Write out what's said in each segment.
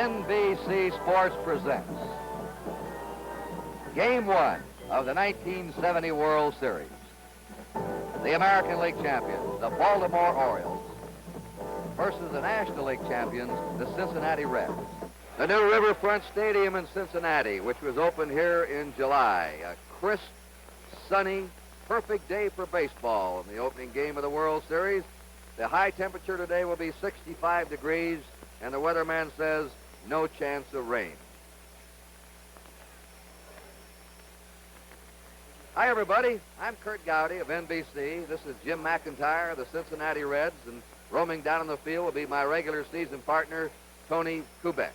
NBC Sports presents Game 1 of the 1970 World Series. The American League champions, the Baltimore Orioles, versus the National League champions, the Cincinnati Reds. The new Riverfront Stadium in Cincinnati, which was opened here in July. A crisp, sunny, perfect day for baseball in the opening game of the World Series. The high temperature today will be 65 degrees, and the weatherman says no chance of rain. Hi, everybody. I'm Kurt Gowdy of NBC. This is Jim McIntyre of the Cincinnati Reds, and roaming down on the field will be my regular season partner, Tony Kubek.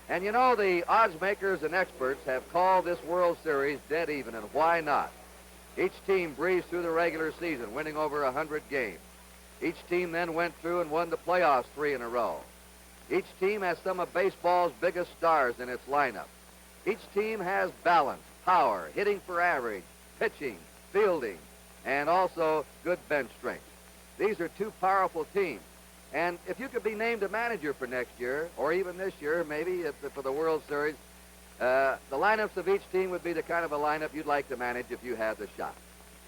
And you know, the odds makers and experts have called this World Series dead even, and why not? Each team breezed through the regular season, winning over 100 games. Each team then went through and won the playoffs 3 in a row. Each team has some of baseball's biggest stars in its lineup. Each team has balance, power, hitting for average, pitching, fielding, and also good bench strength. These are two powerful teams. And if you could be named a manager for next year, or even this year, maybe for the World Series, the lineups of each team would be the kind of a lineup you'd like to manage if you had the shot.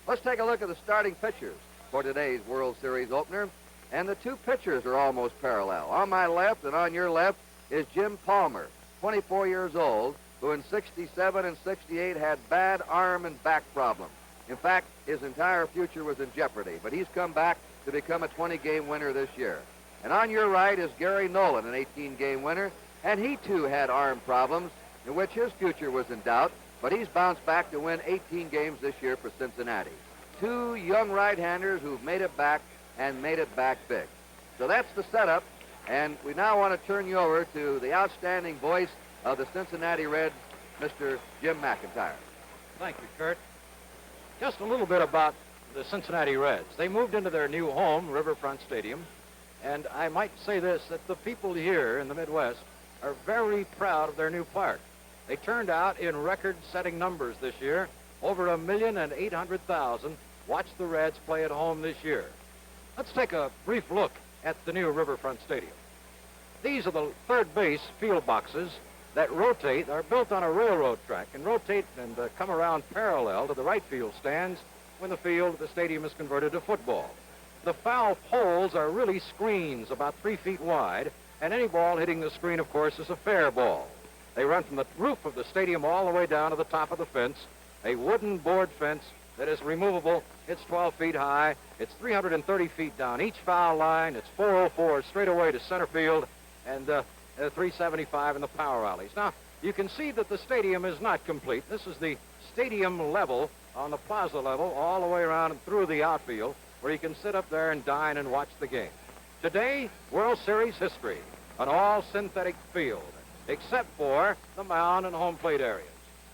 Let's take a look at the starting pitchers for today's World Series opener. And the two pitchers are almost parallel. On my left and on your left is Jim Palmer, 24 years old, who in 67 and 68 had bad arm and back problems. In fact, his entire future was in jeopardy, but he's come back to become a 20-game winner this year. And on your right is Gary Nolan, an 18-game winner, and he too had arm problems in which his future was in doubt, but he's bounced back to win 18 games this year for Cincinnati. Two young right-handers who've made it back and made it back big. So that's the setup, and we now want to turn you over to the outstanding voice of the Cincinnati Reds, Mr. Jim McIntyre. Thank you, Kurt. Just a little bit about the Cincinnati Reds. They moved into their new home, Riverfront Stadium, and I might say this, that the people here in the Midwest are very proud of their new park. They turned out in record-setting numbers this year. Over 1,800,000 watched the Reds play at home this year. Let's take a brief look at the new Riverfront Stadium. These are the third base field boxes that rotate, are built on a railroad track and rotate and come around parallel to the right field stands when the stadium is converted to football. The foul poles are really screens about 3 feet wide, and any ball hitting the screen, of course, is a fair ball. They run from the roof of the stadium all the way down to the top of the fence, a wooden board fence that is removable. It's 12 feet high. It's 330 feet down each foul line. It's 404 straight away to center field, and 375 in the power alleys. Now, you can see that the stadium is not complete. This is the stadium level on the plaza level all the way around and through the outfield, where you can sit up there and dine and watch the game. Today, World Series history, an all-synthetic field, except for the mound and home plate areas.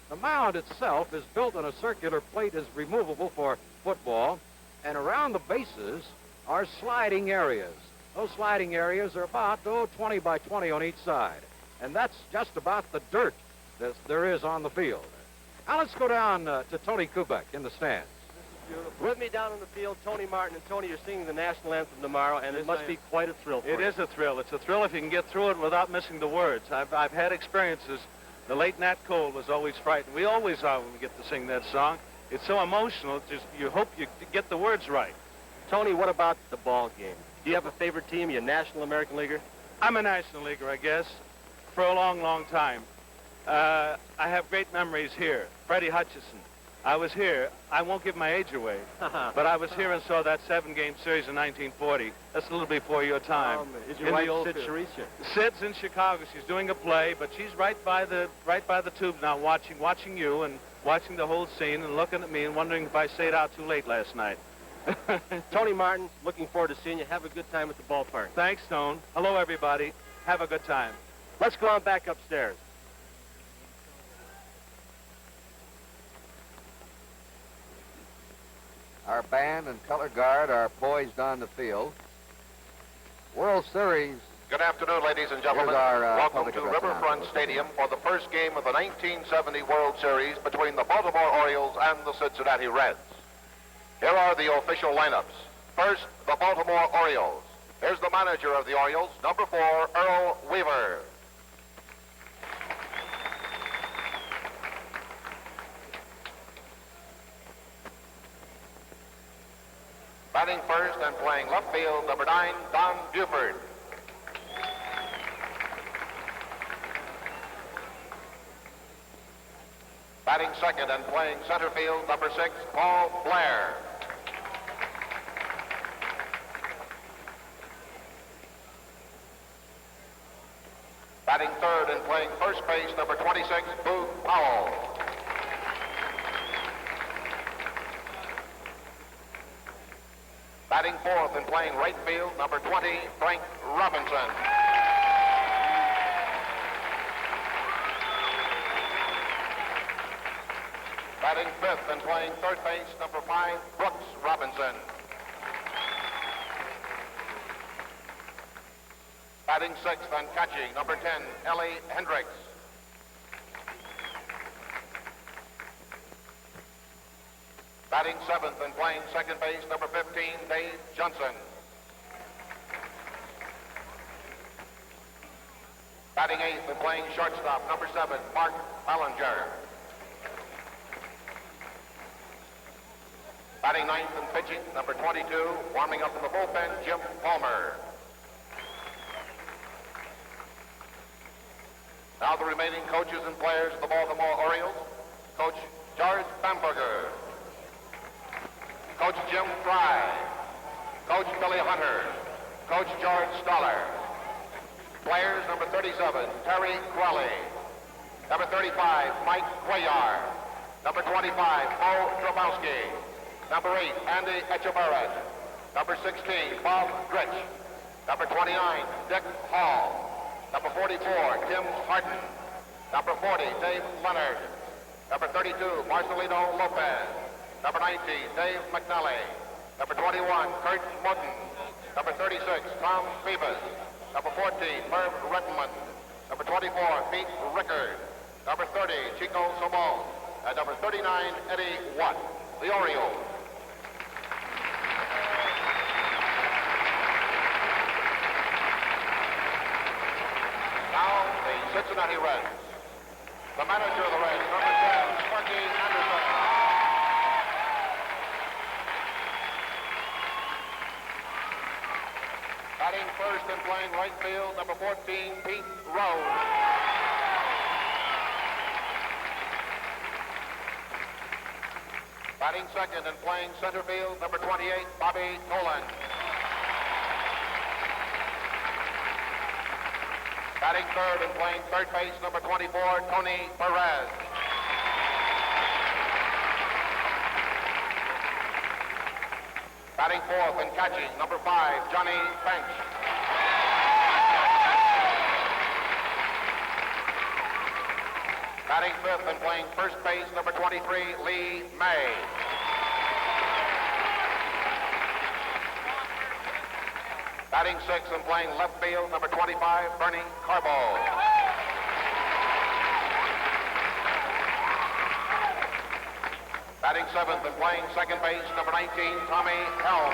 The mound itself is built on a circular plate, is removable for football, and around the bases are sliding areas. Those sliding areas are about 20 by 20 on each side, and that's just about the dirt that there is on the field. Now let's go down to Tony Kubek in the stands. Beautiful. With me down on the field, Tony Martin. And Tony, you're singing the national anthem tomorrow, and it must be quite a thrill for you. It is a thrill. It's a thrill if you can get through it without missing the words. I've had experiences. The late Nat Cole was always frightened. We always are when we get to sing that song. It's so emotional. Just you hope you get the words right. Tony, what about the ball game? Do you have a favorite team? Are you a National American Leaguer? I'm a National Leaguer, I guess, for a long, long time. I have great memories here. Freddie Hutchison. I was here. I won't give my age away, but I was here and saw that 7-game series in 1940. That's a little before your time. Is your wife Sid Chericia? Sid's in Chicago. She's doing a play, but she's right by the tube now, watching you and watching the whole scene and looking at me and wondering if I stayed out too late last night. Tony Martin, looking forward to seeing you. Have a good time at the ballpark. Thanks, Stone. Hello, everybody. Have a good time. Let's go on back upstairs. Our band and color guard are poised on the field. World Series. Good afternoon, ladies and gentlemen. Welcome to Riverfront Stadium for the first game of the 1970 World Series between the Baltimore Orioles and the Cincinnati Reds. Here are the official lineups. First, the Baltimore Orioles. Here's the manager of the Orioles, number 4, Earl Weaver. Batting first and playing left field, number 9, Don Buford. Batting second and playing center field, number 6, Paul Blair. Batting third and playing first base, number 26, Booth Powell. Batting fourth and playing right field, number 20, Frank Robinson. Batting fifth and playing third base, number 5, Brooks Robinson. Batting sixth and catching, number 10, Ellie Hendricks. Batting seventh and playing second base, number 15, Dave Johnson. Batting eighth and playing shortstop, number 7, Mark Ballinger. Batting ninth and pitching, number 22, warming up in the bullpen, Jim Palmer. Now the remaining coaches and players of the Baltimore Orioles. Coach George Bamberger. Coach Jim Fry. Coach Billy Hunter. Coach George Stoller. Players, number 37, Terry Crowley. Number 35, Mike Cuellar. Number 25, Bo Drabowski. Number 8, Andy Echeverria. Number 16, Bob Gritch. Number 29, Dick Hall. Number 44, Tim Harden. Number 40, Dave Leonard. Number 32, Marcelino Lopez. Number 19, Dave McNally. Number 21, Kurt Morton. Number 36, Tom Beavis. Number 14, Merv Redmond. Number 24, Pete Rickard. Number 30, Chico Simone. And number 39, Eddie Watt. The Orioles. Now, the Cincinnati Reds. The manager of the Reds, number 10, Sparky Anderson. Batting first and playing right field, number 14, Pete Rose. Batting second and playing center field, number 28, Bobby Tolan. Batting third and playing third base, number 24, Tony Perez. Batting fourth and catching, number 5, Johnny Bench. Batting fifth and playing first base, number 23, Lee May. Batting sixth and playing left field, number 25, Bernie Carbo. Batting seventh and playing second base, number 19, Tommy Helm.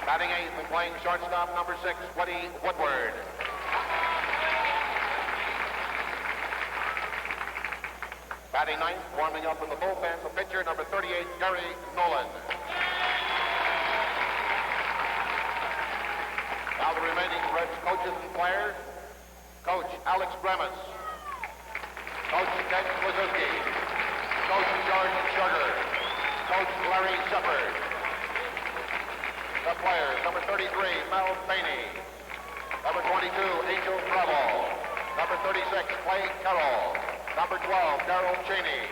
Batting eighth and playing shortstop, number 6, Woody Woodward. Batting ninth, warming up in the bullpen, the pitcher, number 38, Gary Nolan. Now the remaining Reds coaches and players. Coach Alex Gramis. Coach Ted Wazowski. Coach George Sugar. Coach Larry Shepard. The players, number 33, Mel Bainey. Number 22, Angel Bravo. Number 36, Clay Carroll. Number 12, Darrell Cheney.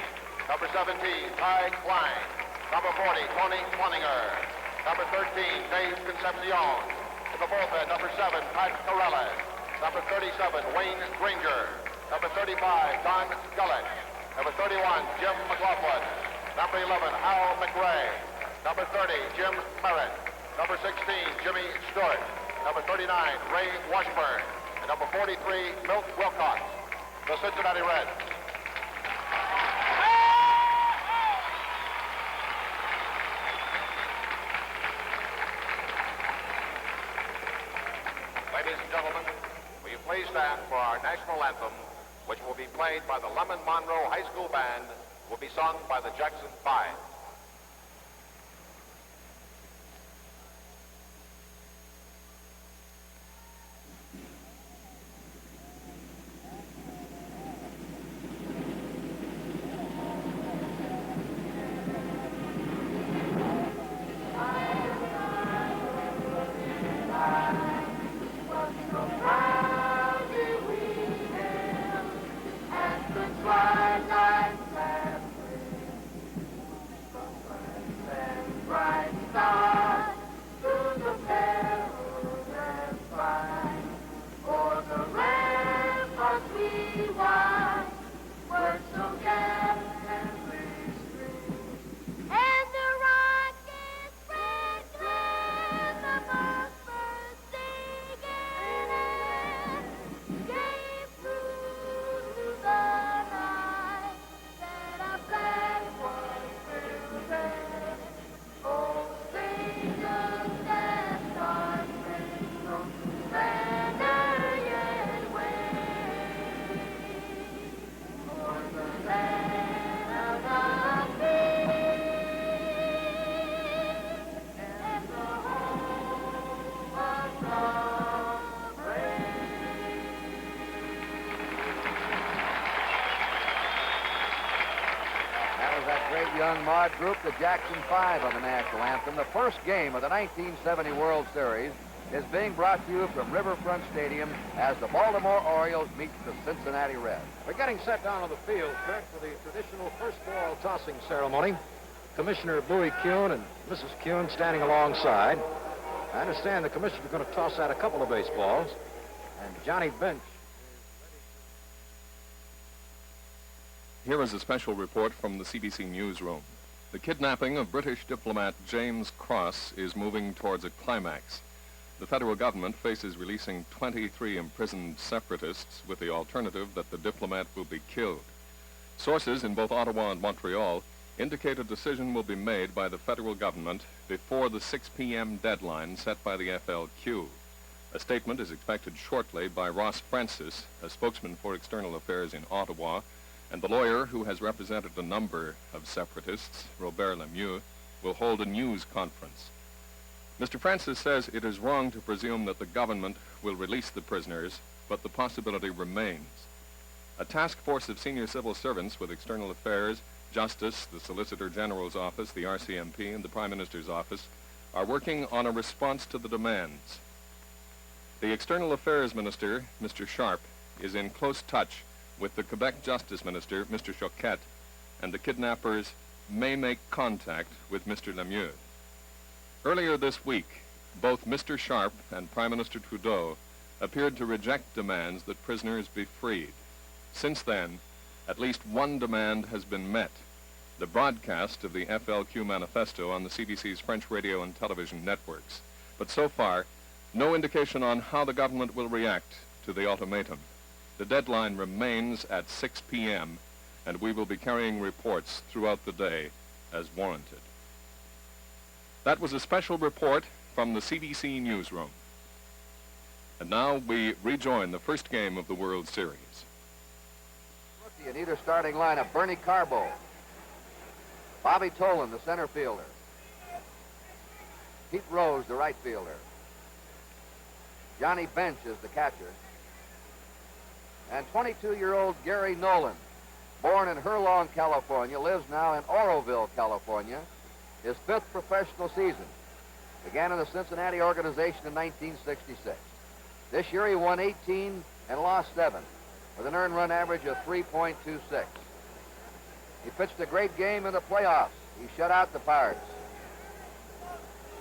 Number 17, Ty Klein. Number 40, Tony Cloninger. Number 13, Dave Concepcion. In the bullpen, number 7, Pat Corrales. Number 37, Wayne Granger. Number 35, Don Gullett. Number 31, Jim McLaughlin. Number 11, Hal McRae. Number 30, Jim Merritt. Number 16, Jimmy Stewart. Number 39, Ray Washburn. And number 43, Milt Wilcox. The Cincinnati Reds. Ladies and gentlemen, will you please stand for our national anthem, which will be played by the Lemon Monroe High School Band will be sung by the Jackson Five. Young Mod group, the Jackson 5 on the national anthem. The first game of the 1970 World Series is being brought to you from Riverfront Stadium as the Baltimore Orioles meet the Cincinnati Reds. We're getting set down on the field, Kurt, for the traditional first ball tossing ceremony. Commissioner Bowie Kuhn and Mrs. Kuhn standing alongside. I understand the commissioner's going to toss out a couple of baseballs, and Johnny Bench. Here is a special report from the CBC newsroom. The kidnapping of British diplomat James Cross is moving towards a climax. The federal government faces releasing 23 imprisoned separatists with the alternative that the diplomat will be killed. Sources in both Ottawa and Montreal indicate a decision will be made by the federal government before the 6 p.m. deadline set by the FLQ. A statement is expected shortly by Ross Francis, a spokesman for external affairs in Ottawa, and the lawyer who has represented a number of separatists, Robert Lemieux, will hold a news conference. Mr. Francis says it is wrong to presume that the government will release the prisoners, but the possibility remains. A task force of senior civil servants with external affairs, justice, the Solicitor General's office, the RCMP, and the Prime Minister's office are working on a response to the demands. The External Affairs Minister, Mr. Sharp, is in close touch with the Quebec Justice Minister, Mr. Choquette, and the kidnappers may make contact with Mr. Lemieux. Earlier this week, both Mr. Sharp and Prime Minister Trudeau appeared to reject demands that prisoners be freed. Since then, at least one demand has been met: the broadcast of the FLQ manifesto on the CBC's French radio and television networks. But so far, no indication on how the government will react to the ultimatum. The deadline remains at 6 p.m., and we will be carrying reports throughout the day as warranted. That was a special report from the CBC newsroom. And now we rejoin the first game of the World Series. Rookie in either starting lineup: Bernie Carbo, Bobby Tolan, the center fielder, Pete Rose, the right fielder, Johnny Bench is the catcher, and 22-year-old Gary Nolan, born in Hurlong, California, lives now in Oroville, California. His fifth professional season began in the Cincinnati organization in 1966. This year he won 18 and lost 7 with an earned run average of 3.26. He pitched a great game in the playoffs. He shut out the Pirates.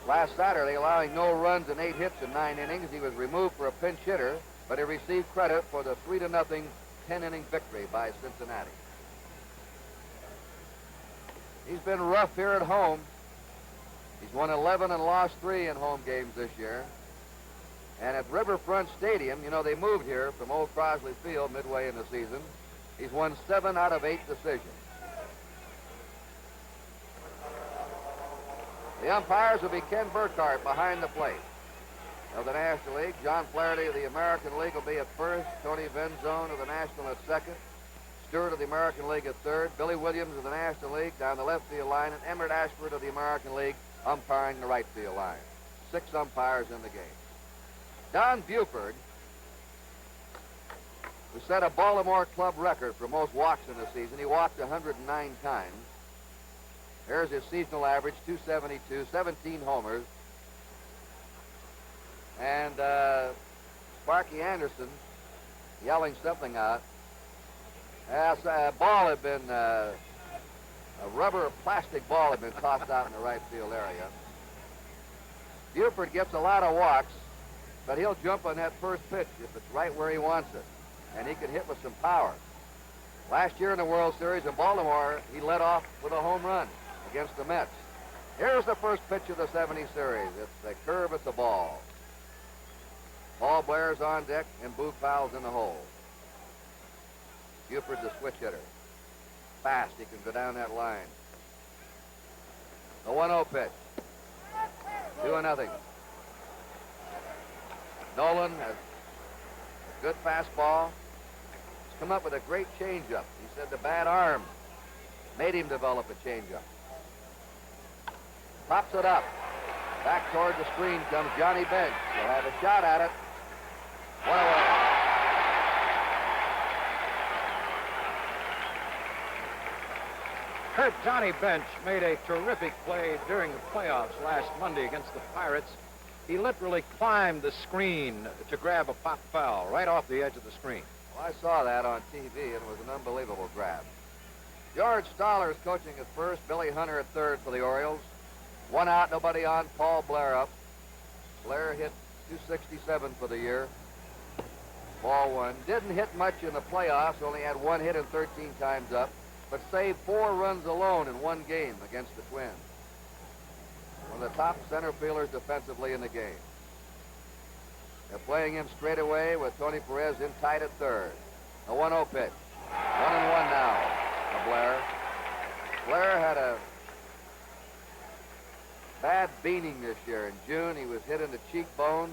Last Saturday, allowing no runs and 8 hits in 9 innings, he was removed for a pinch hitter, but he received credit for the 3-0 10-inning victory by Cincinnati. He's been rough here at home. He's won 11 and lost 3 in home games this year. And at Riverfront Stadium, you know, they moved here from Old Crosley Field midway in the season. He's won 7 out of 8 decisions. The umpires will be Ken Burkhart behind the plate. Of the National League, John Flaherty of the American League will be at first, Tony Venzone of the National at second, Stewart of the American League at third, Billy Williams of the National League down the left field line, and Emmett Ashford of the American League umpiring the right field line. 6 umpires in the game. Don Buford, who set a Baltimore club record for most walks in the season. He walked 109 times. There's his seasonal average, 272, 17 homers. And Sparky Anderson yelling something out. As a ball had been, a rubber or plastic ball had been tossed out in the right field area. Buford gets a lot of walks, but he'll jump on that first pitch if it's right where he wants it. And he can hit with some power. Last year in the World Series in Baltimore, he led off with a home run against the Mets. Here's the first pitch of the 70 series. It's a curve at the ball. Paul Blair's on deck, and Boog Powell's in the hole. Buford's a switch hitter. Fast, he can go down that line. The 1-0 pitch. 2-0. Nolan has a good fastball. He's come up with a great changeup. He said the bad arm made him develop a changeup. Pops it up. Back toward the screen comes Johnny Bench. He'll have a shot at it. 1 away. Kurt Johnny Bench made a terrific play during the playoffs last Monday against the Pirates. He literally climbed the screen to grab a pop foul right off the edge of the screen. Well, I saw that on TV, and it was an unbelievable grab. George Stoller's coaching at first. Billy Hunter at third for the Orioles. 1 out, nobody on. Paul Blair up. Blair hit 267 for the year. Ball 1. Didn't hit much in the playoffs. Only had 1 hit and 13 times up. But saved 4 runs alone in 1 game against the Twins. One of the top center fielders defensively in the game. They're playing him straight away with Tony Perez in tight at third. A 1-0 pitch. 1-1 now for Blair. Blair had a bad beaning this year. In June, he was hit in the cheekbone.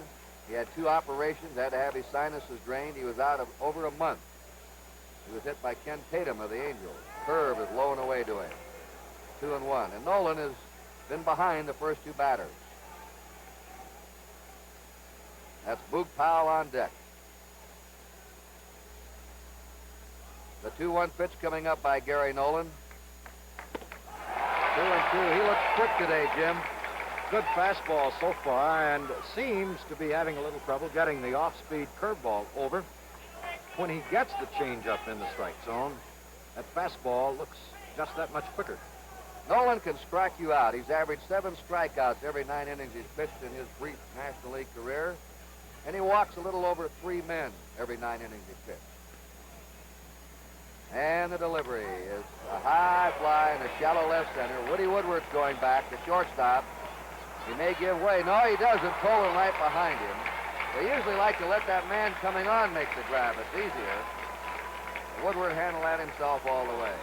He had 2 operations, had to have his sinuses drained. He was out of over a month. He was hit by Ken Tatum of the Angels. Curve is low and away to him. 2-1. And Nolan has been behind the first 2 batters. That's Boog Powell on deck. The 2-1 pitch coming up by Gary Nolan. 2-2. He looks quick today, Jim. Good fastball so far, and seems to be having a little trouble getting the off-speed curveball over. When he gets the changeup in the strike zone, that fastball looks just that much quicker. Nolan can strike you out. He's averaged 7 strikeouts every 9 innings he's pitched in his brief National League career. And he walks a little over 3 men every 9 innings he's pitched. And the delivery is a high fly in the shallow left center. Woody Woodward's going back, the shortstop. He may give way. No, he doesn't. Tolan right behind him. They usually like to let that man coming on make the grab. It's easier. Woodward handled that himself all the way.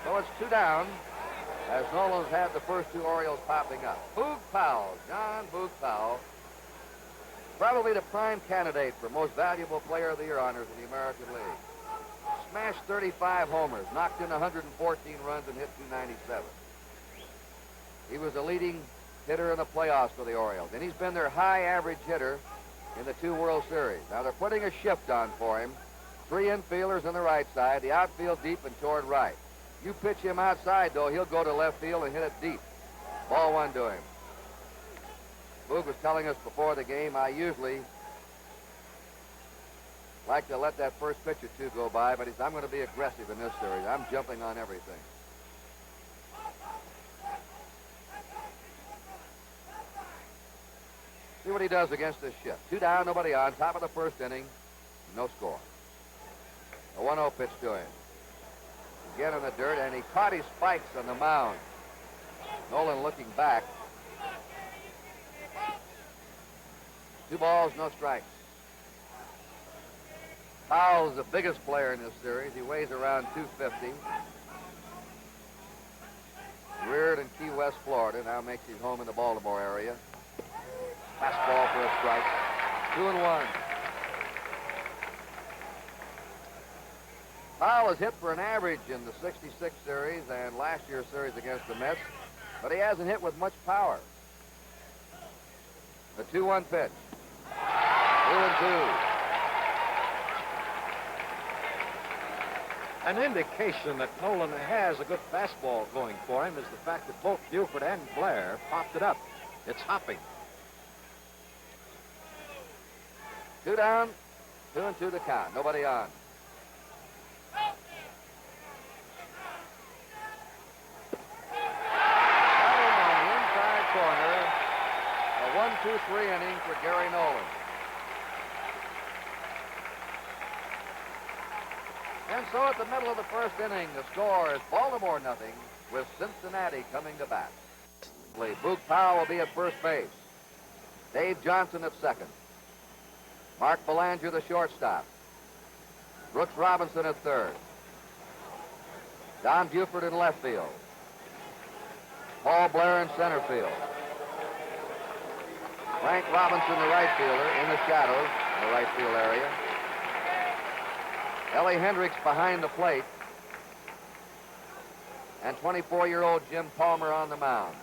So it's 2 down as Nolan's had the first 2 Orioles popping up. Boog Powell, John Boog Powell, probably the prime candidate for most valuable player of the year honors in the American League. Smashed 35 homers, knocked in 114 runs, and hit 297. He was the leading hitter in the playoffs for the Orioles, and he's been their high average hitter in the 2 World Series. Now they're putting a shift on for him. 3 infielders on the right side, the outfield deep and toward right. You pitch him outside, though, he'll go to left field and hit it deep. Ball 1 to him. Boog was telling us before the game, I usually like to let that first pitch or 2 go by, but I'm going to be aggressive in this series. I'm jumping on everything. See what he does against this shift. 2 down, nobody on, top of the first inning, no score. A 1-0 pitch to him. Again in the dirt, and he caught his spikes on the mound. Nolan looking back. 2 balls, no strikes. Powell's the biggest player in this series. He weighs around 250. Reared in Key West, Florida. Now makes his home in the Baltimore area. Fastball for a strike. 2-1. Powell has hit for an average in the 66 series and last year's series against the Mets, but he hasn't hit with much power. The 2-1 pitch. 2-2. An indication that Nolan has a good fastball going for him is the fact that both Buford and Blair popped it up. It's hopping. 2 down, 2-2 the count. Nobody on. Batting on the inside corner. A 1-2-3 inning for Gary Nolan. And so at the middle of the first inning, the score is Baltimore nothing, with Cincinnati coming to bat. Boog Powell will be at first base. Dave Johnson at second. Mark Belanger, the shortstop. Brooks Robinson at third. Don Buford in left field. Paul Blair in center field. Frank Robinson, the right fielder, in the shadows in the right field area. Ellie Hendricks behind the plate. And 24-year-old Jim Palmer on the mound.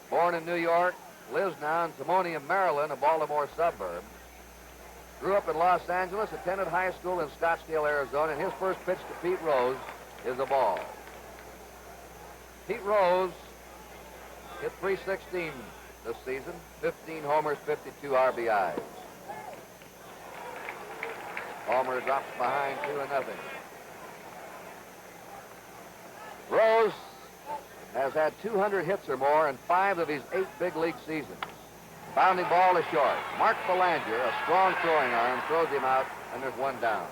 Born in New York, lives now in Timonium, Maryland, a Baltimore suburb. Grew up in Los Angeles, attended high school in Scottsdale, Arizona, and his first pitch to Pete Rose is a ball. Pete Rose hit .316 this season, 15 homers, 52 RBIs. Palmer drops behind 2-0. Rose has had 200 hits or more in 5 of his 8 big league seasons. Bounding ball is short. Mark Belanger, a strong throwing arm, throws him out, and there's 1 down.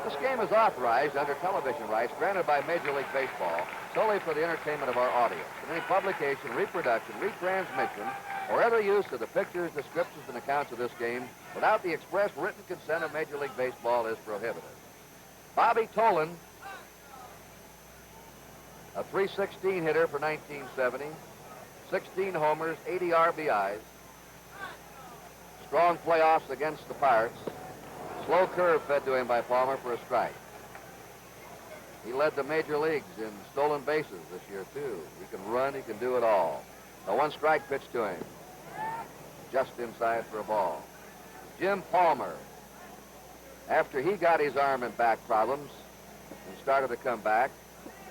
This game is authorized under television rights granted by Major League Baseball solely for the entertainment of our audience. And any publication, reproduction, retransmission, or other use of the pictures, descriptions, and accounts of this game without the express written consent of Major League Baseball is prohibited. Bobby Tolan, a .316 hitter for 1970, 16 homers, 80 RBIs, strong playoffs against the Pirates, slow curve fed to him by Palmer for a strike. He led the major leagues in stolen bases this year, too. He can run, he can do it all. A 1-strike pitch to him, just inside for a ball. Jim Palmer, after he got his arm and back problems and started to come back,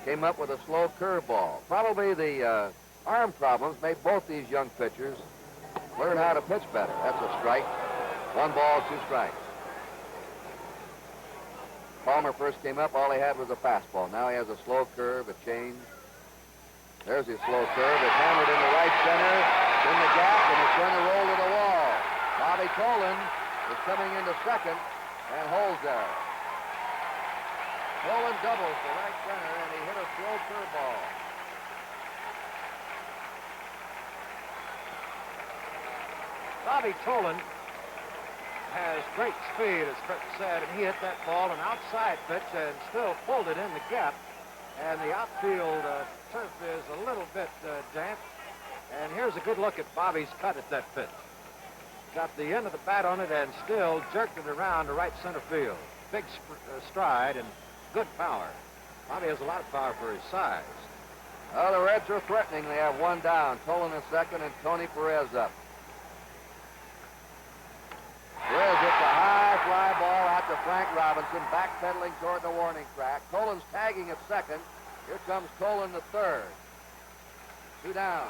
came up with a slow curveball. Probably the arm problems made both these young pitchers learn how to pitch better. That's a strike. 1 ball, 2 strikes. Palmer first came up, all he had was a fastball. Now he has a slow curve, a change. There's his slow curve. It's hammered in the right center, in the gap, and it's going to roll to the wall. Bobby Tolan is coming into second and holds there. Tolan doubles to right center, and he hit a slow curveball. Bobby Tolan has great speed, as Kurt said, and he hit that ball an outside pitch and still pulled it in the gap. And the outfield turf is a little bit damp. And here's a good look at Bobby's cut at that pitch. Got the end of the bat on it and still jerked it around to right center field. Big stride and good power. Bobby has a lot of power for his size. Well, the Reds are threatening. They have 1 down. Tolan in second and Tony Perez up. Perez hits a high fly ball out to Frank Robinson, backpedaling toward the warning track. Tolan's tagging at second. Here comes Tolan to third. 2 down.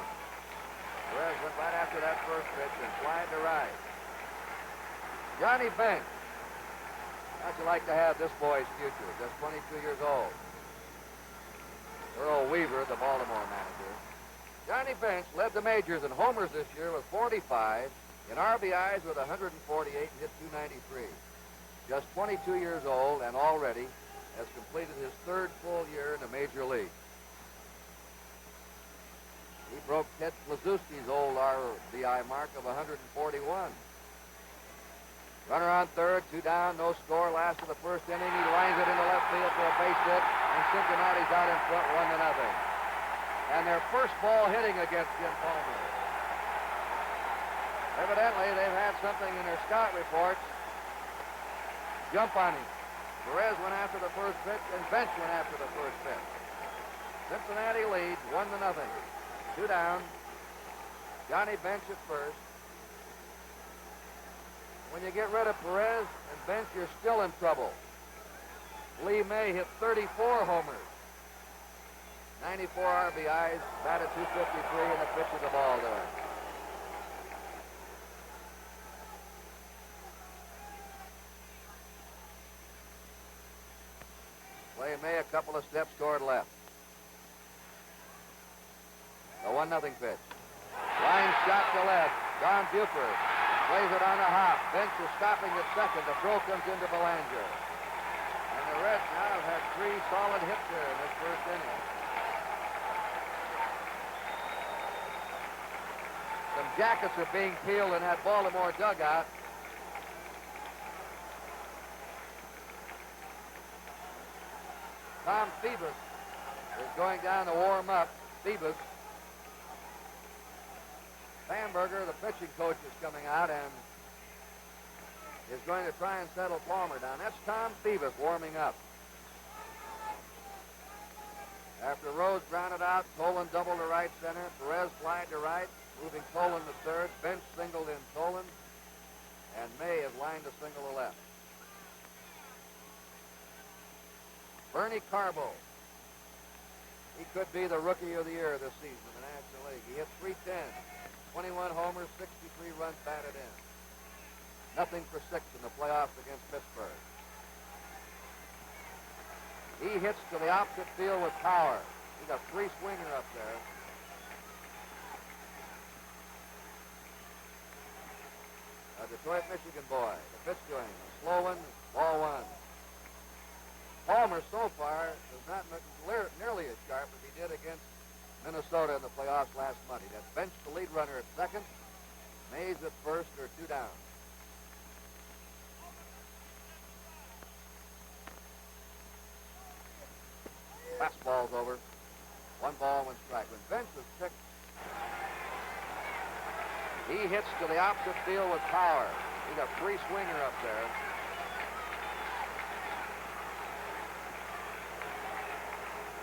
Perez went right after that first pitch and flied to right. Johnny Bench. How'd you like to have this boy's future? Just 22 years old. Earl Weaver, the Baltimore manager. Johnny Bench led the majors in homers this year with 45, in RBIs with 148, and hit .293. Just 22 years old and already has completed his 3rd full year in the major league. He broke Ted Kluszewski's old RBI mark of 141. Runner on third, 2 down, no score. Last of the first inning, he lines it into left field for a base hit, and Cincinnati's out in front 1-0. And their first ball hitting against Jim Palmer. Evidently, they've had something in their scout reports jump on him. Perez went after the first pitch, and Bench went after the first pitch. Cincinnati leads 1-0. 2 down. Johnny Bench at first. When you get rid of Perez and Bench, you're still in trouble. Lee May hit 34 homers. 94 RBIs, batted .253, and a pitch of the ball to him. Lee May a couple of steps toward left. The 1-0 pitch. Line shot to left. Don Buford plays it on the hop. Bench is stopping at second. The throw comes into Belanger. And the Reds now have had 3 solid hits here in this first inning. Some jackets are being peeled in that Baltimore dugout. Tom Phoebus is going down to warm up. Phoebus. Bamberger, the pitching coach, is coming out and is going to try and settle Palmer down. That's Tom Phoebus warming up. After Rose grounded out, Tolan doubled to right center. Perez flied to right, moving Tolan to third. Bench singled in Tolan, and May is lined to single to left. Bernie Carbo. He could be the Rookie of the Year this season in the National League. He hit .310, 21 homers, 63 runs batted in. Nothing for 6 in the playoffs against Pittsburgh. He hits to the opposite field with power. He's a three-swinger up there. A Detroit, Michigan boy. The pitch to him. A slow one, ball 1. Palmer so far does not look nearly as sharp as he did against Minnesota in the playoffs last Monday. That's Bench, the lead runner, at second. Mays at first, or 2 down. Fastball's over. 1 ball, 1 strike. When Bench was picked, he hits to the opposite field with power. He's a three-swinger up there.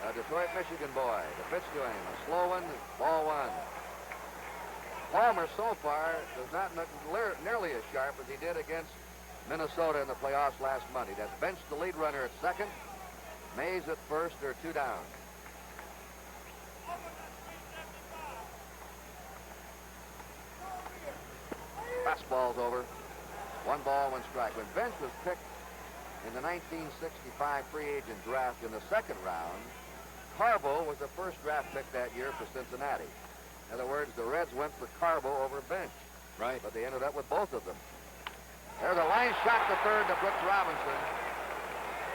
A Detroit, Michigan boy. The pitch to him. A slow one, ball 1. Palmer so far does not look nearly as sharp as he did against Minnesota in the playoffs last Monday. That's Bench, the lead runner, at second. Mays at first, or 2 down. Fastball's over. 1 ball, 1 strike. When Bench was picked in the 1965 free agent draft in the second round, Carbo was the first draft pick that year for Cincinnati. In other words, the Reds went for Carbo over Bench. Right. But they ended up with both of them. There's a line shot to third to Brooks Robinson.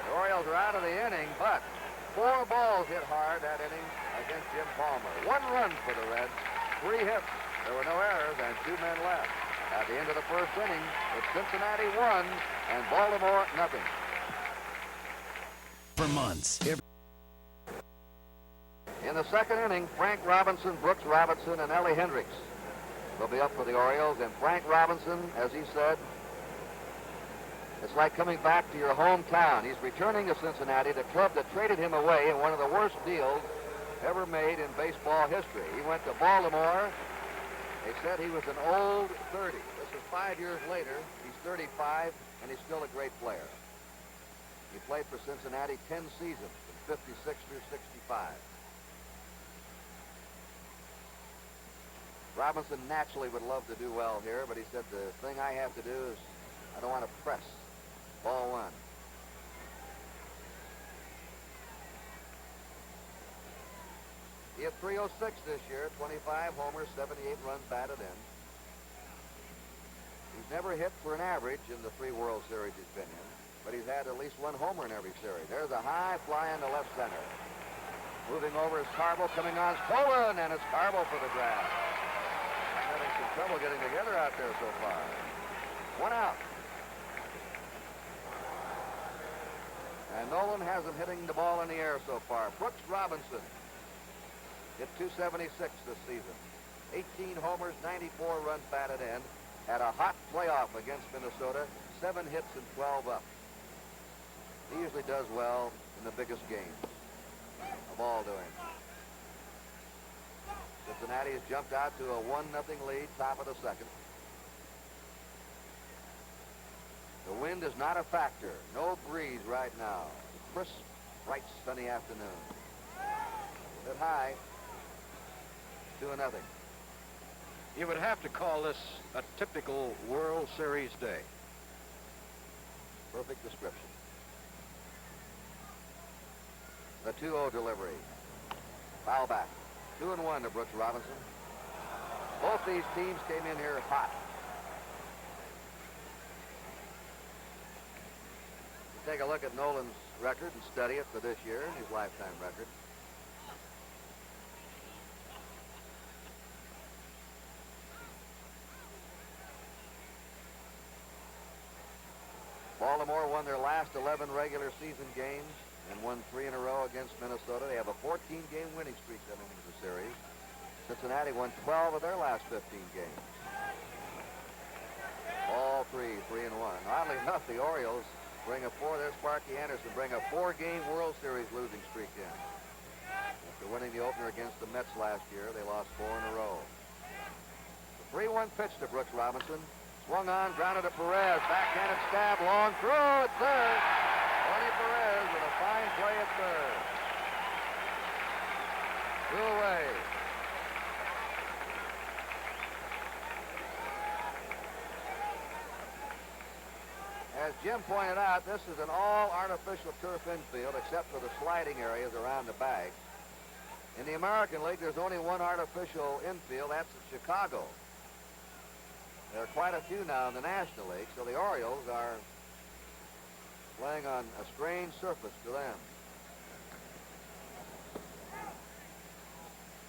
The Orioles are out of the inning, but 4 balls hit hard that inning against Jim Palmer. 1 run for the Reds, 3 hits. There were no errors and 2 men left. At the end of the first inning, it's Cincinnati 1 and Baltimore nothing. For months. In the second inning, Frank Robinson, Brooks Robinson, and Ellie Hendricks will be up for the Orioles. And Frank Robinson, as he said, it's like coming back to your hometown. He's returning to Cincinnati, the club that traded him away in one of the worst deals ever made in baseball history. He went to Baltimore. They said he was an old 30. This is 5 years later. He's 35, and he's still a great player. He played for Cincinnati 10 seasons, from 56 through 65. Robinson naturally would love to do well here, but he said the thing I have to do is I don't want to press. Ball 1. He had .306 this year, 25 homers, 78 runs batted in. He's never hit for an average in the 3 World Series he's been in, but he's had at least 1 homer in every series. There's a high fly into left center. Moving over is Carbo, coming on Tolan, and it's Carbo for the grab. Having some trouble getting together out there so far. 1 out. And Nolan has him hitting the ball in the air so far. Brooks Robinson hit .276 this season. 18 homers, 94 runs batted in. Had a hot playoff against Minnesota. 7 hits and 12 up. He usually does well in the biggest games. A ball to him. Cincinnati has jumped out to a 1-0 lead, top of the second. The wind is not a factor. No breeze right now. Crisp, bright, sunny afternoon. A bit high. 2-0. You would have to call this a typical World Series day. Perfect description. The 2-0 delivery. Foul back. 2-1 to Brooks Robinson. Both these teams came in here hot. You take a look at Nolan's record and study it for this year, his lifetime record. Baltimore won their last 11 regular season games and won 3 in a row against Minnesota. They have a 14-game winning streak coming into the series. Cincinnati won 12 of their last 15 games. All 3-1. Oddly enough, the Orioles bring there's Sparky Anderson, bring a 4-game World Series losing streak in. After winning the opener against the Mets last year, they lost 4 in a row. The 3-1 pitch to Brooks Robinson. Swung on, grounded to Perez. Backhanded stab, long throw at third. Tony Perez with a fine play at third. 2 away. As Jim pointed out, this is an all-artificial turf infield except for the sliding areas around the bag. In the American League, there's only one artificial infield. That's in Chicago. There are quite a few now in the National League, so the Orioles are playing on a strange surface to them.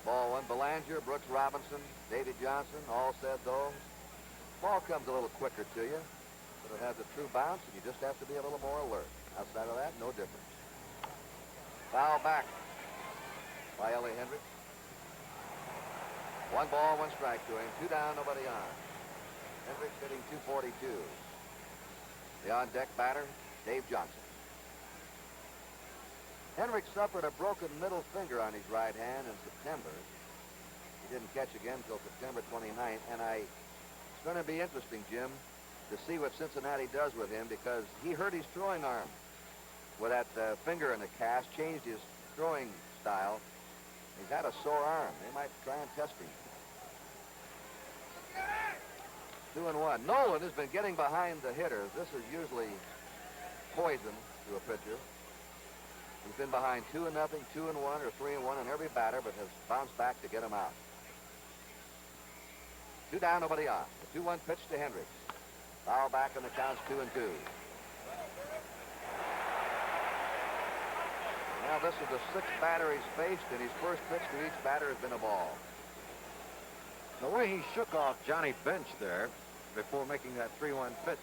Ball one, Belanger, Brooks Robinson, Davy Johnson, all said those. Ball comes a little quicker to you, but it has a true bounce, and you just have to be a little more alert. Outside of that, no difference. Foul back by Ellie Hendricks. 1 ball, 1 strike to him. 2 down, nobody on. Hendricks hitting .242. The on-deck batter, Dave Johnson. Hendricks suffered a broken middle finger on his right hand in September. He didn't catch again until September 29th, and it's going to be interesting, Jim, to see what Cincinnati does with him, because he hurt his throwing arm with that finger in the cast, changed his throwing style. He's got a sore arm. They might try and test him. 2-1. Nolan has been getting behind the hitters. This is usually poison to a pitcher. He's been behind 2-0, 2-1, or 3-1 on every batter, but has bounced back to get him out. 2 down, nobody on. The 2-1 pitch to Hendricks. Foul back, and the count's 2-2. Now this is the 6th batter he's faced, and his first pitch to each batter has been a ball. The way he shook off Johnny Bench there before making that 3-1 pitch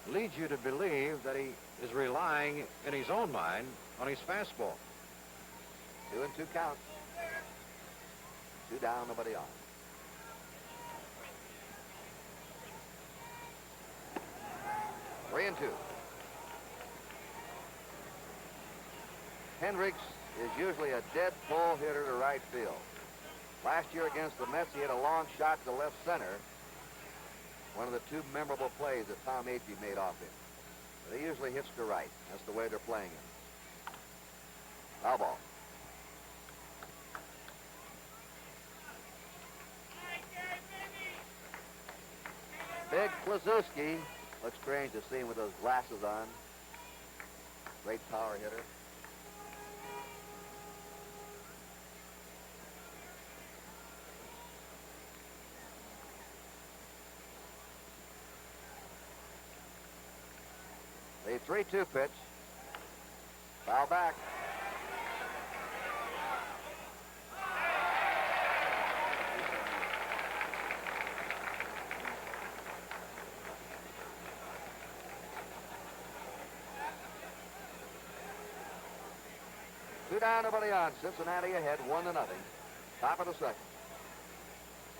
leads you to believe that he is relying in his own mind on his fastball. 2-2 count. 2 down, nobody on. Three and 2. Hendricks is usually a dead pull hitter to right field. Last year against the Mets, he had a long shot to left center. One of the 2 memorable plays that Tom Agee made off him. But he usually hits to right. That's the way they're playing him. Foul ball. Big Klazuski. Looks strange to see him with those glasses on. Great power hitter. The 3-2 pitch. Foul back. Two down, nobody on. Cincinnati ahead, 1-0. Top of the second.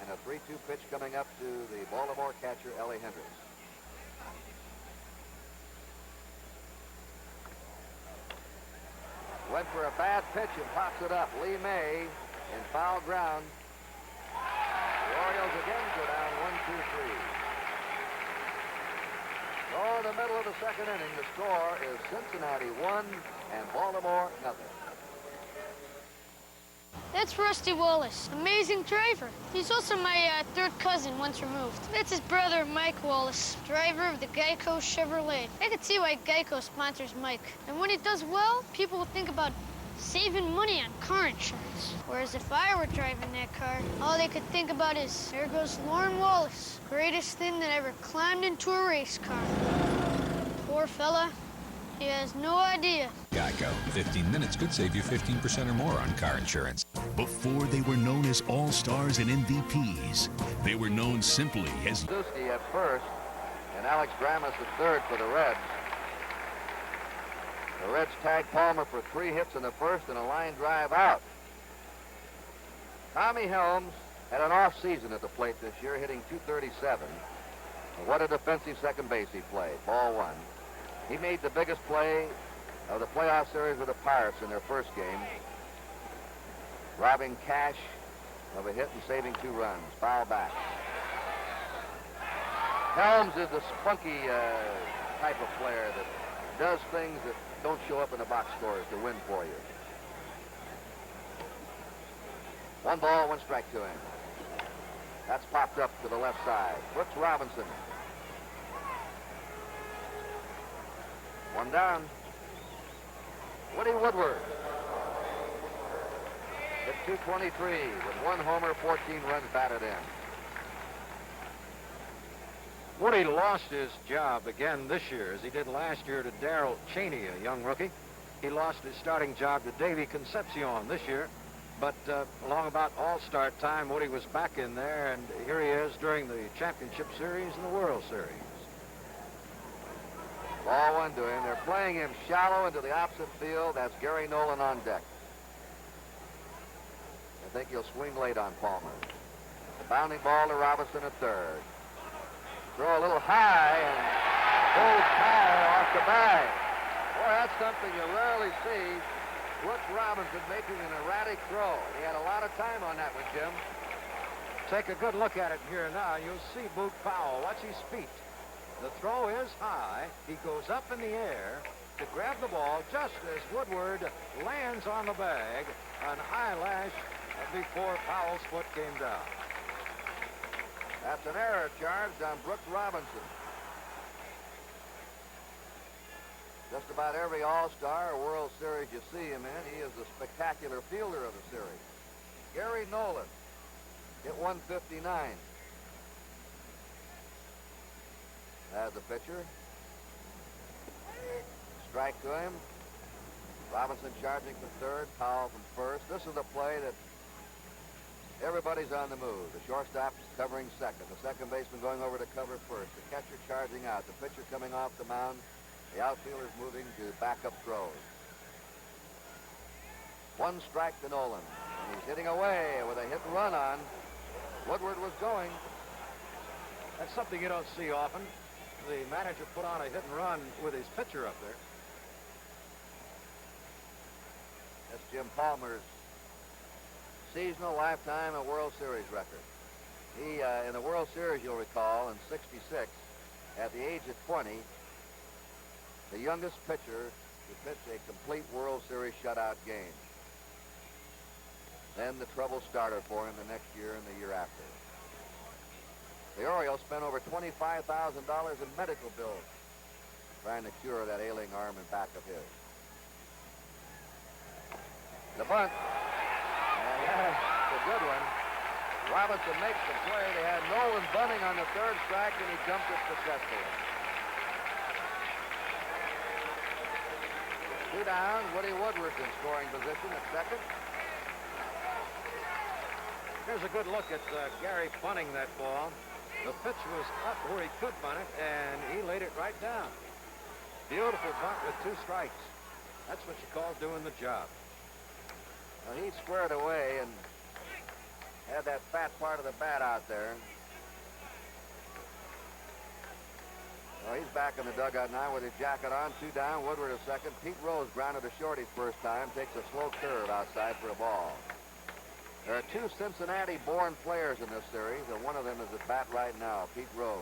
And a 3-2 pitch coming up to the Baltimore catcher, Ellie Hendricks. Went for a bad pitch and pops it up. Lee May in foul ground. The Orioles again go down 1-2-3. So in the middle of the second inning, the score is Cincinnati 1 and Baltimore nothing. That's Rusty Wallace, amazing driver. He's also my third cousin once removed. That's his brother, Mike Wallace, driver of the Geico Chevrolet. I can see why Geico sponsors Mike. And when he does well, people will think about saving money on car insurance. Whereas if I were driving that car, all they could think about is, there goes Lauren Wallace, greatest thing that ever climbed into a race car. Poor fella. He has no idea. Geico. 15 minutes could save you 15% or more on car insurance. Before they were known as all-stars and MVPs, they were known simply as Suski at first and Alex Dramas at third for the Reds. The Reds tagged Palmer for 3 hits in the first and a line drive out. Tommy Helms had an off season at the plate this year, hitting .237. And what a defensive second base he played. Ball 1. He made the biggest play of the playoff series with the Pirates in their first game, robbing Cash of a hit and saving 2 runs. Foul back. Helms is the spunky type of player that does things that don't show up in the box scores to win for you. 1 ball, 1 strike to him. That's popped up to the left side. Brooks Robinson. 1 down. Woody Woodward hit .223 with 1 homer, 14 runs batted in. Woody lost his job again this year, as he did last year to Darrell Cheney, a young rookie. He lost his starting job to Davey Concepcion this year, but along about All-Star time, Woody was back in there, and here he is during the Championship Series and the World Series. Ball 1 to him. They're playing him shallow into the opposite field. That's Gary Nolan on deck. I think he'll swing late on Palmer. The bounding ball to Robinson at third. Throw a little high and hold Powell off the bag. Boy, that's something you rarely see. Brooks Robinson making an erratic throw. He had a lot of time on that one, Jim. Take a good look at it here now. You'll see Boot Powell. Watch his feet. The throw is high. He goes up in the air to grab the ball just as Woodward lands on the bag an eyelash before Powell's foot came down. That's an error charged on Brooks Robinson. Just about every All-Star or World Series you see him in, he is the spectacular fielder of the series. Gary Nolan hit .159. As the pitcher. Strike to him. Robinson charging from third, Powell from first. This is a play that everybody's on the move. The shortstop covering second. The second baseman going over to cover first. The catcher charging out. The pitcher coming off the mound. The outfielders moving to backup throws. 1 strike to Nolan. And he's hitting away with a hit and run on. Woodward was going. That's something you don't see often. The manager put on a hit and run with his pitcher up there. That's Jim Palmer's seasonal, lifetime, and World Series record. He, in the World Series, you'll recall, in '66, at the age of 20, the youngest pitcher to pitch a complete World Series shutout game. Then the trouble started for him the next year and the year after. The Orioles spent over $25,000 in medical bills trying to cure that ailing arm and back of his. The bunt, and that's a good one. Robinson makes the play. They had Nolan bunting on the 3rd strike, and he jumped it successfully. 2 down. Woody Woodward's in scoring position at second. Here's a good look at Gary bunting that ball. The pitch was up where he could bunt it, and he laid it right down. Beautiful bunt with 2 strikes. That's what you call doing the job. Well, he squared away and had that fat part of the bat out there. Well, he's back in the dugout now with his jacket on. 2 down, Woodward at second. Pete Rose grounded to short his first time. Takes a slow curve outside for a ball. There are 2 Cincinnati-born players in this series, and one of them is at bat right now, Pete Rose.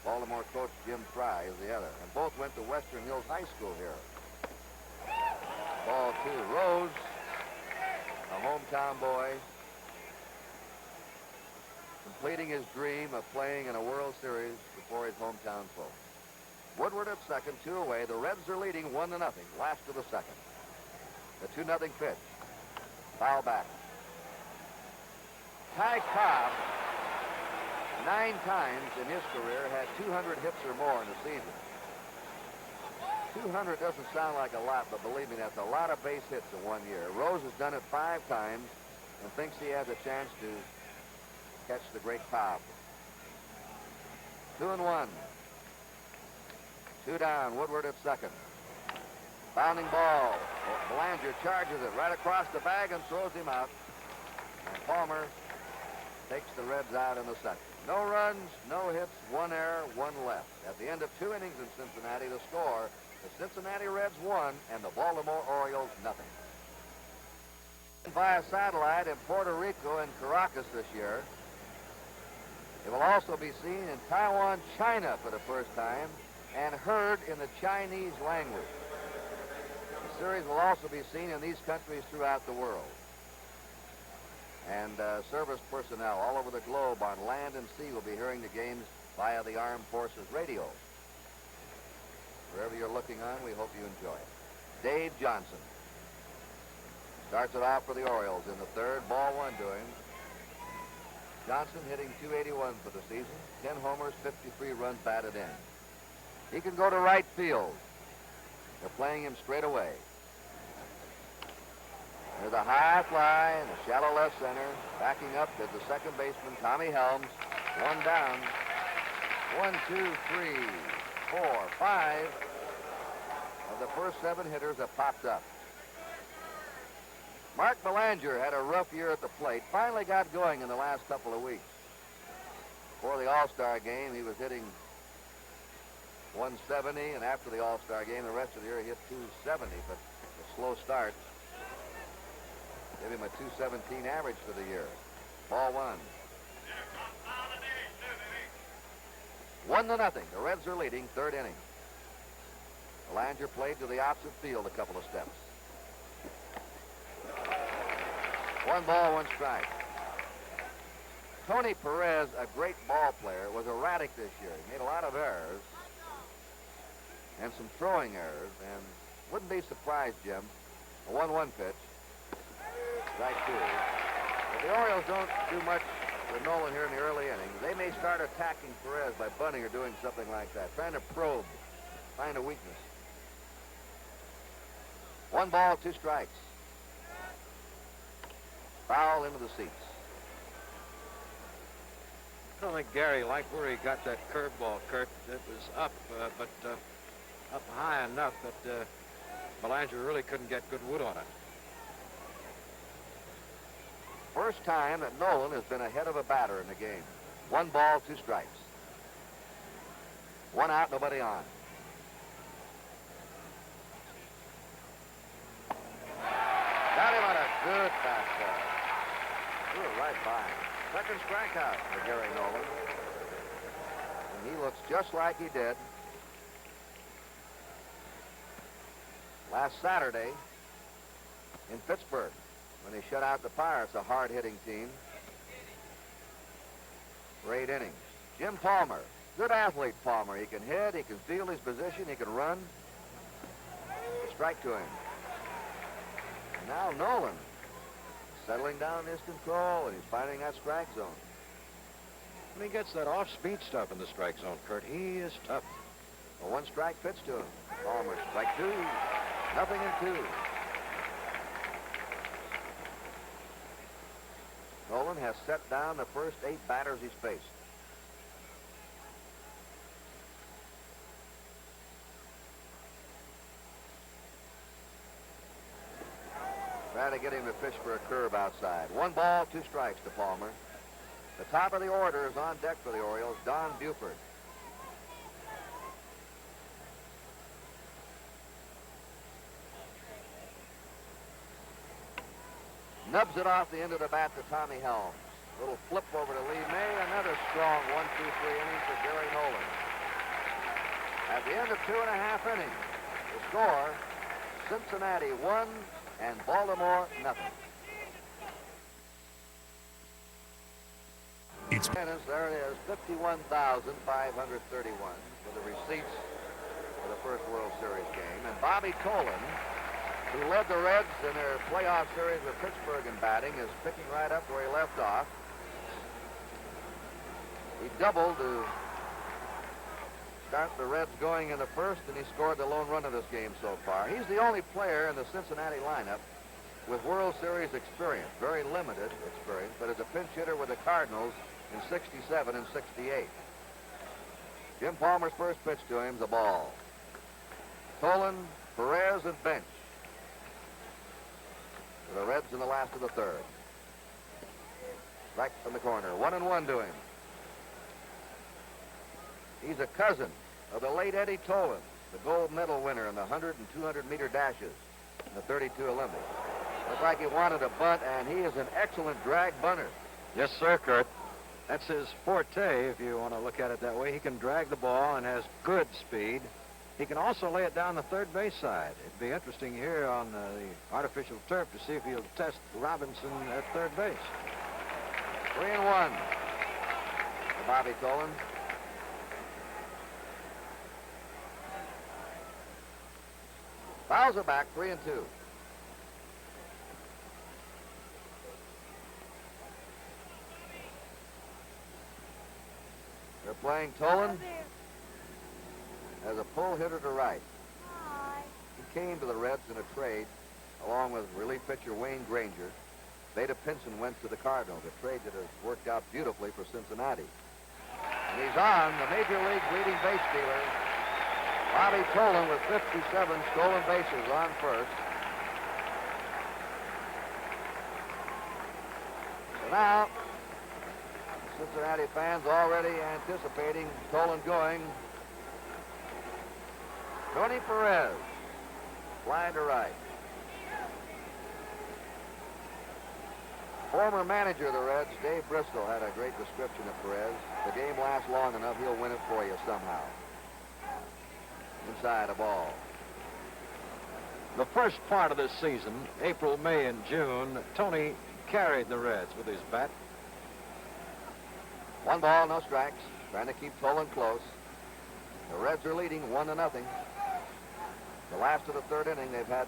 Baltimore coach Jim Fry is the other, and both went to Western Hills High School here. Ball 2. Rose, a hometown boy, completing his dream of playing in a World Series before his hometown folks. Woodward at second, 2 away. The Reds are leading 1-0, last of the second. The 2-0 pitch. Foul back. Ty Cobb, 9 times in his career, had 200 hits or more in the season. 200 doesn't sound like a lot, but believe me, that's a lot of base hits in 1 year. Rose has done it 5 times and thinks he has a chance to catch the great Cobb. 2-1. 2 down, Woodward at second. Bounding ball. Belanger charges it right across the bag and throws him out. And Palmer takes the Reds out in the second. No runs, no hits, 1 error, 1 left. At the end of 2 innings in Cincinnati, the score, the Cincinnati Reds 1 and the Baltimore Orioles 0. Via satellite in Puerto Rico and Caracas this year. It will also be seen in Taiwan, China for the first time, and heard in the Chinese language. The series will also be seen in these countries throughout the world. And service personnel all over the globe on land and sea will be hearing the games via the Armed Forces radio. Wherever you're looking on, we hope you enjoy it. Dave Johnson starts it off for the Orioles in the third. Ball 1 to him. Johnson hitting .281 for the season. 10 homers, 53 runs batted in. He can go to right field. They're playing him straight away. There's a high fly in the shallow left center. Backing up is the second baseman, Tommy Helms. 1 down. 1, 2, 3, 4, 5 of the first 7 hitters have popped up. Mark Belanger had a rough year at the plate. Finally got going in the last couple of weeks. Before the All-Star game, he was hitting .170, and after the All-Star game, the rest of the year, he hit .270, but a slow start gave him a .217 average for the year. Ball 1. 1-0. The Reds are leading, 3rd inning. Belanger played to the opposite field a couple of steps. 1 ball, 1 strike. Tony Perez, a great ball player, was erratic this year. He made a lot of errors and some throwing errors, and wouldn't be surprised, Jim. A 1-1 pitch. Strike 2. If the Orioles don't do much with Nolan here in the early innings, they may start attacking Perez by bunting or doing something like that, trying to probe, find a weakness. 1 ball, 2 strikes. Foul into the seats. I don't think Gary liked where he got that curveball, Kurt. It was up, but up high enough that Belanger really couldn't get good wood on it. First time that Nolan has been ahead of a batter in the game. 1 ball, 2 strikes. 1 out, nobody on. Got him on a good fastball. Threw it right by him. Second strikeout for Gary Nolan. And he looks just like he did last Saturday in Pittsburgh when they shut out the Pirates, a hard-hitting team, for 8 innings. Jim Palmer, good athlete, Palmer. He can hit, he can field his position, he can run. A strike to him. And now Nolan settling down his control, and he's finding that strike zone. When he gets that off-speed stuff in the strike zone, Kurt, he is tough. A 1 strike pitch to him. Palmer, strike 2. Nothing in 2. Nolan has set down the first 8 batters he's faced. Try to get him to fish for a curve outside. 1 ball, 2 strikes to Palmer. The top of the order is on deck for the Orioles, Don Buford. Nubs it off the end of the bat to Tommy Helms. Little flip over to Lee May. Another strong 1-2-3 inning for Gary Nolan. At the end of 2.5 innings, the score, Cincinnati 1 and Baltimore nothing. It's There it is, 51,531 for the receipts for the first World Series game. And Bobby Tolan, who led the Reds in their playoff series with Pittsburgh in batting, is picking right up where he left off. He doubled to start the Reds going in the first, and he scored the lone run of this game so far. He's the only player in the Cincinnati lineup with World Series experience, very limited experience, but as a pinch hitter with the Cardinals in 67 and 68. Jim Palmer's first pitch to him is a ball. Tolan, Perez, and Bench for the Reds in the last of the third. Right from the corner, 1-1 to him. He's a cousin of the late Eddie Tolan, the gold medal winner in the 100 and 200-meter dashes in the 32 Olympics. Looks like he wanted a bunt, and he is an excellent drag bunter. Yes, sir, Kurt. That's his forte, if you want to look at it that way. He can drag the ball and has good speed. He can also lay it down the third base side. It'd be interesting here on the artificial turf to see if he'll test Robinson at third base. 3-1 for Bobby Tolan. Fouls it back, 3-2. They're playing Tolan as a pull hitter to right. He came to the Reds in a trade along with relief pitcher Wayne Granger. Vada Pinson went to the Cardinals, a trade that has worked out beautifully for Cincinnati. And he's on the Major League's leading base stealer, Bobby Tolan, with 57 stolen bases on first. So now, Cincinnati fans already anticipating Tolan going. Tony Perez, flying to right. Former manager of the Reds, Dave Bristol, had a great description of Perez. If the game lasts long enough, he'll win it for you somehow. Inside a ball. The first part of this season, April, May, and June, Tony carried the Reds with his bat. 1 ball, no strikes. Trying to keep Tolan close. The Reds are leading 1-0. The last of the third inning, they've had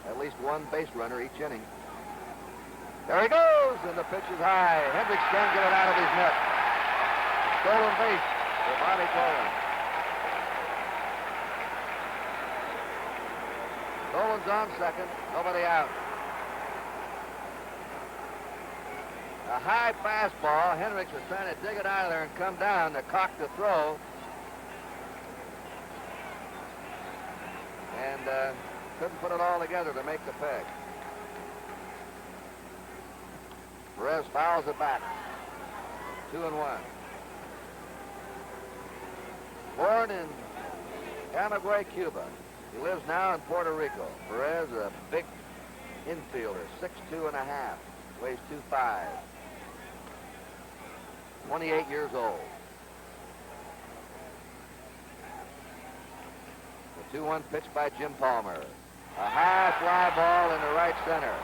at least one base runner each inning. There he goes, and the pitch is high. Hendricks can't get it out of his net. Stolen base for Bobby Tolan. Tolan's on second, nobody out. A high fastball. Hendricks was trying to dig it out of there and come down to cock the throw. And couldn't put it all together to make the peg. Perez fouls it back. 2-1. Born in Camagüey, Cuba. He lives now in Puerto Rico. Perez is a big infielder, 6'2½", weighs 2'5". 28 years old. The 2-1 pitch by Jim Palmer. A high fly ball into right center.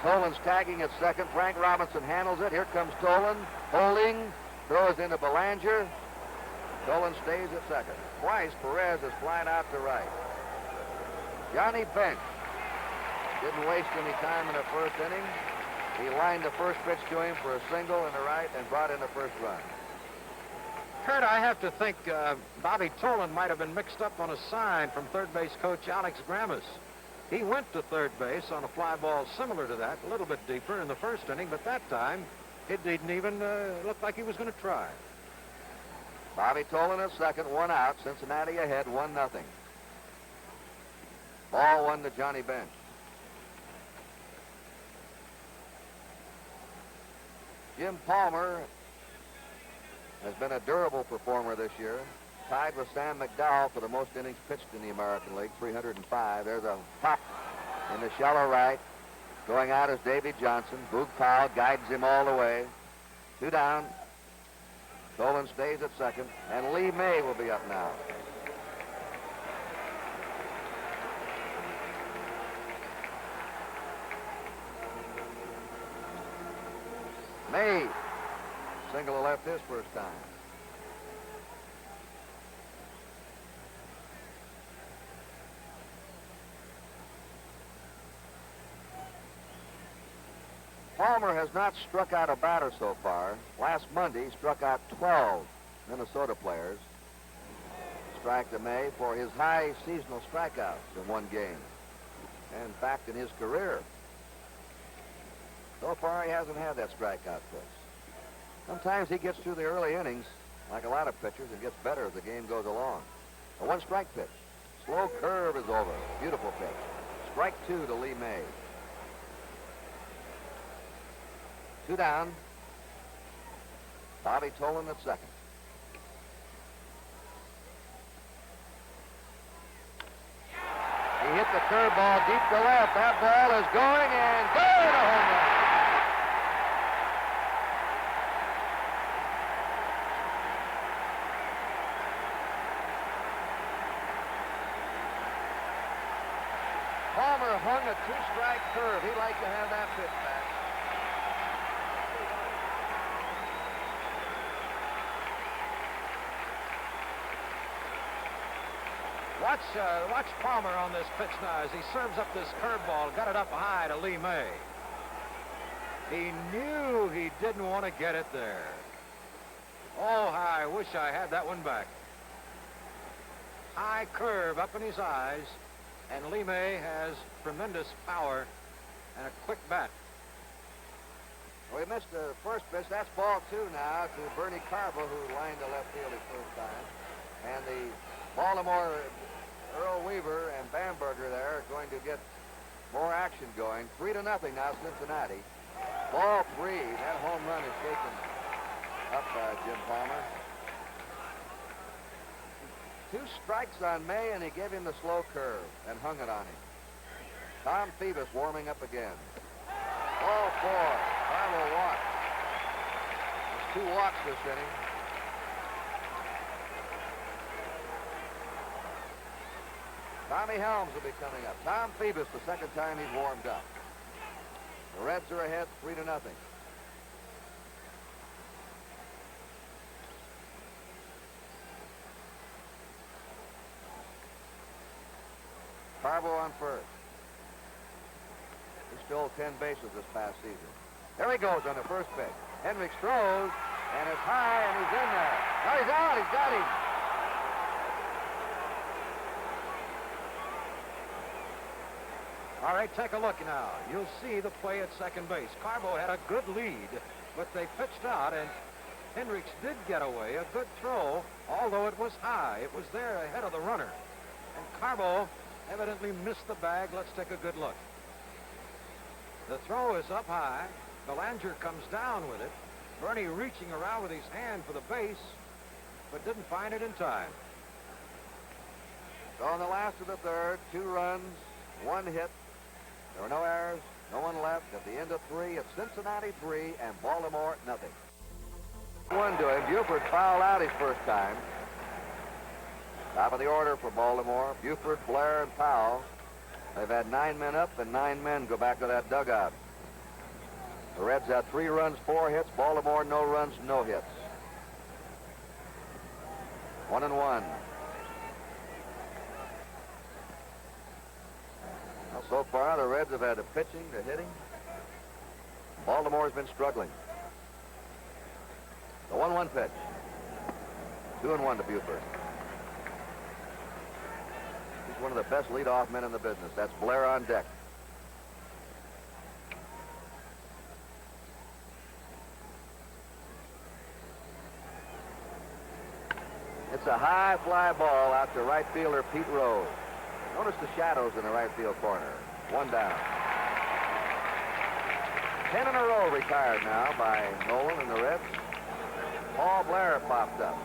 Tolan's tagging at second. Frank Robinson handles it. Here comes Tolan, holding, throws into Belanger. Tolan stays at second. Twice Perez has flied out to right. Johnny Bench didn't waste any time in the first inning. He lined the first pitch to him for a single in the right and brought in the first run. Kurt, I have to think Bobby Tolan might have been mixed up on a sign from third base coach Alex Grammas. He went to third base on a fly ball similar to that, a little bit deeper in the first inning, but that time it didn't even look like he was going to try. Bobby Tolan at second, 1 out. Cincinnati ahead, 1-0. Ball 1 to Johnny Bench. Jim Palmer has been a durable performer this year. Tied with Sam McDowell for the most innings pitched in the American League, 305. There's a pop in the shallow right. Going out is Davy Johnson. Boog Powell guides him all the way. 2 down. Dolan stays at second, and Lee May will be up now. May, single to left his first time. Palmer has not struck out a batter so far. Last Monday, he struck out 12 Minnesota players. Strike to May for his high seasonal strikeouts in one game. And in fact, in his career. So far, he hasn't had that strikeout push. Sometimes he gets through the early innings, like a lot of pitchers, and gets better as the game goes along. A 1-strike pitch. Slow curve is over. Beautiful pitch. Strike 2 to Lee May. 2 down. Bobby Tolan at second. He hit the curveball deep to left. That ball is going and good, a home run. Palmer hung a 2-strike curve. He'd like to have that pitch back. Watch Palmer on this pitch now as he serves up this curveball. Got it up high to Lee May. He knew he didn't want to get it there. Oh, I wish I had that one back. High curve up in his eyes, and Lee May has tremendous power and a quick bat. Well, he missed the first pitch. That's ball 2 now to Bernie Carbo, who lined to left field his first time. And the Baltimore Earl Weaver and Bamberger there are going to get more action going. 3-0 now, Cincinnati. Ball 3. That home run is shaken up by Jim Palmer. 2 strikes on May, and he gave him the slow curve and hung it on him. Tom Phoebus warming up again. Ball 4. Carlo walks. There's 2 walks this inning. Tommy Helms will be coming up. Tom Phoebus, the second time he's warmed up. The Reds are ahead 3-0. Carbo on first. He stole 10 bases this past season. There he goes on the first pitch. Hendricks throws, and it's high, and he's in there. No, he's out. He's got him. All right, take a look now. You'll see the play at second base. Carbo had a good lead, but they pitched out, and Hendricks did get away. A good throw, although it was high. It was there ahead of the runner. And Carbo evidently missed the bag. Let's take a good look. The throw is up high. Belanger comes down with it. Bernie reaching around with his hand for the base, but didn't find it in time. So in the last of the third, 2 runs, 1 hit. There were no errors, no one left. At the end of 3, it's Cincinnati 3 and Baltimore nothing. 1 to him. Buford fouled out his first time. Top of the order for Baltimore. Buford, Blair, and Powell. They've had 9 men up, and 9 men go back to that dugout. The Reds had 3 runs, 4 hits. Baltimore, no runs, no hits. 1-1. Well, so far, the Reds have had the pitching, the hitting. Baltimore's been struggling. The 1-1 pitch. 2-1 to Buford. He's one of the best leadoff men in the business. That's Blair on deck. It's a high fly ball out to right fielder Pete Rose. Notice the shadows in the right field corner. 1 down. 10 in a row retired now by Nolan and the Reds. Paul Blair popped up.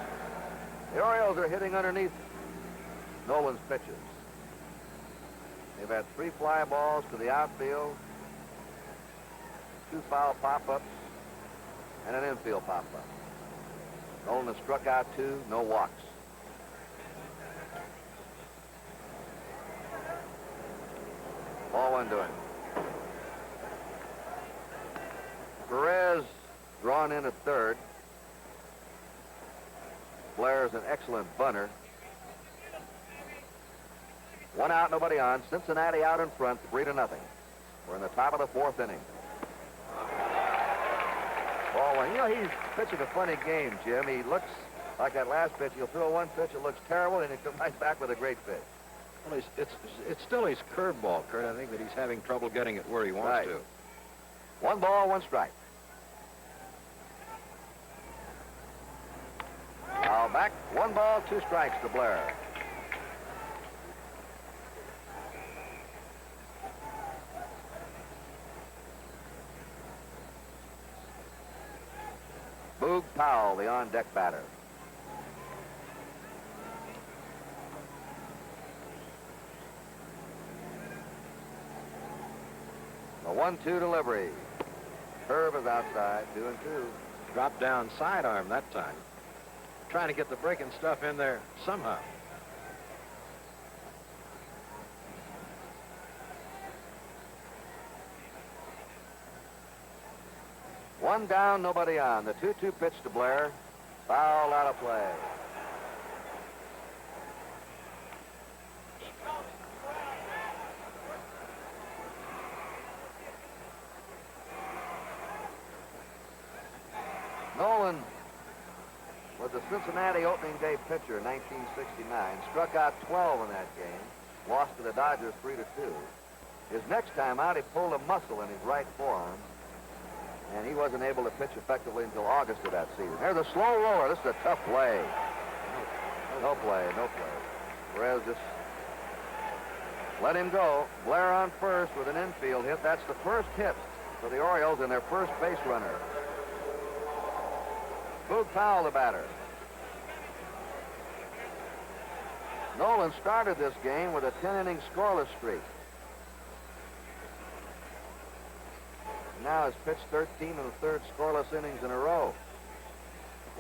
The Orioles are hitting underneath Nolan's pitches. They've had 3 fly balls to the outfield, 2 foul pop-ups, and an infield pop-up. Nolan has struck out 2, no walks. Ball 1 to him. Perez drawn in at third. Blair is an excellent bunter. 1 out, nobody on. Cincinnati out in front, 3-0. We're in the top of the 4th inning. Ball 1. You know, he's pitching a funny game, Jim. He looks like that last pitch. He'll throw one pitch, it looks terrible, and he comes right back with a great pitch. Well, it's still his curveball, Kurt. I think that he's having trouble getting it where he wants to. 1 ball, 1 strike. Now back, 1 ball, 2 strikes to Blair. Boog Powell, the on-deck batter. A 1-2 delivery. Curve is outside, 2-2. Dropped down sidearm that time. Trying to get the breaking stuff in there somehow. One down, nobody on. The 2-2 pitch to Blair. Foul out of play. Nolan was the Cincinnati opening day pitcher in 1969. Struck out 12 in that game. Lost to the Dodgers 3-2. His next time out, he pulled a muscle in his right forearm, and he wasn't able to pitch effectively until August of that season. There's a slow roller. This is a tough play. No play. Perez just let him go. Blair on first with an infield hit. That's the first hit for the Orioles and their first base runner. Boog Powell, the batter. Nolan started this game with a 10-inning scoreless streak. Now has pitched 13 and a third scoreless innings in a row.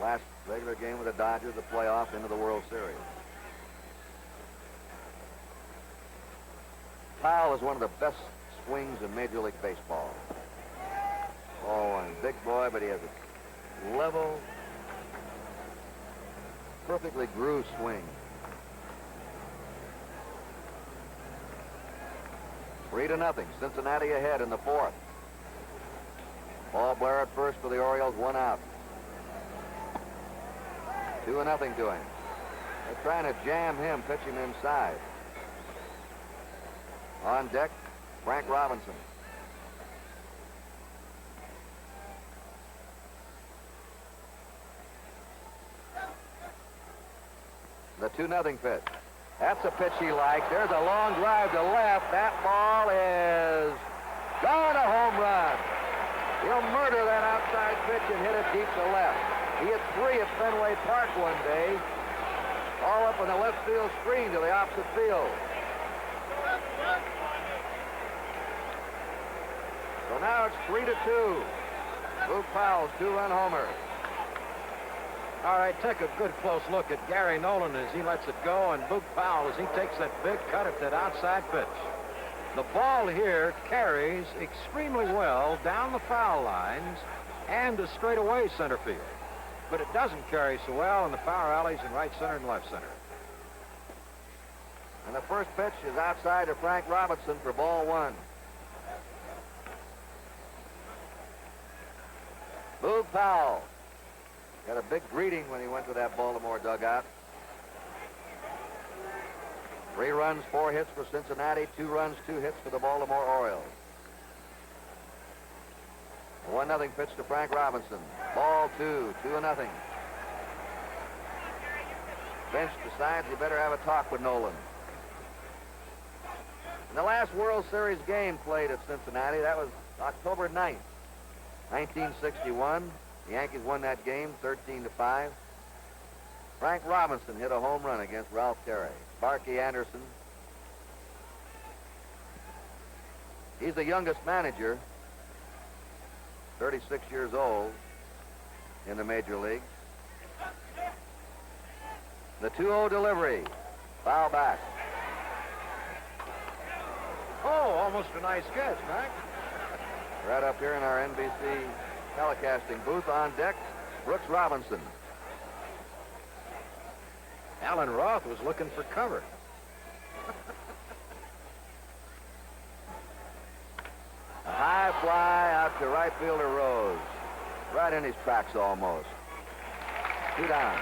Last regular game with the Dodgers, the playoff into the World Series. Powell is one of the best swings in Major League Baseball. Oh, and big boy, but he has a level, perfectly grooved swing. 3-0. Cincinnati ahead in the 4th. Paul Blair at first for the Orioles, 1 out. 2-0 to him. They're trying to jam him, pitch him inside. On deck, Frank Robinson. The 2-0 pitch. That's a pitch he likes. There's a long drive to left. That ball is gone, a home run. He'll murder that outside pitch and hit it deep to left. He hit 3 at Fenway Park one day, all up in the left field screen to the opposite field. So now it's 3-2. Boog Powell's 2-run homer. All right, take a good close look at Gary Nolan as he lets it go, and Boog Powell as he takes that big cut at that outside pitch. The ball here carries extremely well down the foul lines and to straightaway center field. But it doesn't carry so well in the power alleys in right center and left center. And the first pitch is outside to Frank Robinson for ball 1. Boog Powell got a big greeting when he went to that Baltimore dugout. 3 runs, 4 hits for Cincinnati, 2 runs, 2 hits for the Baltimore Orioles. 1-0 pitch to Frank Robinson. Ball 2, 2-0. Bench decides you better have a talk with Nolan. In the last World Series game played at Cincinnati, that was October 9th, 1961. The Yankees won that game 13-5. Frank Robinson hit a home run against Ralph Terry. Sparky Anderson. He's the youngest manager 36 years old in the major leagues. The 2-0 delivery. Foul back. Oh, almost a nice catch, Mac. Right up here in our NBC telecasting booth on deck, Brooks Robinson. Alan Roth was looking for cover. A high fly out to right fielder Rose. Right in his tracks almost. 2 down.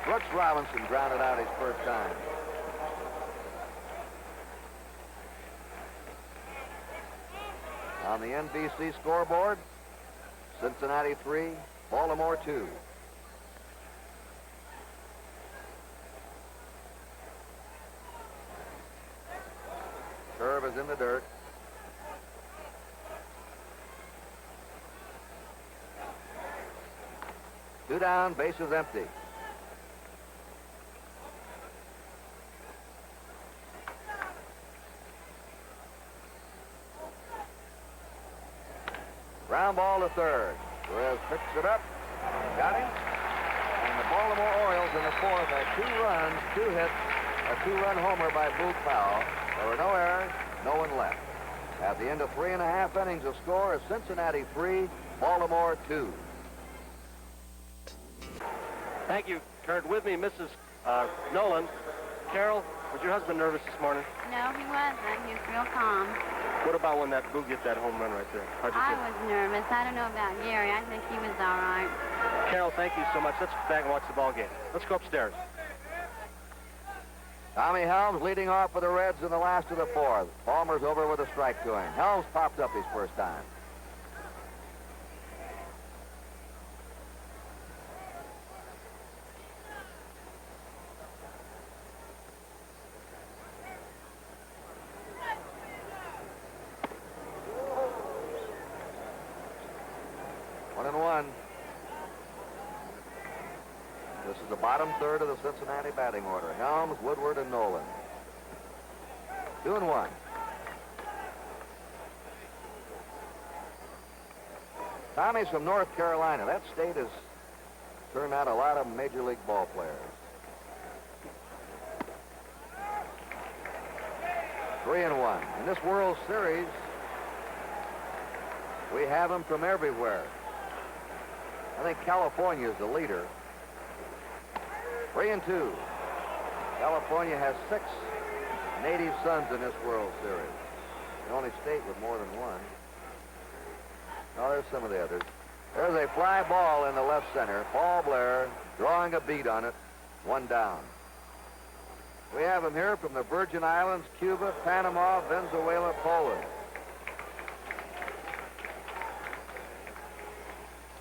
Brooks Robinson grounded out his first time. On the NBC scoreboard, Cincinnati 3, Baltimore 2. Curve is in the dirt. Two down, bases empty. Ground ball to third. Perez picks it up. Got him. And the Baltimore Orioles in the fourth had 2 runs, 2 hits, a 2-run homer by Boog Powell. There were no errors, no one left. At the end of 3.5 innings, the score is Cincinnati 3, Baltimore 2. Thank you, Kurt. With me, Mrs. Nolan. Carol, was your husband nervous this morning? No, he wasn't. He was real calm. What about when that Boog hit that home run right there? How'd you I feel? was nervous. I don't know about Gary. I think he was all right. Carol, thank you so much. Let's get back and watch the ball game. Let's go upstairs. Tommy Helms leading off for the Reds in the last of the fourth. Palmer's over with a strike to him. Helms popped up his first time. One and one. This is the bottom third of the Cincinnati batting order. Helms, Woodward, and Nolan. 2 and 1. Tommy's from North Carolina. That state has turned out a lot of major league ball players. 3 and 1. In this World Series, we have them from everywhere. I think California is the leader. 3 and 2. California has 6 native sons in this World Series. The only state with more than one. Oh, there's some of the others. There's a fly ball in the left center. Paul Blair drawing a beat on it. 1 down. We have them here from the Virgin Islands, Cuba, Panama, Venezuela, Poland.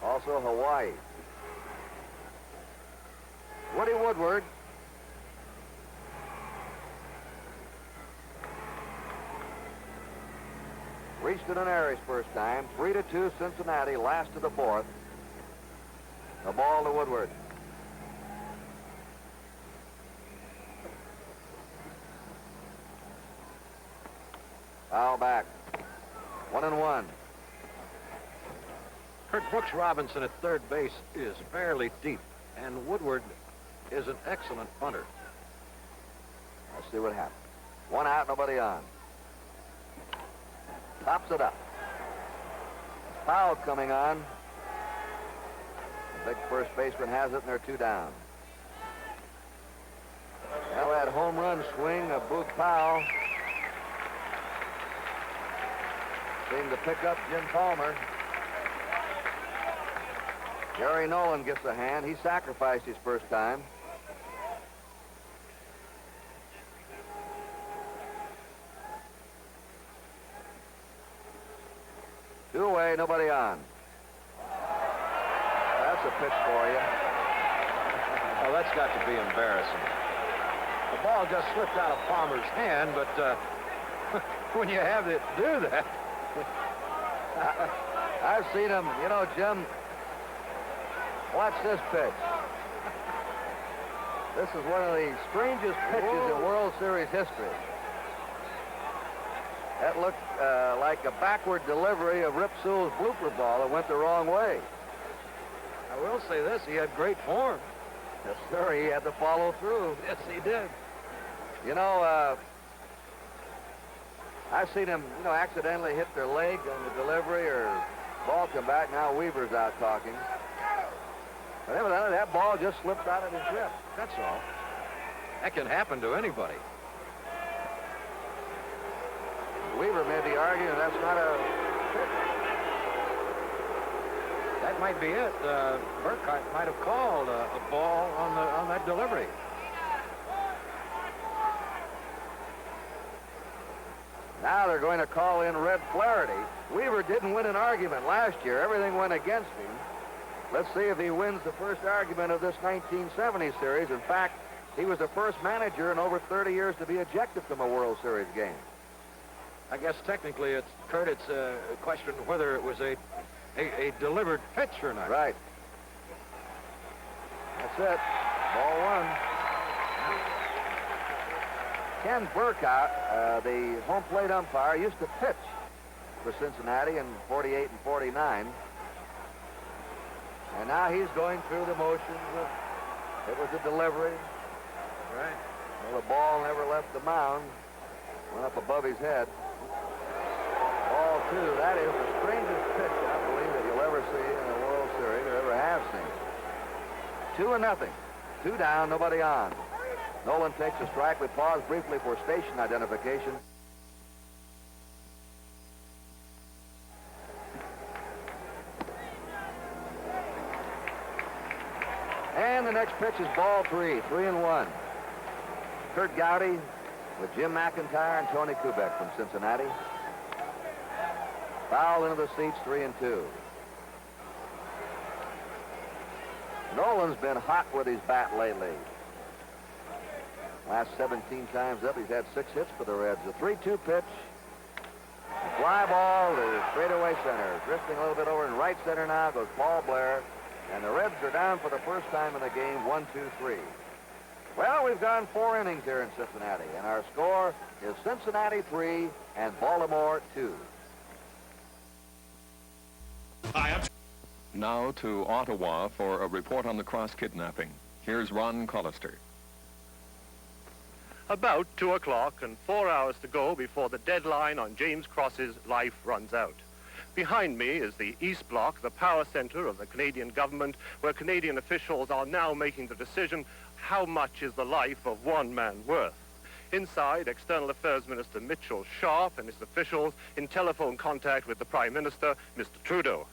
Also Hawaii. Woody Woodward. Reached it in air his first time. 3-2 Cincinnati, last of the fourth. The ball to Woodward. Foul back. 1 and 1. Kurt, Brooks Robinson at third base is fairly deep, and Woodward is an excellent punter. Let's see what happens. 1 out, nobody on. Tops it up. Foul coming on. The big first baseman has it, and they're 2 down. Well, that home run swing of Boog Powell seemed to pick up Jim Palmer. Gary Nolan gets a hand. He sacrificed his first time. Two away, nobody on. That's a pitch for you. Oh, that's got to be embarrassing. The ball just slipped out of Palmer's hand, but when you have it do that. I've seen him, you know, Jim. Watch this pitch. This is one of the strangest pitches in World Series history. That looked like a backward delivery of Rip Sewell's blooper ball that went the wrong way. I will say this, he had great form. Yes, sir, he had to follow through. Yes, he did. You know, I've seen him, accidentally hit their leg on the delivery or ball come back. Now Weaver's out talking. But evidently that ball just slipped out of his grip. That's all. That can happen to anybody. Weaver may be arguing that's not a pitch. That might be it. Burkhart might have called a ball on that delivery. Now they're going to call in Red Flaherty. Weaver didn't win an argument last year. Everything went against him. Let's see if he wins the first argument of this 1970 series. In fact, he was the first manager in over 30 years to be ejected from a World Series game. I guess technically, Kurt, it's a question of whether it was a delivered pitch or not. Right. That's it. Ball one. Ken Burkhart, the home plate umpire, used to pitch for Cincinnati in 48 and 49. And now he's going through the motions of, it was a delivery. Right. Well, the ball never left the mound. Went up above his head. Ball two. That is the strangest pitch, I believe, that you'll ever see in a World Series or ever have seen. 2-0. 2 down, nobody on. Nolan takes a strike. We pause briefly for station identification. And the next pitch is ball 3, 3-1. Kurt Gowdy with Jim McIntyre and Tony Kubek from Cincinnati. Foul into the seats, 3-2. Nolan's been hot with his bat lately. Last 17 times up, he's had 6 hits for the Reds. The 3-2 pitch. A fly ball to straightaway center. Drifting a little bit over in right center now goes Paul Blair. And the Reds are down for the first time in the game, 1-2-3. Well, we've gone 4 innings here in Cincinnati, and our score is Cincinnati 3 and Baltimore 2. Now to Ottawa for a report on the Cross kidnapping. Here's Ron Collister. About 2 o'clock and 4 hours to go before the deadline on James Cross's life runs out. Behind me is the East Block, the power center of the Canadian government, where Canadian officials are now making the decision, how much is the life of one man worth? Inside, External Affairs Minister Mitchell Sharp and his officials in telephone contact with the Prime Minister, Mr. Trudeau.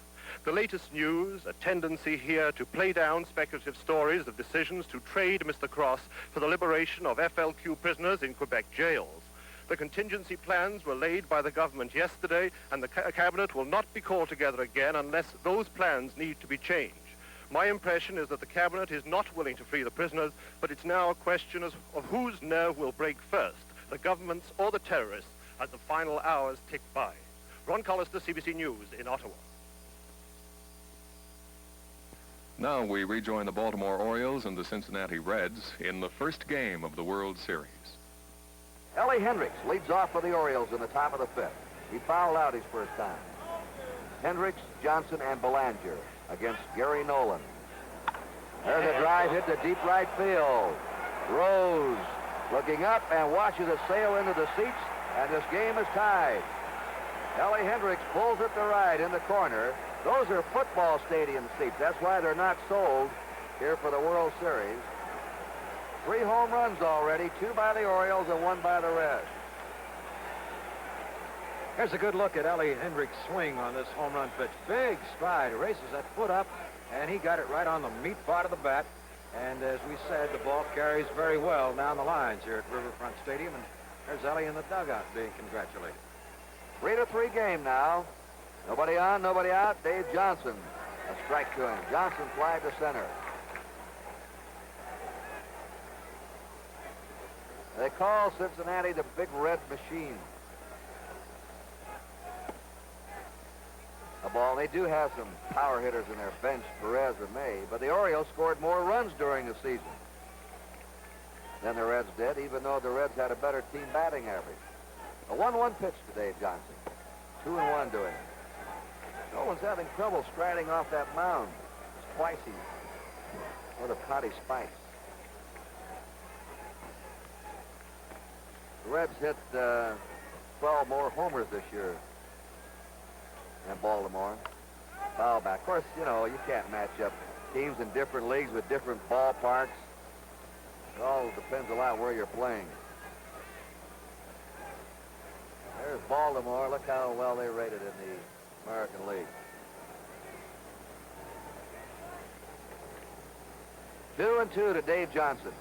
The latest news, a tendency here to play down speculative stories of decisions to trade Mr. Cross for the liberation of FLQ prisoners in Quebec jails. The contingency plans were laid by the government yesterday, and the cabinet will not be called together again unless those plans need to be changed. My impression is that the cabinet is not willing to free the prisoners, but it's now a question of whose nerve will break first, the government's or the terrorists, as the final hours tick by. Ron Collister, CBC News in Ottawa. Now we rejoin the Baltimore Orioles and the Cincinnati Reds in the first game of the World Series. Ellie Hendricks leads off for the Orioles in the top of the 5th. He fouled out his first time. Hendricks, Johnson, and Belanger against Gary Nolan. There's a drive hit to deep right field. Rose looking up and watches it sail into the seats, and this game is tied. Ellie Hendricks pulls it to right in the corner. Those are football stadium seats. That's why they're not sold here for the World Series. 3 home runs already, 2 by the Orioles and 1 by the Reds. Here's a good look at Ellie Hendricks' swing on this home run pitch. Big stride, races that foot up, and he got it right on the meat part of the bat. And as we said, the ball carries very well down the lines here at Riverfront Stadium. And there's Ellie in the dugout being congratulated. 3-3 game now. Nobody on, nobody out. Dave Johnson, a strike to him. Johnson fly to center. They call Cincinnati the Big Red Machine. A ball. They do have some power hitters in their bench, Perez or May, but the Orioles scored more runs during the season than the Reds did, even though the Reds had a better team batting average. A 1-1 pitch to Dave Johnson. 2-1 to him. Nolan's having trouble striding off that mound. It's twice he's with a potty spikes. The Reds hit 12 more homers this year than Baltimore. Foul back. Of course, you know, you can't match up teams in different leagues with different ballparks. It all depends a lot where you're playing. There's Baltimore. Look how well they rated in the American League. 2-2 to Dave Johnson.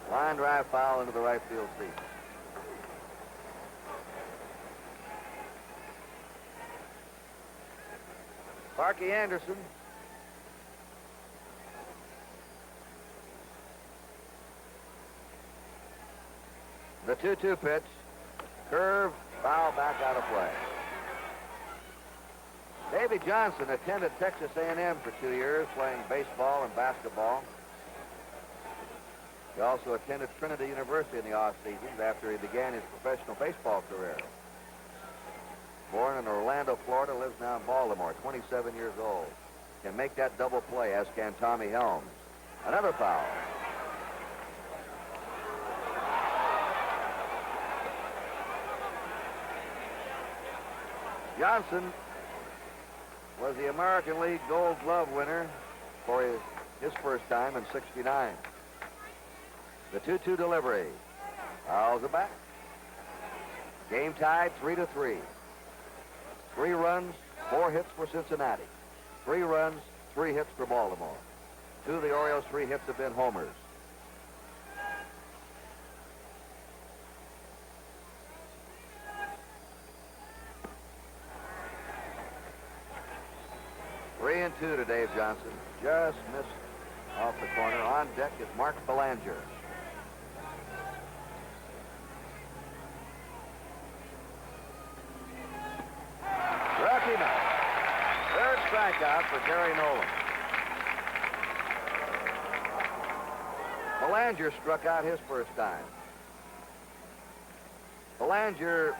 Line drive foul into the right field seat. Sparky Anderson. The 2-2 pitch. Curve, foul back out of play. Davy Johnson attended Texas A&M for 2 years, playing baseball and basketball. He also attended Trinity University in the off seasons after he began his professional baseball career. Born in Orlando, Florida, lives now in Baltimore, 27 years old. Can make that double play, as can Tommy Helms. Another foul. Johnson was the American League Gold Glove winner for his first time in '69. The 2-2 delivery. Fouls it back. Game tied 3-3. 3 runs, 4 hits for Cincinnati. 3 runs, 3 hits for Baltimore. 2 of the Orioles' 3 hits have been homers. Three and 2 to Dave Johnson. Just missed off the corner. On deck is Mark Belanger. Struck him out. Third strikeout for Gary Nolan. Belanger struck out his first time. Belanger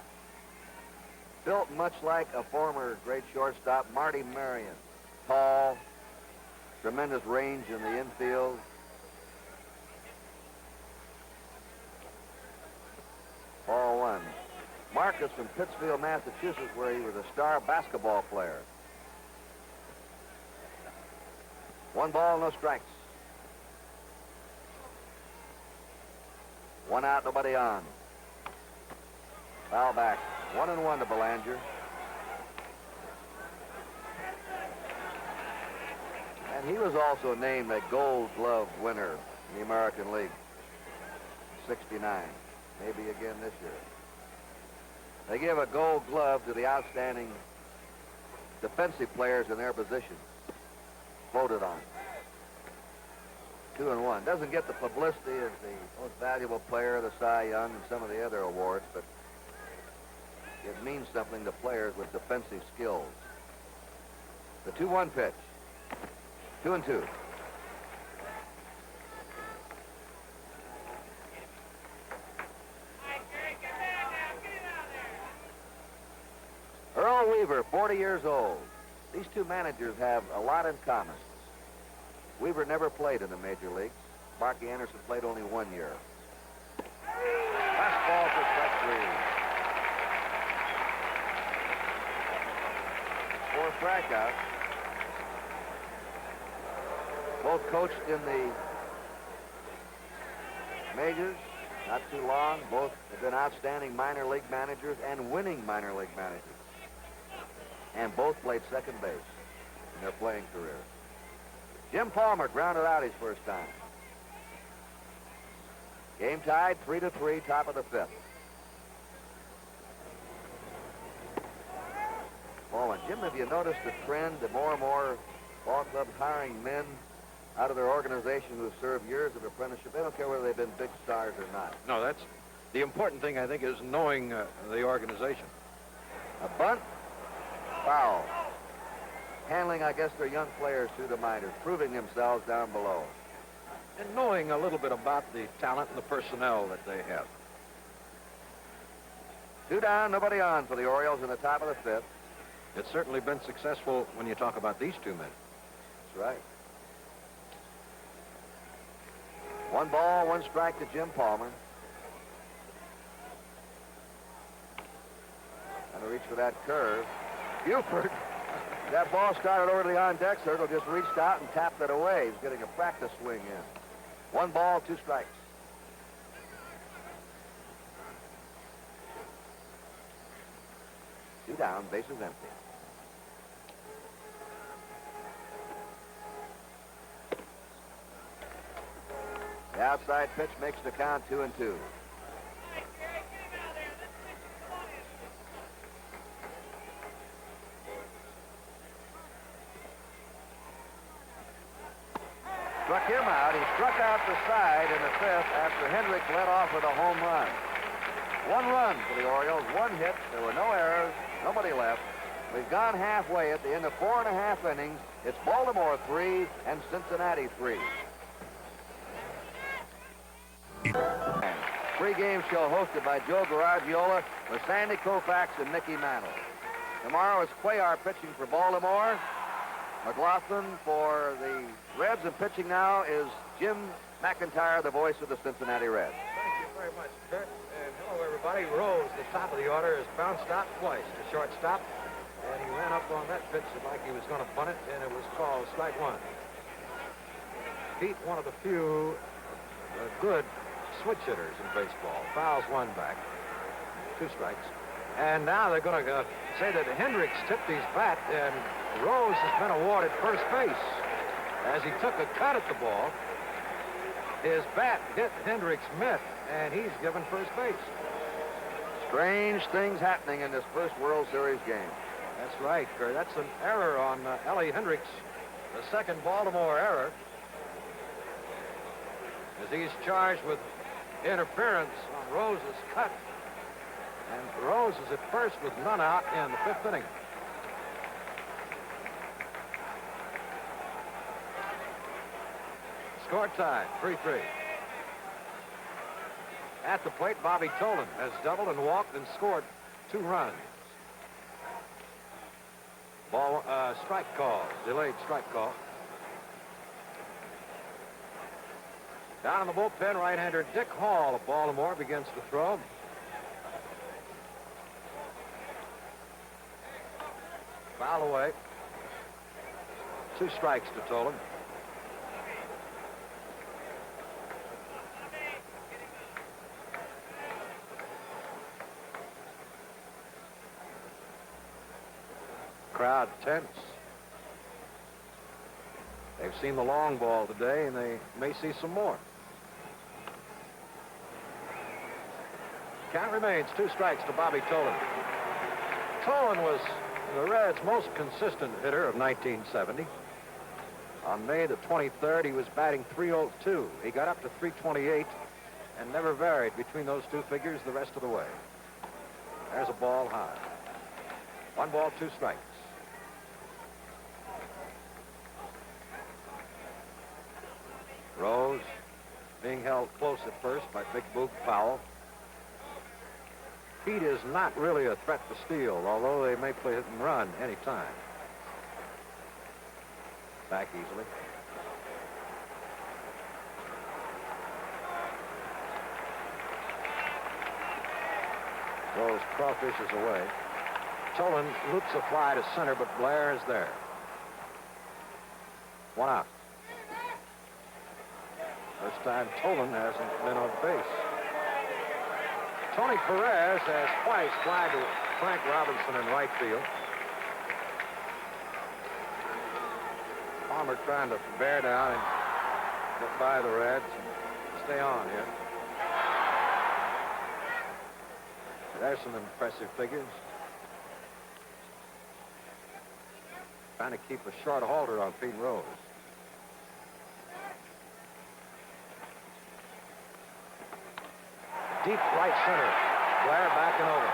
built much like a former great shortstop, Marty Marion. Tall, tremendous range in the infield. Ball 1. Marcus from Pittsfield, Massachusetts, where he was a star basketball player. 1 ball, no strikes. 1 out, nobody on. Foul back. 1-1 to Belanger. And he was also named a Gold Glove winner in the American League. 69. Maybe again this year. They give a Gold Glove to the outstanding defensive players in their position. Voted on. 2-1. Doesn't get the publicity as the most valuable player, the Cy Young, and some of the other awards, but it means something to players with defensive skills. The 2-1 pitch. 2-2. Earl Weaver, 40 years old. These two managers have a lot in common. Weaver never played in the major leagues. Sparky Anderson played only 1 year. Fastball for strike 3. 4 strikeouts. Both coached in the majors, not too long. Both have been outstanding minor league managers and winning minor league managers. And both played second base in their playing career. Jim Palmer grounded out his first time. Game tied 3-3, top of the 5th. Oh, and Jim, have you noticed the trend that more and more ball clubs hiring men out of their organization who have served years of apprenticeship? They don't care whether they've been big stars or not. No, that's the important thing, I think, is knowing the organization. A bunt, foul. Handling, I guess, their young players through the minors, proving themselves down below. And knowing a little bit about the talent and the personnel that they have. 2 down, nobody on for the Orioles in the top of the 5th. It's certainly been successful when you talk about these two men. That's right. 1 ball, 1 strike to Jim Palmer. Trying to reach for that curve. Buford. That ball started over to the on-deck circle, just reached out and tapped it away. He's getting a practice swing in. 1 ball, 2 strikes. Two down, bases empty. The outside pitch makes the count 2-2. Struck him out. He struck out the side in the 5th after Hendricks led off with a home run. 1 run for the Orioles, 1 hit. There were no errors, nobody left. We've gone halfway at the end of 4.5 innings. It's Baltimore 3 and Cincinnati 3. Pre-game show hosted by Joe Garagiola with Sandy Koufax and Mickey Mantle. Tomorrow it's Cuellar pitching for Baltimore. McLaughlin for the Reds, and pitching now is Jim McIntyre, the voice of the Cincinnati Reds. Thank you very much, Kurt. And hello, everybody. Rose, the top of the order, is bounced out twice to shortstop. And he ran up on that pitch like he was going to bunt it, and it was called strike 1. Pete, one of the few good switch hitters in baseball, fouls 1 back, 2 strikes. And now they're going to say that Hendricks tipped his bat, and Rose has been awarded first base. As he took a cut at the ball, his bat hit Hendricks' mitt, and he's given first base. Strange things happening in this first World Series game. That's right, Kurt. That's an error on Ellie Hendricks, the second Baltimore error, as he's charged with interference on Rose's cut. And Rose is at first with none out in the 5th inning. Score tied, 3-3. At the plate, Bobby Tolan has doubled and walked and scored 2 runs. Ball, strike call, delayed strike call. Down in the bullpen, right-hander Dick Hall of Baltimore begins to throw. Foul away. 2 strikes to Tolan. Crowd tense. They've seen the long ball today, and they may see some more. Count remains 2 strikes to Bobby Tolan. Tolan was the Reds' most consistent hitter of 1970. On May the 23rd, he was batting .302. He got up to .328 and never varied between those 2 figures the rest of the way. There's a ball high. 1 ball, 2 strikes. Rose being held close at first by Big Boog Powell. Pete is not really a threat to steal, although they may play hit and run any time. Back easily. Rose crawfishes away. Tolan loops a fly to center, but Blair is there. 1 out. First time Tolan hasn't been on base. Tony Perez has twice flied to Frank Robinson in right field. Palmer trying to bear down and get by the Reds and stay on here. There's some impressive figures. Trying to keep a short halter on Pete Rose. Deep right center. Blair backing over.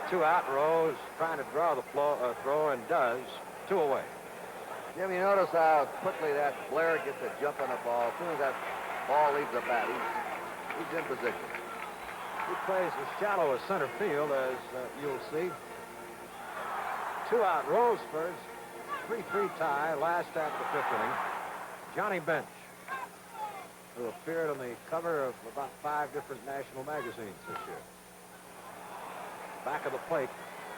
2 out. Rose trying to draw the throw and does. 2 away. Jim, you notice how quickly that Blair gets a jump on the ball. As soon as that ball leaves the bat, he's in position. He plays as shallow as center field, as you'll see. 2 out, Rose first. 3-3 tie, last half of the 5th inning. Johnny Bench, who appeared on the cover of about 5 different national magazines this year. Back of the plate,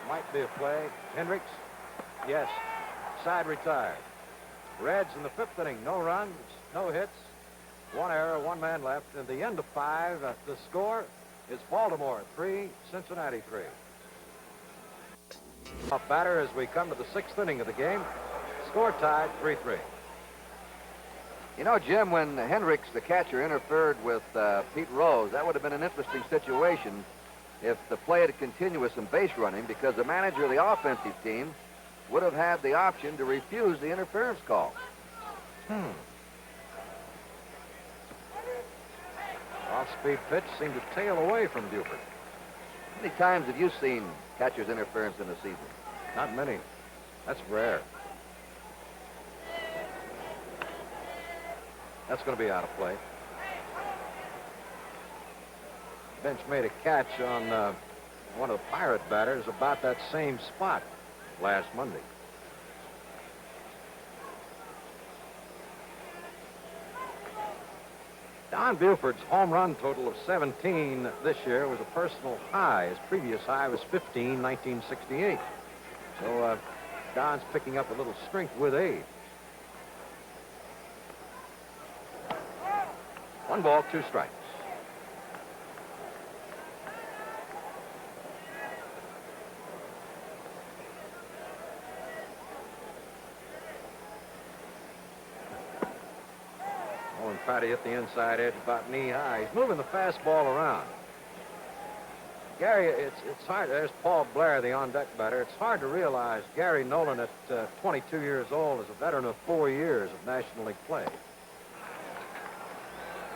might be a play. Hendricks, yes, side retired. Reds in the 5th inning, no runs, no hits, 1 error, 1 man left. And the end of 5, the score is Baltimore 3, Cincinnati 3. Off batter as we come to the 6th inning of the game. Score tied 3-3. You know, Jim, when Hendricks, the catcher, interfered with Pete Rose, that would have been an interesting situation if the play had continued some base running, because the manager of the offensive team would have had the option to refuse the interference call. Off-speed pitch seemed to tail away from Buford. How many times have you seen catcher's interference in a season? Not many. That's rare. That's going to be out of play. Bench made a catch on one of the Pirate batters about that same spot last Monday. Don Buford's home run total of 17 this year was a personal high. His previous high was 15, 1968. So Don's picking up a little strength with age. 1 ball, 2 strikes. Owen tried to hit the inside edge about knee high. He's moving the fastball around. Gary, it's hard. There's Paul Blair, the on-deck batter. It's hard to realize Gary Nolan at 22 years old is a veteran of 4 years of National League play.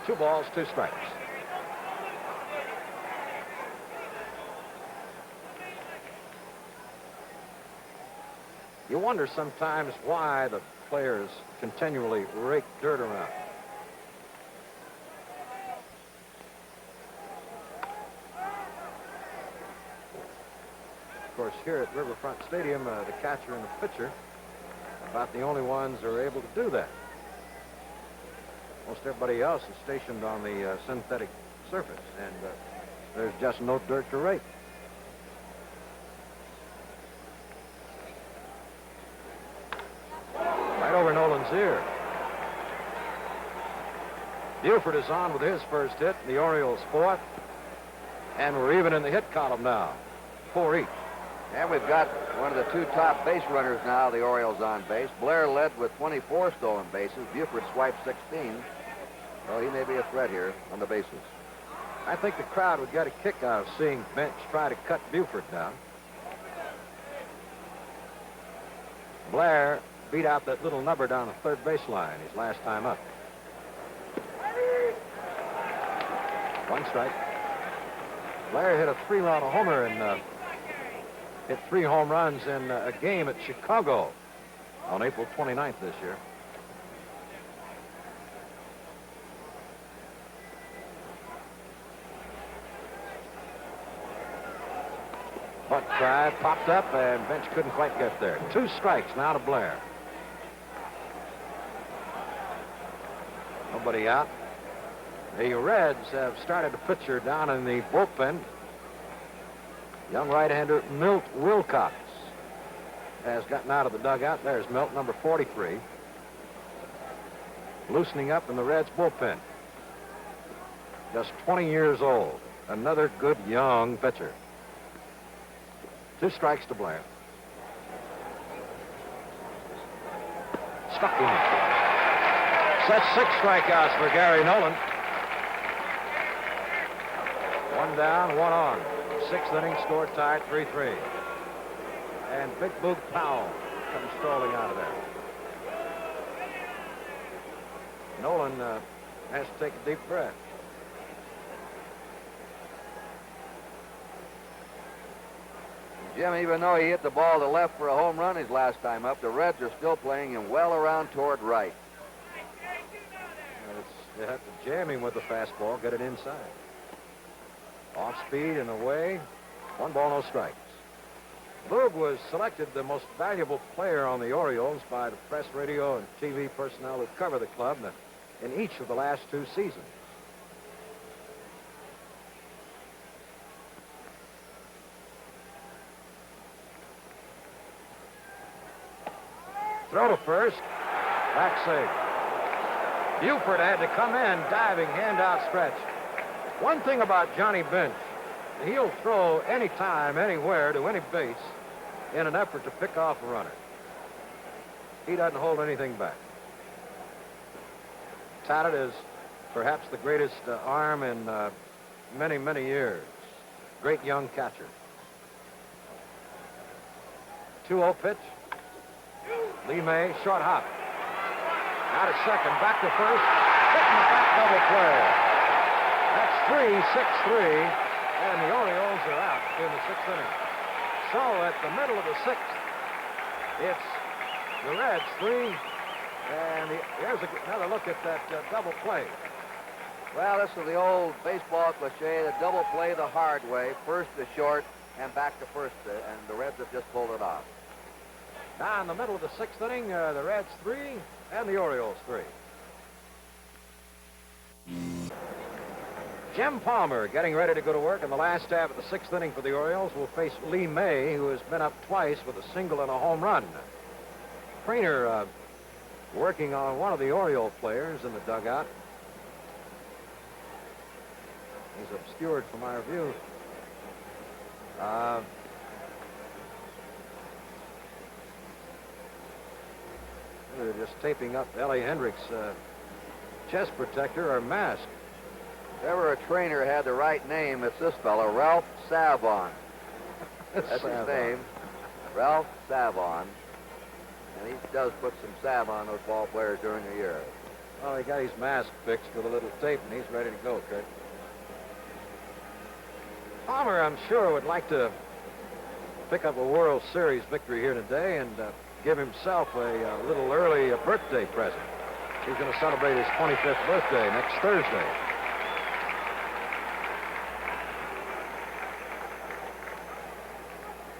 2 balls, 2 strikes. You wonder sometimes why the players continually rake dirt around. Of course, here at Riverfront Stadium, the catcher and the pitcher are about the only ones who are able to do that. Most everybody else is stationed on the synthetic surface, and there's just no dirt to rake. Right over Nolan's ear. Buford is on with his first hit, the Orioles 4th, and we're even in the hit column now, 4 each. And we've got one of the 2 top base runners now, the Orioles on base. Blair led with 24 stolen bases. Buford swiped 16. So he may be a threat here on the bases. I think the crowd would get a kick out of seeing Bench try to cut Buford down. Blair beat out that little nubber down the 3rd baseline his last time up. 1 strike. Blair hit a 3-run homer and hit 3 home runs in a game at Chicago on April 29th this year. Butt try, popped up, and Bench couldn't quite get there. 2 strikes now to Blair. Nobody out. The Reds have started a pitcher down in the bullpen. Young right-hander Milt Wilcox has gotten out of the dugout. There's Milt, number 43. Loosening up in the Reds bullpen. Just 20 years old. Another good young pitcher. 2 strikes to Blair. Struck him. That's 6 strikeouts for Gary Nolan. 1 down, 1 on. 6th inning, score tied 3-3. And Big Boog Powell comes strolling out of there. Nolan has to take a deep breath. Jim, even though he hit the ball to left for a home run his last time up, the Reds are still playing him well around toward right. They have to jam him with the fastball, get it inside. Off speed and away. 1 ball, no strikes. Boog was selected the most valuable player on the Orioles by the press, radio, and TV personnel who cover the club in each of the last 2 seasons. Throw to first. Back save. Buford had to come in, diving, hand-out stretch. One thing about Johnny Bench, he'll throw anytime, anywhere, to any base in an effort to pick off a runner. He doesn't hold anything back. Touted as perhaps the greatest arm in many, many years. Great young catcher. 2-0 pitch. Lee May, short hop. Out at second, back to first. Hitting the back double play. That's 3-6-3, and the Orioles are out in the 6th inning. So at the middle of the 6th, it's the Reds 3, and here's another look at that double play. Well, this is the old baseball cliche, the double play the hard way, first to short and back to first, and the Reds have just pulled it off. Now in the middle of the 6th inning, the Reds 3 and the Orioles 3. Jim Palmer, getting ready to go to work in the last half of the 6th inning for the Orioles, will face Lee May, who has been up twice with a single and a home run. Craner working on one of the Oriole players in the dugout. He's obscured from our view. They're just taping up Ellie Hendricks' chest protector or mask. If ever a trainer had the right name, it's this fellow, Ralph Savon. That's his name, Ralph Savon. And he does put some salve on those ball players during the year. Well, he got his mask fixed with a little tape, and he's ready to go, Kurt. Palmer, I'm sure, would like to pick up a World Series victory here today and give himself a little early birthday present. He's going to celebrate his 25th birthday next Thursday.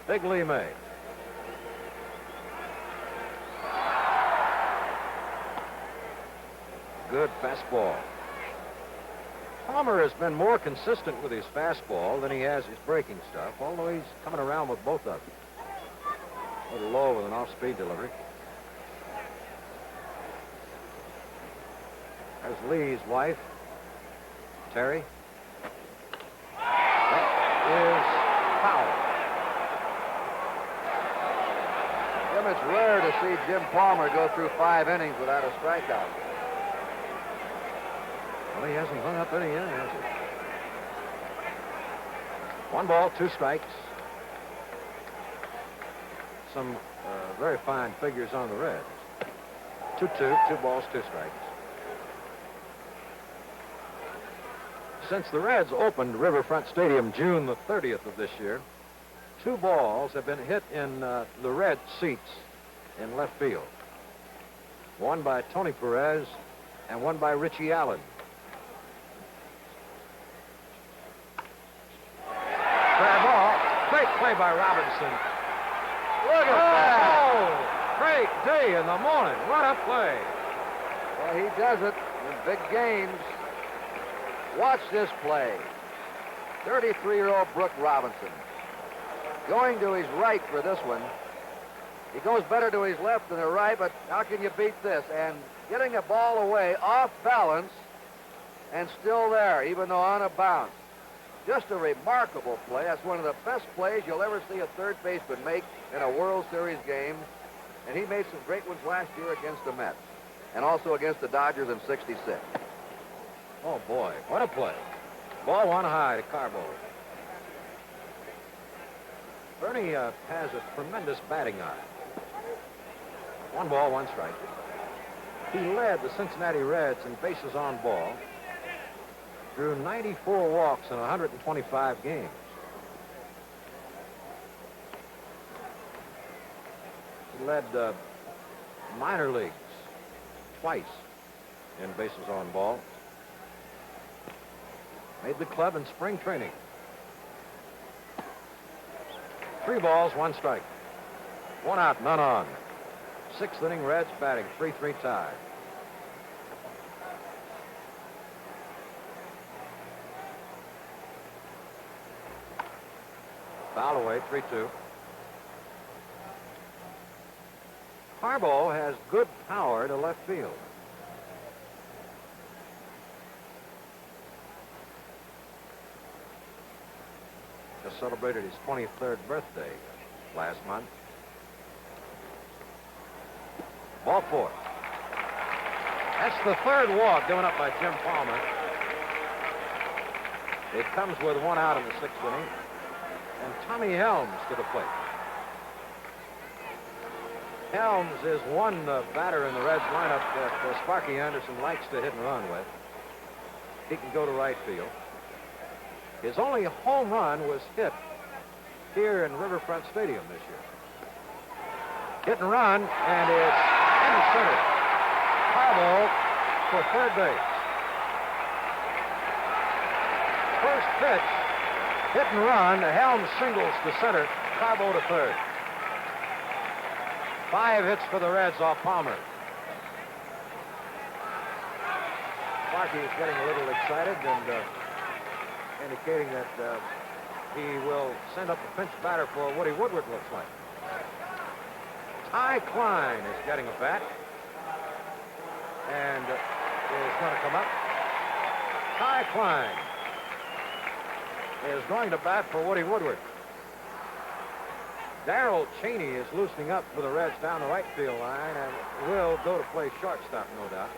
Big Lee May. Good fastball. Palmer has been more consistent with his fastball than he has his breaking stuff, although he's coming around with both of them. A little low with an off-speed delivery. There's Lee's wife, Terry. That is foul. Jim, it's rare to see Jim Palmer go through 5 innings without a strikeout. Well, he hasn't hung up any yet, has he? 1 ball, 2 strikes. Some very fine figures on the Reds. 2-2, 2 balls, 2 strikes. Since the Reds opened Riverfront Stadium June the 30th of this year, 2 balls have been hit in the Red seats in left field. One by Tony Perez and one by Richie Allen. Grab ball. Great play by Robinson. Look at that. Oh, great day in the morning. What a play. Well, he does it in big games. Watch this play. 33-year-old Brooke Robinson. Going to his right for this one. He goes better to his left than the right, but how can you beat this? And getting a ball away off balance and still there, even though on a bounce. Just a remarkable play. That's one of the best plays you'll ever see a third baseman make in a World Series game. And he made some great ones last year against the Mets and also against the Dodgers in '66. Oh, boy, what a play. Ball 1 high to Carbo. Bernie has a tremendous batting eye. 1 ball, 1 strike. He led the Cincinnati Reds in bases on ball. Drew 94 walks in 125 games. He led minor leagues twice in bases on ball. Made the club in spring training. 3 balls, 1 strike. 1 out, none on. 6th inning, Reds batting 3-3 tie. Foul away, 3-2. Carbo has good power to left field. Just celebrated his 23rd birthday last month. Ball 4. That's the 3rd walk given up by Jim Palmer. It comes with 1 out in the 6th inning. And Tommy Helms to the plate. Helms is one batter in the Reds lineup that Sparky Anderson likes to hit and run with. He can go to right field. His only home run was hit here in Riverfront Stadium this year. Hit and run, and it's in center. Carbo for 3rd base. First pitch, hit and run. Helms singles to center. Carbo to 3rd. 5 hits for the Reds off Palmer. Sparky is getting a little excited and indicating that he will send up a pinch batter for Woody Woodward, looks like. Ty Klein is getting a bat and is going to come up. Ty Klein is going to bat for Woody Woodward. Darrell Cheney is loosening up for the Reds down the right field line and will go to play shortstop, no doubt.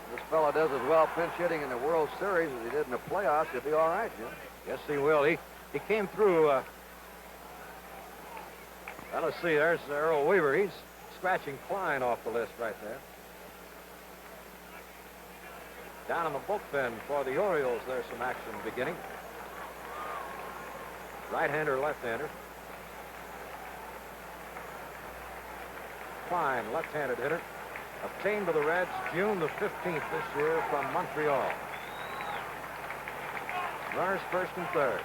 This fella does as well pinch hitting in the World Series as he did in the playoffs. He'll be all right, Jim. Yes, he will. He came through. Well, let's see. There's Earl Weaver. He's scratching Klein off the list right there. Down in the bullpen for the Orioles, there's some action beginning. Right-hander, left-hander. Klein, left-handed hitter. Obtained by the Reds June the 15th this year from Montreal. Runners 1st and 3rd.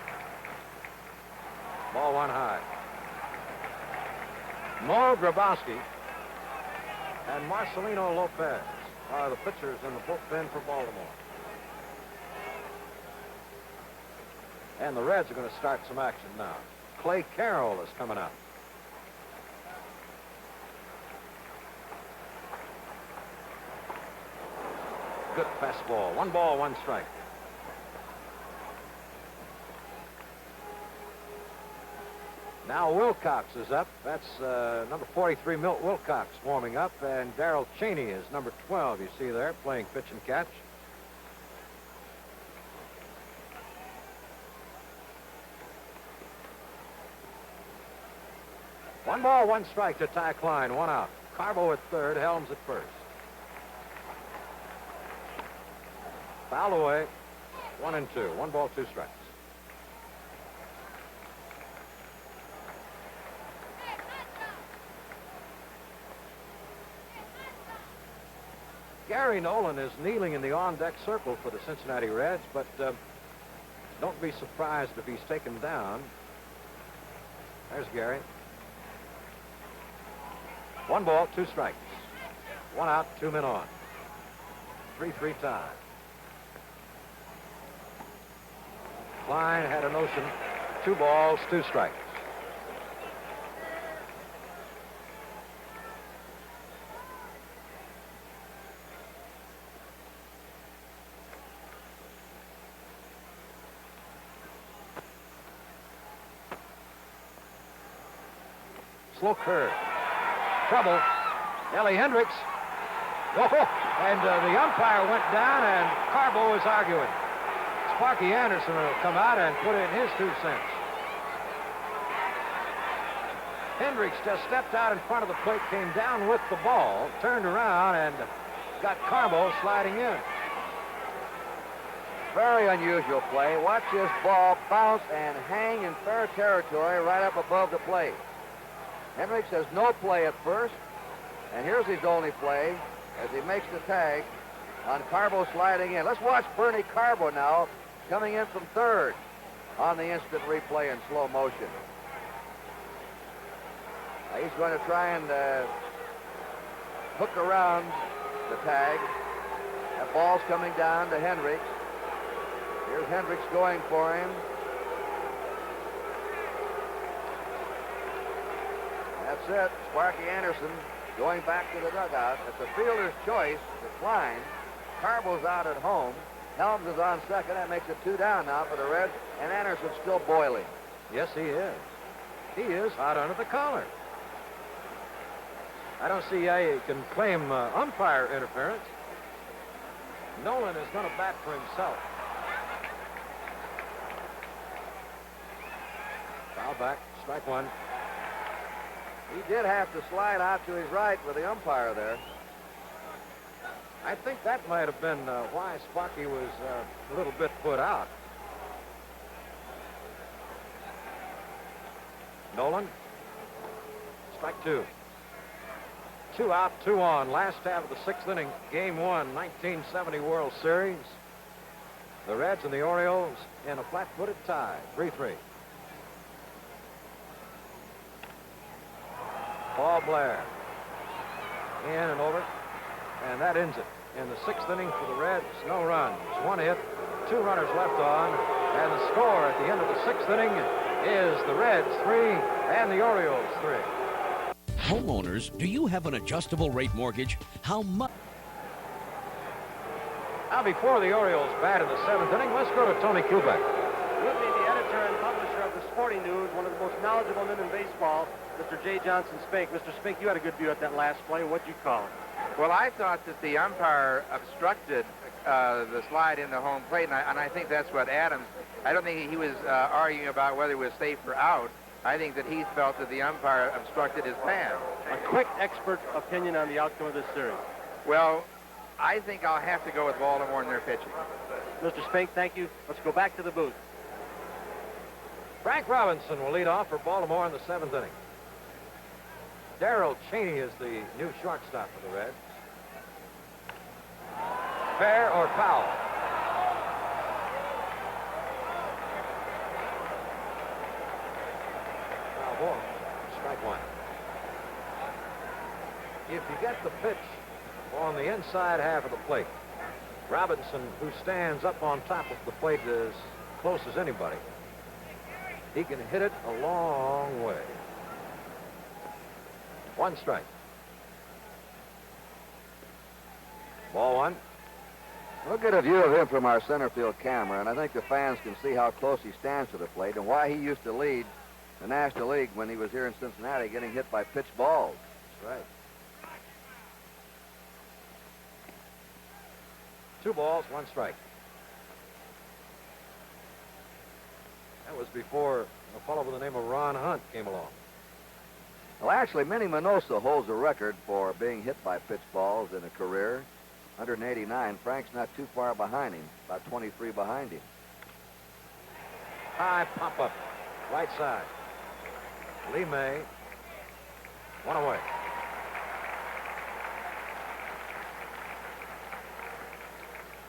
Ball 1 high. Mo Grabowski and Marcelino Lopez are the pitchers in the bullpen for Baltimore. And the Reds are going to start some action now. Clay Carroll is coming out. Good fastball. 1 ball, 1 strike. Now Wilcox is up. That's number 43, Milt Wilcox, warming up. And Darrell Cheney is number 12, you see there, playing pitch and catch. One ball, 1 strike to Ty Klein. 1 out. Carbo at 3rd, Helms at 1st. Foul away. 1 and 2. 1 ball, 2 strikes. Gary Nolan is kneeling in the on-deck circle for the Cincinnati Reds, but don't be surprised if he's taken down. There's Gary. 1 ball, 2 strikes. 1 out, 2 men on. 3-3 tie. Klein had a notion. 2 balls, 2 strikes. Slow curve. Trouble. Ellie Hendricks. Oh, and the umpire went down, and Carbo is arguing. Sparky Anderson will come out and put in his 2 cents. Hendricks just stepped out in front of the plate, came down with the ball, turned around, and got Carbo sliding in. Very unusual play. Watch this ball bounce and hang in fair territory right up above the plate. Hendricks has no play at first, and here's his only play as he makes the tag on Carbo sliding in. Let's watch Bernie Carbo now coming in from 3rd on the instant replay in slow motion. He's going to try and hook around the tag. That ball's coming down to Hendricks. Here's Hendricks going for him. That's it. Sparky Anderson going back to the dugout. At the fielder's choice, decline. Carbo's out at home. Helms is on second. That makes it 2 down now for the Reds. And Anderson's still boiling. Yes, he is. He is hot under the collar. I don't see how you can claim umpire interference. Nolan is going to bat for himself. Foul back, strike one. He did have to slide out to his right with the umpire there. I think that might have been why Sparky was a little bit put out. Nolan, strike two. 2 out, 2 on. Last half of the 6th inning, Game 1, 1970 World Series. The Reds and the Orioles in a flat-footed tie, 3-3. Paul Blair, in and over, and that ends it. In the 6th inning for the Reds, no runs, 1 hit, 2 runners left on, and the score at the end of the 6th inning is the Reds 3 and the Orioles 3. Homeowners, do you have an adjustable rate mortgage? How much? Now, before the Orioles bat in the 7th inning, let's go to Tony Kubek. With me, the editor and publisher of the Sporting News, one of the most knowledgeable men in baseball, Mr. J. Johnson Spink. Mr. Spink, you had a good view at that last play. What'd you call it? Well, I thought that the umpire obstructed the slide into home plate, and I think that's what Adams. I don't think he was arguing about whether it was safe or out. I think that he felt that the umpire obstructed his path. A quick expert opinion on the outcome of this series. Well, I think I'll have to go with Baltimore in their pitching. Mr. Spink, thank you. Let's go back to the booth. Frank Robinson will lead off for Baltimore in the 7th inning. Darrell Cheney is the new shortstop for the Reds. Fair or foul? Foul ball. Strike one. If you get the pitch on the inside half of the plate, Robinson, who stands up on top of the plate as close as anybody, he can hit it a long way. 1 strike. Ball 1. We'll get a view of him from our center field camera, and I think the fans can see how close he stands to the plate and why he used to lead the National League when he was here in Cincinnati getting hit by pitch balls. That's right. 2 balls, 1 strike. That was before a fellow by the name of Ron Hunt came along. Well, actually, Minnie Minoso holds a record for being hit by pitch balls in a career. 189. Frank's not too far behind him, about 23 behind him. High pop-up, right side. Lee May, 1 away.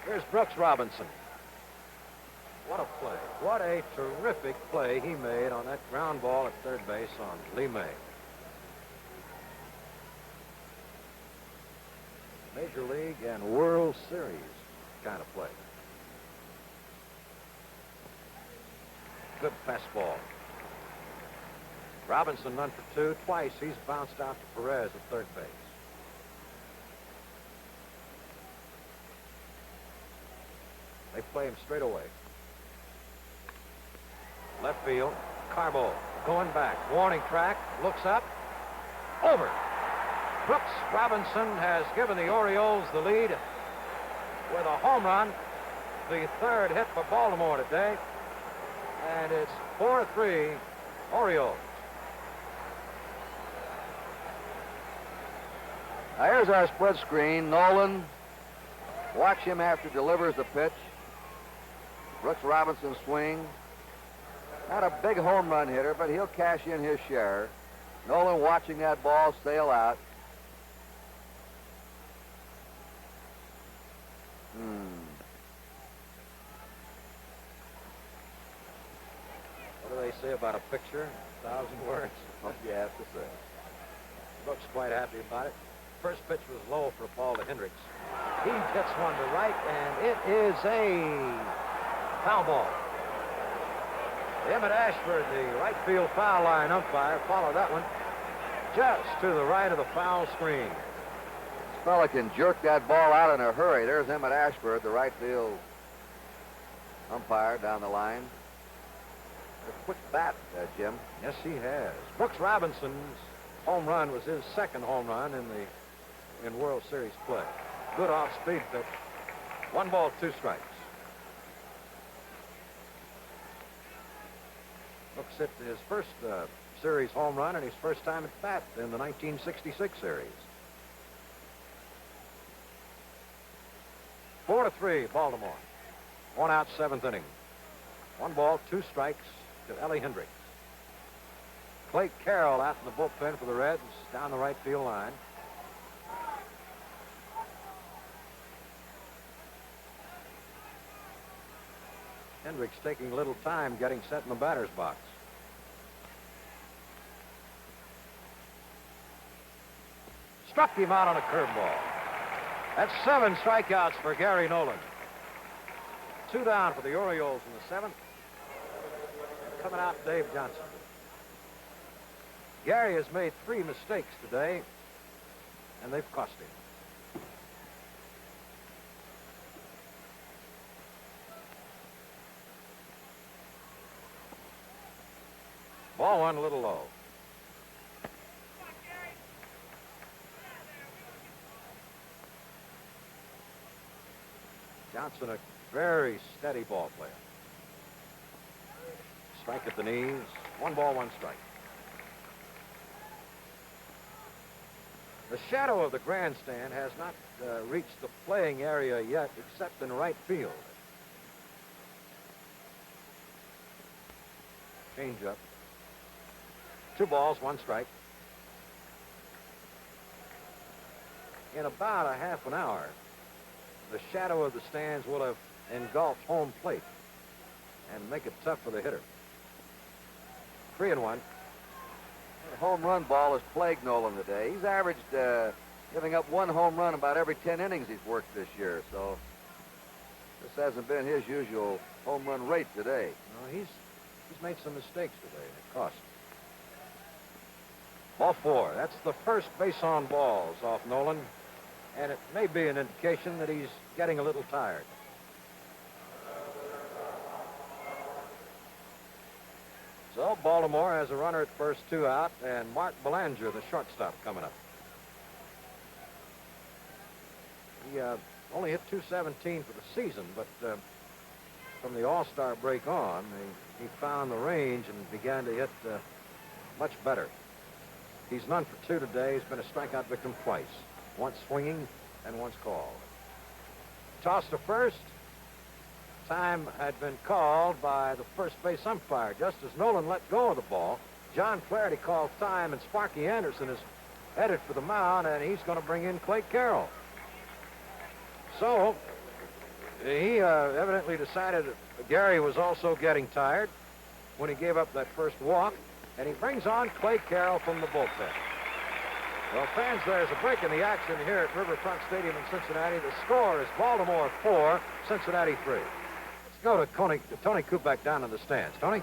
Here's Brooks Robinson. What a play. What a terrific play he made on that ground ball at third base on Lee May. Major League and World Series kind of play. Good fastball. Robinson none for 2. Twice he's bounced out to Perez at third base. They play him straight away. Left field. Carbo going back. Warning track. Looks up. Over. Brooks Robinson has given the Orioles the lead with a home run. The 3rd hit for Baltimore today. And it's 4-3 Orioles. Now here's our split screen. Nolan. Watch him after he delivers the pitch. Brooks Robinson swing. Not a big home run hitter, but he'll cash in his share. Nolan watching that ball sail out. What do they say about a picture? 1,000 words. What do you have to say? Brooks quite happy about it. First pitch was low for a ball to Hendricks. He hits one to right, and it is a foul ball. Emmett Ashford, the right field foul line umpire, followed that one just to the right of the foul screen. This fella can jerk that ball out in a hurry. There's Emmett Ashford, the right field umpire down the line. A quick bat, Jim. Yes, he has. Brooks Robinson's home run was his second home run in World Series play. Good off-speed pitch. 1 ball, 2 strikes. Brooks hit his first series home run and his first time at bat in the 1966 series. 4-3, Baltimore. 1 out, 7th inning. 1 ball, 2 strikes to Ellie Hendricks. Clay Carroll out in the bullpen for the Reds down the right field line. Hendricks taking a little time getting set in the batter's box. Struck him out on a curveball. That's 7 strikeouts for Gary Nolan. 2 down for the Orioles in the 7th. And coming out, Dave Johnson. Gary has made 3 mistakes today, and they've cost him. Ball 1 a little low. Johnson, a very steady ball player. Strike at the knees. 1 ball, 1 strike. The shadow of the grandstand has not reached the playing area yet, except in right field. Change up. 2 balls, 1 strike. In about a half an hour, the shadow of the stands will have engulfed home plate and make it tough for the hitter. 3-1. The home run ball has plagued Nolan today. He's averaged giving up 1 home run about every 10 innings he's worked this year, so this hasn't been his usual home run rate today. No, he's made some mistakes today, and it cost him. Ball 4. That's the first base on balls off Nolan, and it may be an indication that he's getting a little tired. So Baltimore has a runner at first, 2 out, and Mark Belanger, the shortstop, coming up. He only hit .217 for the season, but from the All-Star break on, he found the range and began to hit much better. He's none for 2 today. He's been a strikeout victim twice, once swinging and once called. Toss to first. Time had been called by the first base umpire. Just as Nolan let go of the ball, John Flaherty called time, and Sparky Anderson is headed for the mound, and he's going to bring in Clay Carroll. So he evidently decided that Gary was also getting tired when he gave up that first walk, and he brings on Clay Carroll from the bullpen. Well, fans, there's a break in the action here at Riverfront Stadium in Cincinnati. The score is Baltimore 4, Cincinnati 3. Let's go to Tony Kubek down in the stands. Tony?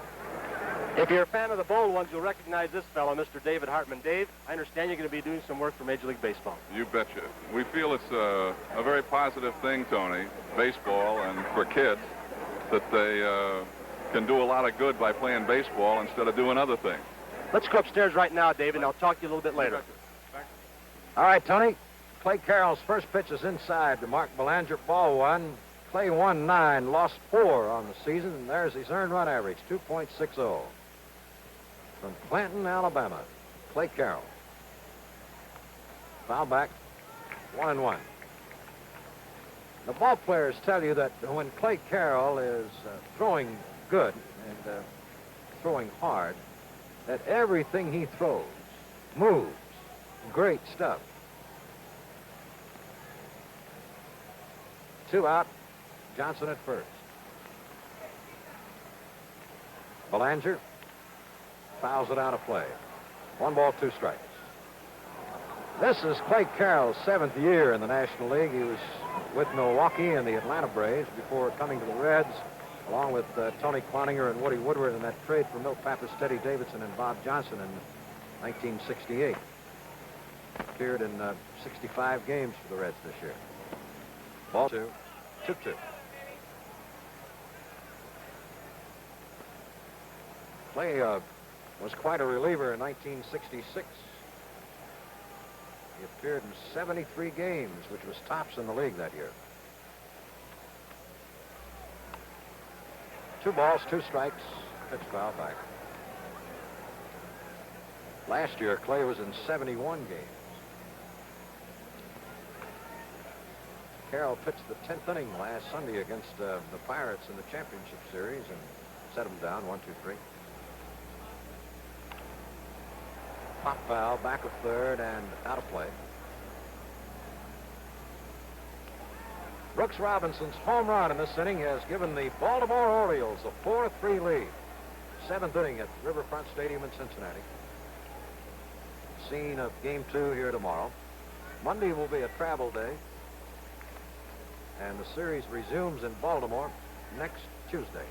If you're a fan of the bold ones, you'll recognize this fellow, Mr. David Hartman. Dave, I understand you're going to be doing some work for Major League Baseball. You betcha. We feel it's a very positive thing, Tony, baseball, and for kids, that they can do a lot of good by playing baseball instead of doing other things. Let's go upstairs right now, David, and I'll talk to you a little bit later. All right, Tony. Clay Carroll's first pitch is inside to Mark Belanger. Ball 1. Clay won 9, lost 4 on the season, and there's his earned run average, 2.60. From Clanton, Alabama, Clay Carroll. Foul back, 1-1. The ball players tell you that when Clay Carroll is throwing good and throwing hard, that everything he throws moves. Great stuff. 2 out, Johnson at first. Belanger fouls it out of play. 1 ball, 2 strikes. This is Clay Carroll's 7th year in the National League. He was with Milwaukee and the Atlanta Braves before coming to the Reds, along with Tony Cloninger and Woody Woodward in that trade for Milt Pappas, Teddy Davidson, and Bob Johnson in 1968. Appeared in 65 games for the Reds this year. Ball 2, 2-2. Clay was quite a reliever in 1966. He appeared in 73 games, which was tops in the league that year. 2 balls, 2 strikes, pitch foul back. Last year, Clay was in 71 games. Carroll pitched the 10th inning last Sunday against the Pirates in the championship series and set them down 1-2-3. Pop foul, back of third, and out of play. Brooks Robinson's home run in this inning has given the Baltimore Orioles a 4-3 lead. 7th inning at Riverfront Stadium in Cincinnati. Scene of Game 2 here tomorrow. Monday will be a travel day. And the series resumes in Baltimore next Tuesday.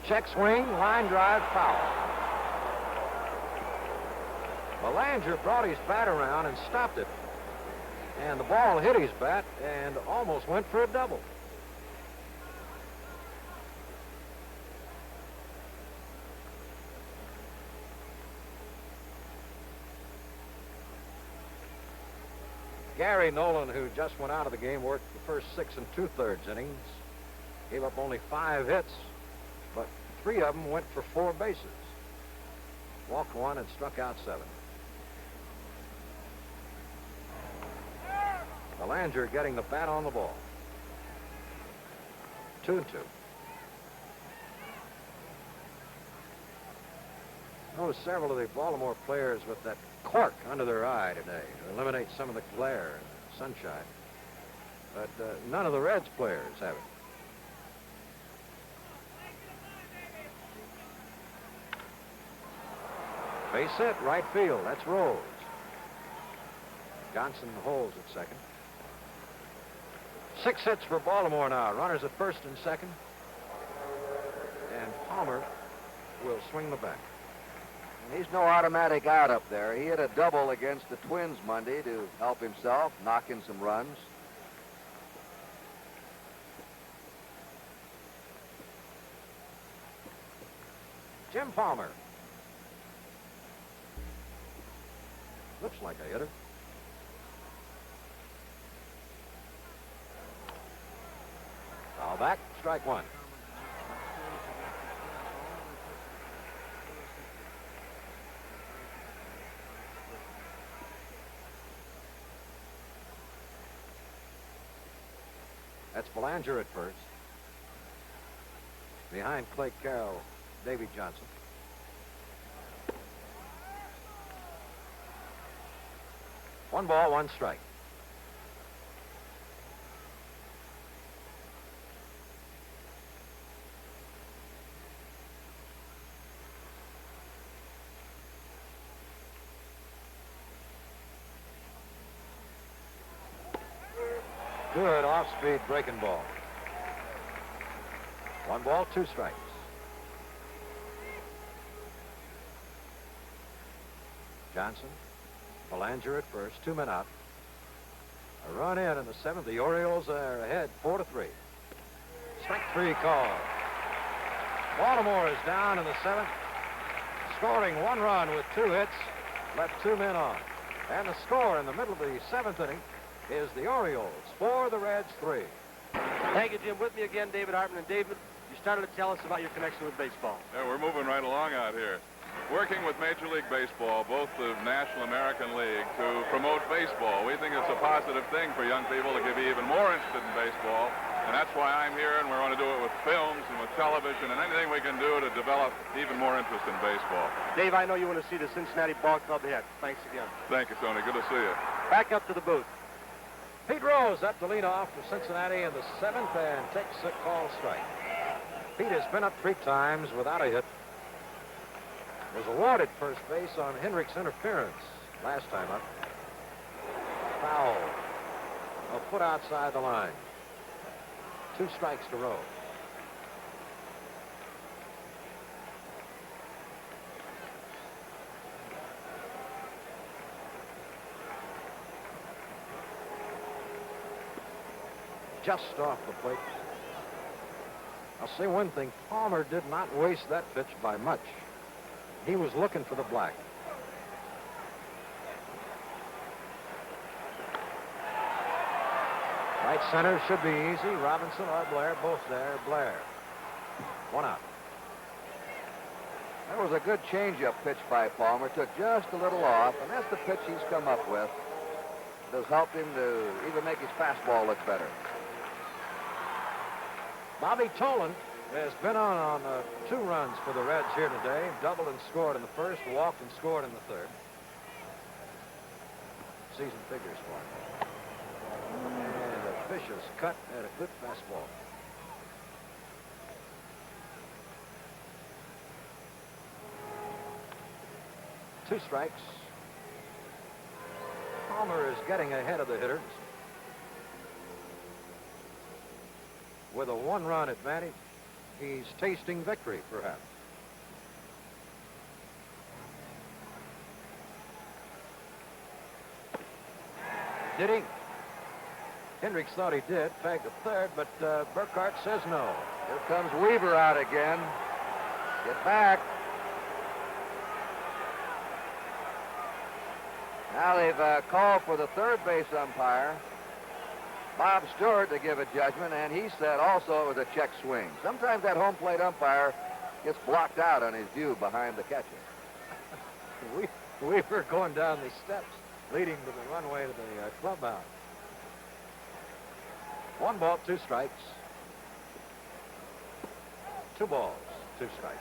Check swing, line drive, foul. Belanger brought his bat around and stopped it. And the ball hit his bat and almost went for a double. Gary Nolan, who just went out of the game, worked the first 6 2/3 innings. Gave up only 5 hits, but 3 of them went for 4 bases. Walked 1 and struck out 7. Belanger getting the bat on the ball. 2-2. Notice several of the Baltimore players with that cork under their eye today to eliminate some of the glare and sunshine. But none of the Reds players have it. Base hit, right field. That's Rose. Johnson holds at second. 6 hits for Baltimore now. Runners at first and second. And Palmer will swing the bat. He's no automatic out up there. He hit a double against the Twins Monday to help himself, knock in some runs. Jim Palmer. Looks like a hitter. Foul back, strike 1. That's Belanger at first. Behind Clay Carroll, Davy Johnson. One ball, 1 strike. Good off-speed breaking ball. 1 ball, 2 strikes. Johnson, Belanger at first, 2 men out. A run in the 7th. The Orioles are ahead 4-3. Strike 3 called. Baltimore is down in the 7th, scoring 1 run with 2 hits, left 2 men on. And the score in the middle of the 7th inning is the Orioles 4, the Reds 3. Thank you, Jim. With me again, David Hartman. And David, you started to tell us about your connection with baseball. Yeah, we're moving right along out here. Working with Major League Baseball, both the National American League, to promote baseball. We think it's a positive thing for young people to be even more interested in baseball. And that's why I'm here, and we're going to do it with films and with television and anything we can do to develop even more interest in baseball. Dave, I know you want to see the Cincinnati Ball Club hit. Thanks again. Thank you, Tony. Good to see you. Back up to the booth. Pete Rose up to lead off for Cincinnati in the 7th and takes a call strike. Pete has been up 3 times without a hit. Was awarded first base on Hendricks' interference last time up. Foul. A foot outside the line. 2 strikes to row. Just off the plate. I'll say one thing, Palmer did not waste that pitch by much. He was looking for the black. Right center should be easy. Robinson or Blair, both there. Blair. 1 out. That was a good changeup pitch by Palmer. Took just a little off, and that's the pitch he's come up with. It has helped him to even make his fastball look better. Bobby Tolan has been on 2 runs for the Reds here today. Doubled and scored in the first, walked and scored in the third. Season figures for him. And a vicious cut at a good fastball. Two strikes. Palmer is getting ahead of the hitters with a 1-run advantage. He's tasting victory, perhaps. Did he? Hendricks thought he did. Tagged the third, but Burkhart says no. Here comes Weaver out again. Get back. Now they've called for the third base umpire, Bob Stewart, to give a judgment, and he said also it was a check swing. Sometimes that home plate umpire gets blocked out on his view behind the catcher. Weaver going down the steps leading to the runway to the clubhouse. 1 ball, 2 strikes. 2 balls, 2 strikes.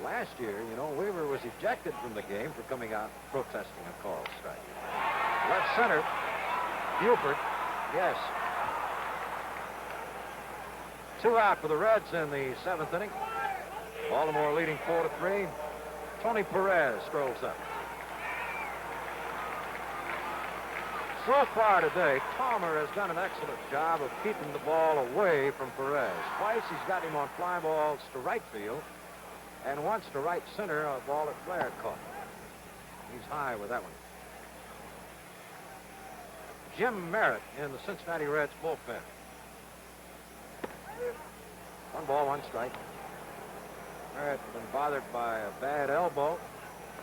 Last year, you know, Weaver was ejected from the game for coming out protesting a called strike. Left center, Buford, yes. 2 out for the Reds in the 7th inning. Baltimore leading 4-3. Tony Perez strolls up. So far today, Palmer has done an excellent job of keeping the ball away from Perez. Twice he's got him on fly balls to right field, and once to right center, a ball that Blair caught. He's high with that one. Jim Merritt in the Cincinnati Reds bullpen. 1 ball, 1 strike. Merritt been bothered by a bad elbow.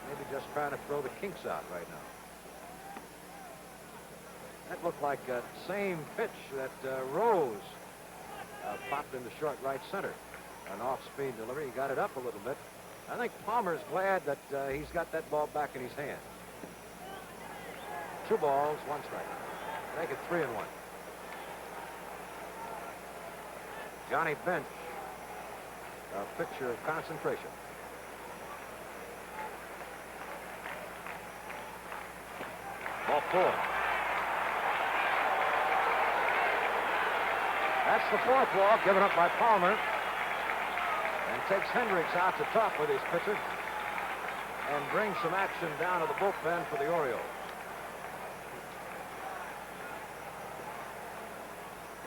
Maybe just trying to throw the kinks out right now. That looked like that same pitch that Rose popped into short right center. An off-speed delivery. He got it up a little bit. I think Palmer's glad that he's got that ball back in his hand. 2 balls, 1 strike. Make it 3-1. Johnny Bench, a picture of concentration. Ball 4. That's the 4th ball given up by Palmer. And takes Hendricks out to talk with his pitcher and brings some action down to the bullpen for the Orioles.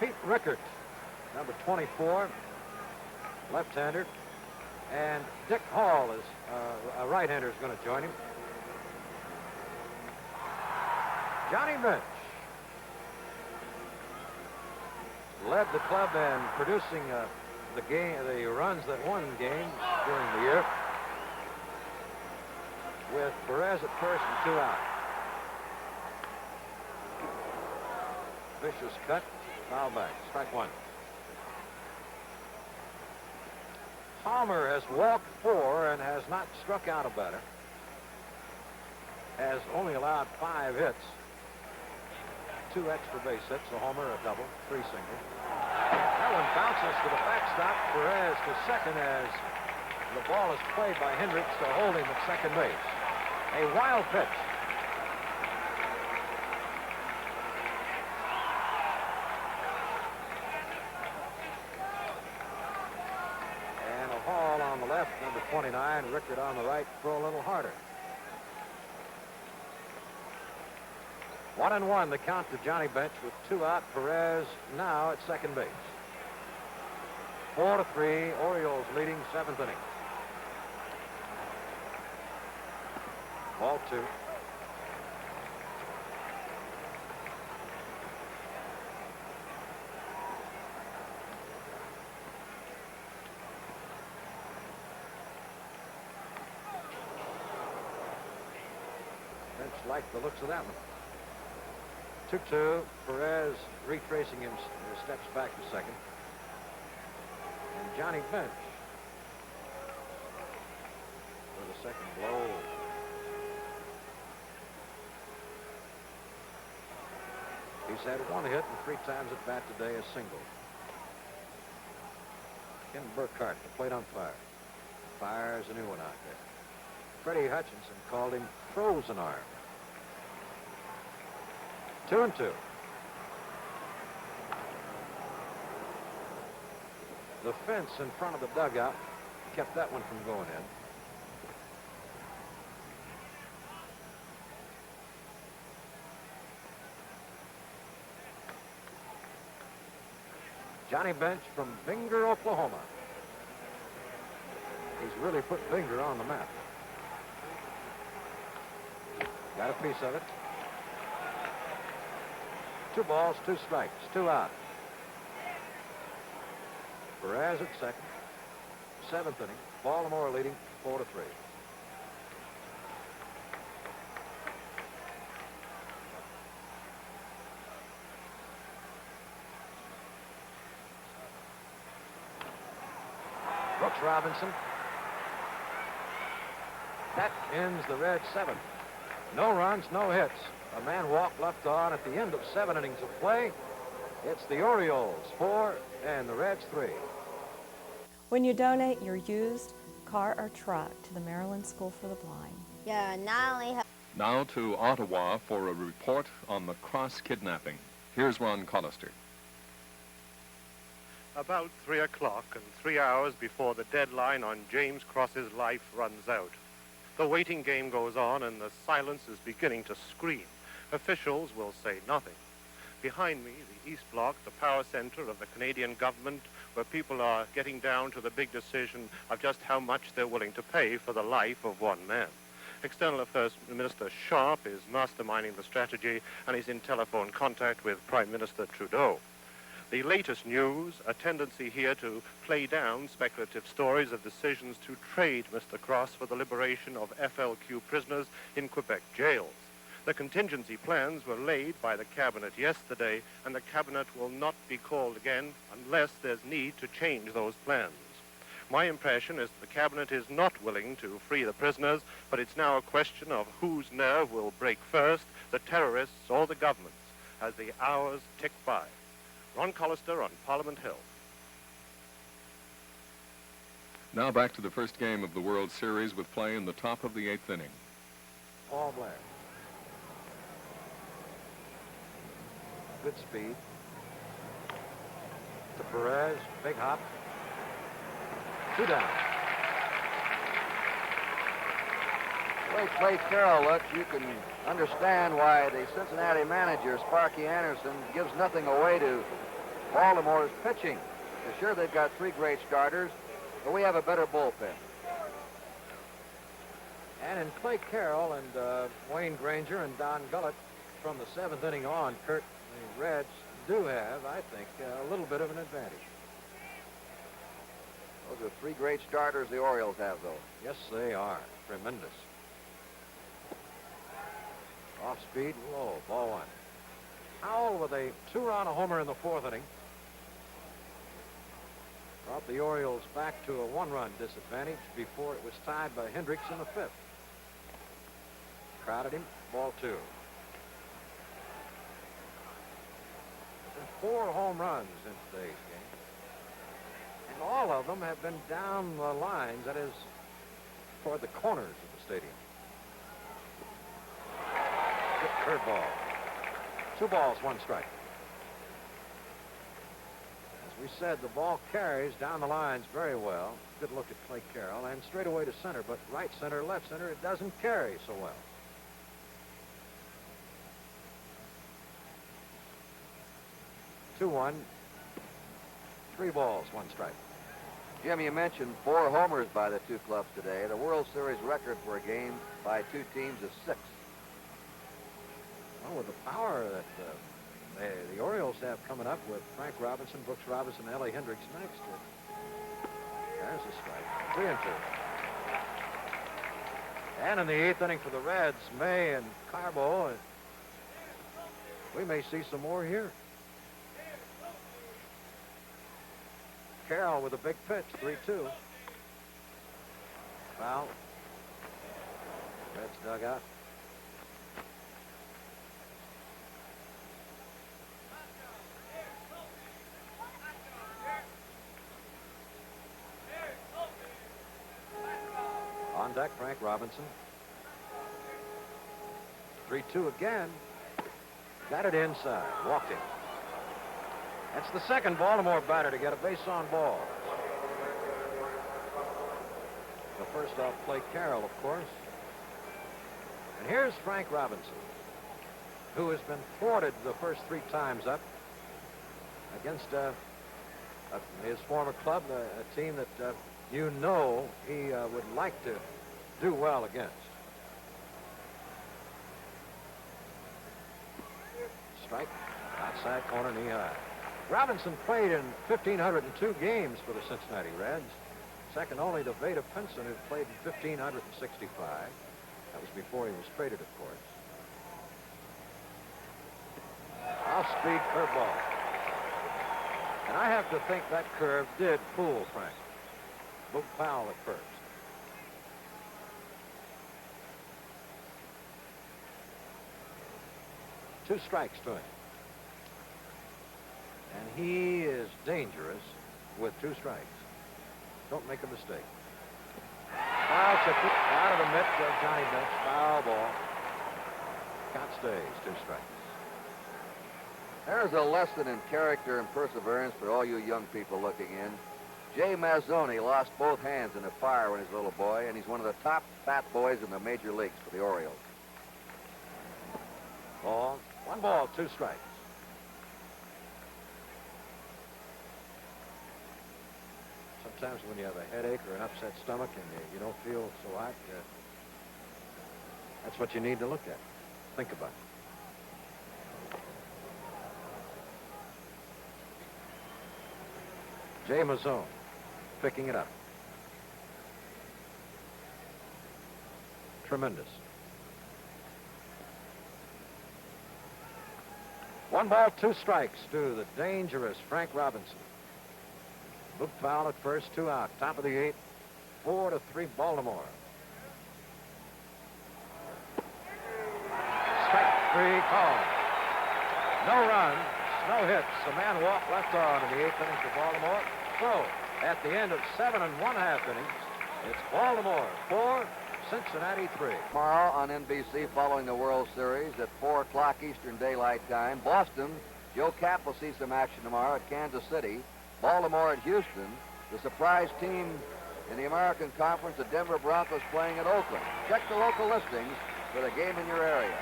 Pete Rickert, number 24, left-hander, and Dick Hall is a right-hander is going to join him. Johnny Bench led the club in producing the runs that won games during the year, with Perez at first and 2 out. Vicious cut, foul back, strike 1. Palmer has walked 4 and has not struck out a batter. Has only allowed 5 hits. 2 extra base hits, a homer, a double, 3 singles. That one bounces to the backstop. Perez to second as the ball is played by Hendricks to hold him at second base. A wild pitch. 29. Rickard on the right, throw a little harder. 1-1 the count to Johnny Bench with 2 out. Perez now at second base. 4-3, Orioles leading 7th inning. Ball 2. Bench liked the looks of that one. 2-2. Perez retracing his steps back to second. And Johnny Bench for the second blow. He's had 1 hit and 3 times at bat today, a single. Ken Burkhart, the plate umpire. Fires a new one out there. Freddie Hutchinson called him frozen arm. 2-2. The fence in front of the dugout kept that one from going in. Johnny Bench from Binger, Oklahoma. He's really put Binger on the map. Got a piece of it. 2 balls, 2 strikes, 2 out. Perez at second. 7th inning. Baltimore leading 4-3. Brooks Robinson. That ends the Reds' 7th. No runs, no hits. A man walked left on at the end of 7 innings of play. It's the Orioles 4 and the Reds 3. When you donate your used car or truck to the Maryland School for the Blind. Yeah, not only have... Now to Ottawa for a report on the Cross kidnapping. Here's Ron Collister. About 3 o'clock and 3 hours before the deadline on James Cross's life runs out. The waiting game goes on and the silence is beginning to scream. Officials will say nothing. Behind me, the East Block, the power center of the Canadian government, where people are getting down to the big decision of just how much they're willing to pay for the life of one man. External Affairs Minister Sharp is masterminding the strategy and is in telephone contact with Prime Minister Trudeau. The latest news, a tendency here to play down speculative stories of decisions to trade Mr. Cross for the liberation of FLQ prisoners in Quebec jails. The contingency plans were laid by the Cabinet yesterday, and the Cabinet will not be called again unless there's need to change those plans. My impression is that the Cabinet is not willing to free the prisoners, but it's now a question of whose nerve will break first, the terrorists or the government's, as the hours tick by. Ron Collister on Parliament Hill. Now back to the first game of the World Series with play in the top of the 8th inning. Paul Blair. Good speed. To Perez, big hop. 2 down. The way Clay Carroll looks, you can understand why the Cincinnati manager, Sparky Anderson, gives nothing away to Baltimore's pitching. Sure, they've got 3 great starters, but we have a better bullpen. And in Clay Carroll and Wayne Granger and Don Gullett from the 7th inning on, Kurt, the Reds do have, I think, a little bit of an advantage. Those are 3 great starters the Orioles have, though. Yes, they are. Tremendous. Off speed, low, ball 1. Howell with a 2-run homer in the 4th inning. Brought the Orioles back to a 1-run disadvantage before it was tied by Hendricks in the 5th. Crowded him, ball 2. 4 home runs in today's game. And all of them have been down the lines, that is, toward the corners of the stadium. Good curveball. 2 balls, 1 strike. As we said the ball carries down the lines very well. Good look at Clay Carroll, and straight away to center, but right center, left center, it doesn't carry so well. Two, 1, 3 balls, 1 strike. Jim, you mentioned 4 homers by the two clubs today. The World Series record for a game by two teams is 6. Well, with the power that the Orioles have coming up with Frank Robinson, Brooks Robinson, and Ellie Hendricks next. There's a strike. 3 and 2. And in the 8th inning for the Reds, May and Carbo. We may see some more here. Carroll with a big pitch, 3-2. Foul. Reds dugout. On deck, Frank Robinson. 3-2 again. Got it inside. Walked in. That's the second Baltimore batter to get a base on ball. The first off Clay Carroll, of course. And here's Frank Robinson, who has been thwarted the first 3 times up against his former club, a team that you know he would like to do well against. Strike, outside corner, knee high. Robinson played in 1,502 games for the Cincinnati Reds, second only to Vada Pinson, who played in 1,565. That was before he was traded, of course. Off-speed curveball. And I have to think that curve did fool Frank. Moved foul at first. Two strikes to him. And he is dangerous with 2 strikes. Don't make a mistake. Foul tip out of the mitt of Johnny Bench. Foul ball. Count stays, 2 strikes. There's a lesson in character and perseverance for all you young people looking in. Jay Mazzoni lost both hands in a fire when he was a little boy, and he's one of the top fat boys in the major leagues for the Orioles. Ball. 1 ball, 2 strikes. Sometimes when you have a headache or an upset stomach and you don't feel so hot, that's what you need to look at. Think about it. Jay Mazzone picking it up. Tremendous. 1 ball, 2 strikes to the dangerous Frank Robinson. Book foul at first, 2 out. Top of the 8th, 4-3 Baltimore. Strike 3 called. No runs, no hits. A man walked left on in the 8th inning for Baltimore. So, at the end of 7 1/2 innings, it's Baltimore 4, Cincinnati 3. Tomorrow on NBC following the World Series at 4 o'clock Eastern Daylight Time. Boston, Joe Kapp will see some action tomorrow at Kansas City. Baltimore at Houston. The surprise team in the American Conference, the Denver Broncos, playing at Oakland. Check the local listings for the game in your area.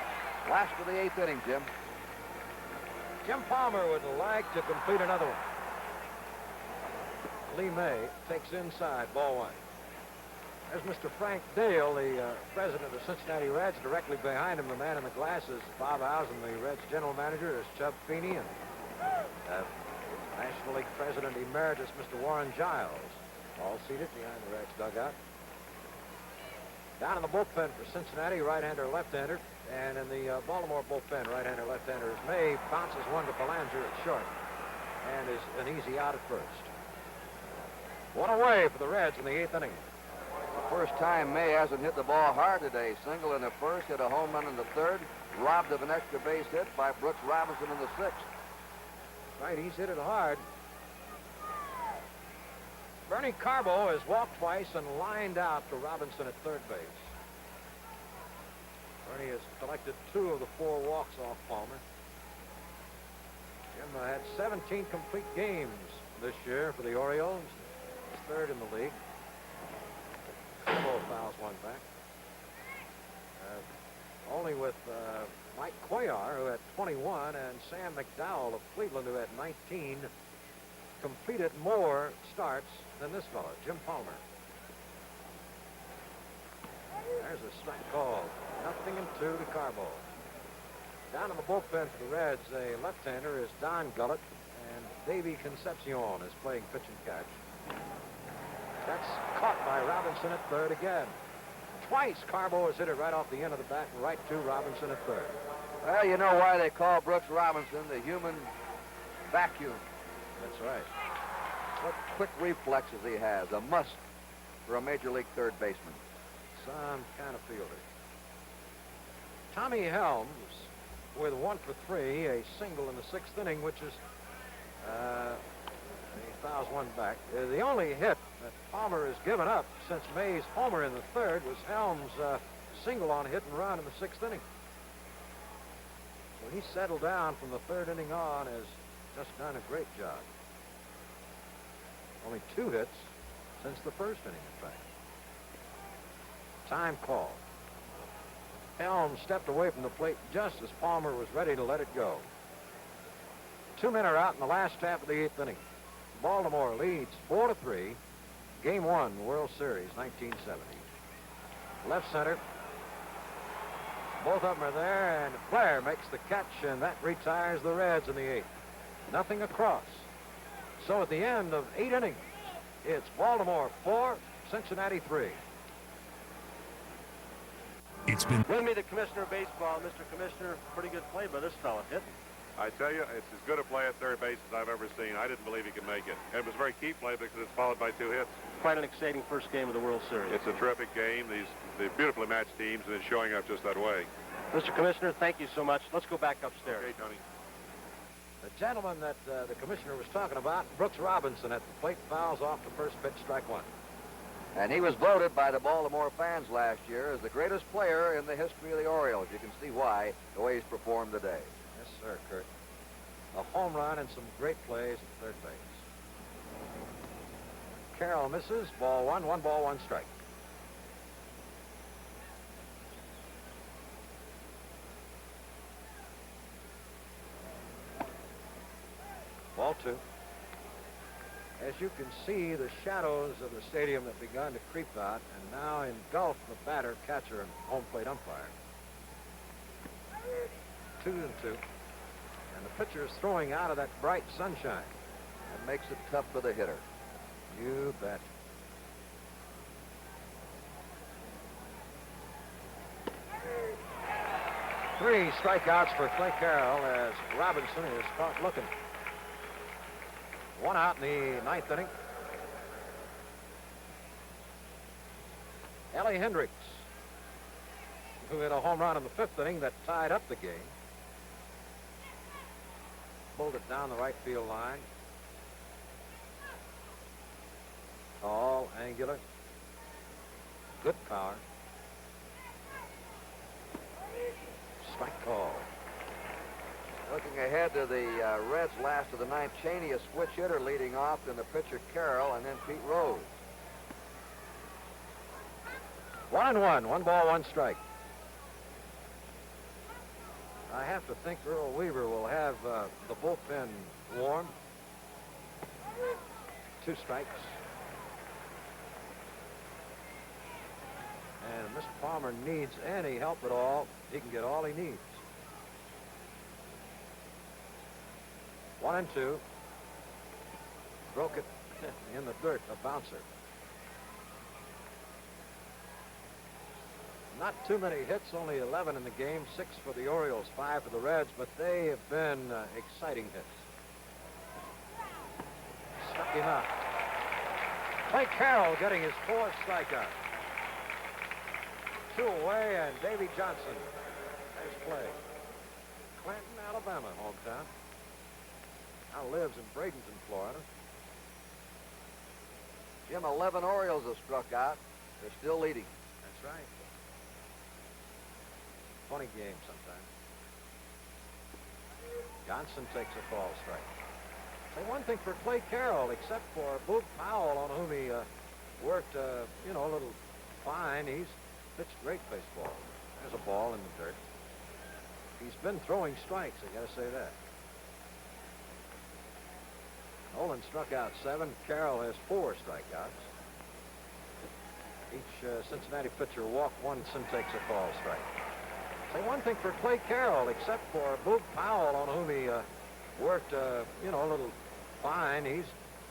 Last of the 8th inning, Jim. Jim Palmer would like to complete another one. Lee May takes inside, ball 1. There's Mr. Frank Dale, the president of the Cincinnati Reds. Directly behind him, the man in the glasses, Bob Housen, the Reds general manager. There's Chub Feeney and National League President Emeritus, Mr. Warren Giles, all seated behind the Reds dugout. Down in the bullpen for Cincinnati, right-hander, left-hander. And in the Baltimore bullpen, right-hander, left-hander, is May. Bounces one to Belanger at short. And is an easy out at first. 1 away for the Reds in the 8th inning. The first time May hasn't hit the ball hard today. Single in the first, hit a home run in the 3rd. Robbed of an extra base hit by Brooks Robinson in the 6th. Right, he's hit it hard. Bernie Carbo has walked twice and lined out to Robinson at 3rd base. Bernie has collected 2 of the 4 walks off Palmer. Jim had 17 complete games this year for the Orioles. He's third in the league. Carbo fouls one back. Only with Mike Cuellar, who had 21, and Sam McDowell of Cleveland, who had 19, completed more starts than this fellow, Jim Palmer. There's a strike call. 0-2 to Carbo. Down in the bullpen for the Reds, a left-hander is Don Gullett, and Davey Concepcion is playing pitch and catch. That's caught by Robinson at third again. Twice Carbo has hit it right off the end of the bat and right to Robinson at third. Well, you know why they call Brooks Robinson the human vacuum. That's right. What quick reflexes he has. A must for a major league third baseman. Some kind of fielder. Tommy Helms with 1 for 3, a single in the 6th inning, which is he fouls one back. The only hit that Palmer has given up since May's homer in the 3rd was Helms' single on hit and run in the 6th inning. So he settled down from the 3rd inning on, has just done a great job. Only 2 hits since the 1st inning, in fact. Time call. Helms stepped away from the plate just as Palmer was ready to let it go. 2 men are out in the last half of the 8th inning. Baltimore leads 4-3. Game 1, World Series, 1970. Left center. Both of them are there, and Blair makes the catch, and that retires the Reds in the 8th. Nothing across. So at the end of 8 innings, it's Baltimore 4, Cincinnati 3. It's been with me, the Commissioner of Baseball. Mr. Commissioner, pretty good play by this fella hitting. I tell you, it's as good a play at third base as I've ever seen. I didn't believe he could make it. It was a very key play because it's followed by 2 hits. Quite an exciting first game of the World Series. It's a terrific game. They're beautifully matched teams, and it's showing up just that way. Mr. Commissioner, thank you so much. Let's go back upstairs. Okay, Tony. The gentleman that the commissioner was talking about, Brooks Robinson, at the plate, fouls off the first pitch, strike 1. And he was voted by the Baltimore fans last year as the greatest player in the history of the Orioles. You can see why, the way he's performed today. Yes, sir, Kurt. A home run and some great plays at third base. Carroll misses. Ball 1, 1 ball, 1 strike. Ball 2. As you can see, the shadows of the stadium have begun to creep out and now engulf the batter, catcher, and home plate umpire. 2-2. And the pitcher is throwing out of that bright sunshine. That makes it tough for the hitter. You bet. Three strikeouts for Clay Carroll as Robinson is caught looking. 1 out in the 9th inning. Ellie Hendricks, who hit a home run in the 5th inning that tied up the game. Pulled it down the right field line. Tall, angular, good power. Strike call. Looking ahead to the Reds' last of the 9th, Cheney, a switch hitter leading off, then the pitcher Carroll, and then Pete Rose. 1-1, 1 ball, 1 strike. I have to think Earl Weaver will have the bullpen warm. 2 strikes. And if Mr. Palmer needs any help at all, he can get all he needs. 1-2. Broke it in the dirt, a bouncer. Not too many hits, only 11 in the game, 6 for the Orioles, 5 for the Reds, but they have been exciting hits. Struck him out. Clay Carroll getting his 4th strikeout. 2 away, and Davy Johnson has played. Clinton, Alabama, hometown. Now lives in Bradenton, Florida. Jim, 11 Orioles have struck out. They're still leading. That's right. Funny game sometimes. Johnson takes a ball strike. Say one thing for Clay Carroll, except for Boog Powell, on whom he worked, you know, a little fine. He's pitched great baseball. There's a ball in the dirt. He's been throwing strikes, I got to say that. Nolan struck out 7. Carroll has 4 strikeouts. Each Cincinnati pitcher walked once and takes a call strike. Say one thing for Clay Carroll, except for Boog Powell, on whom he worked, you know, a little fine. He's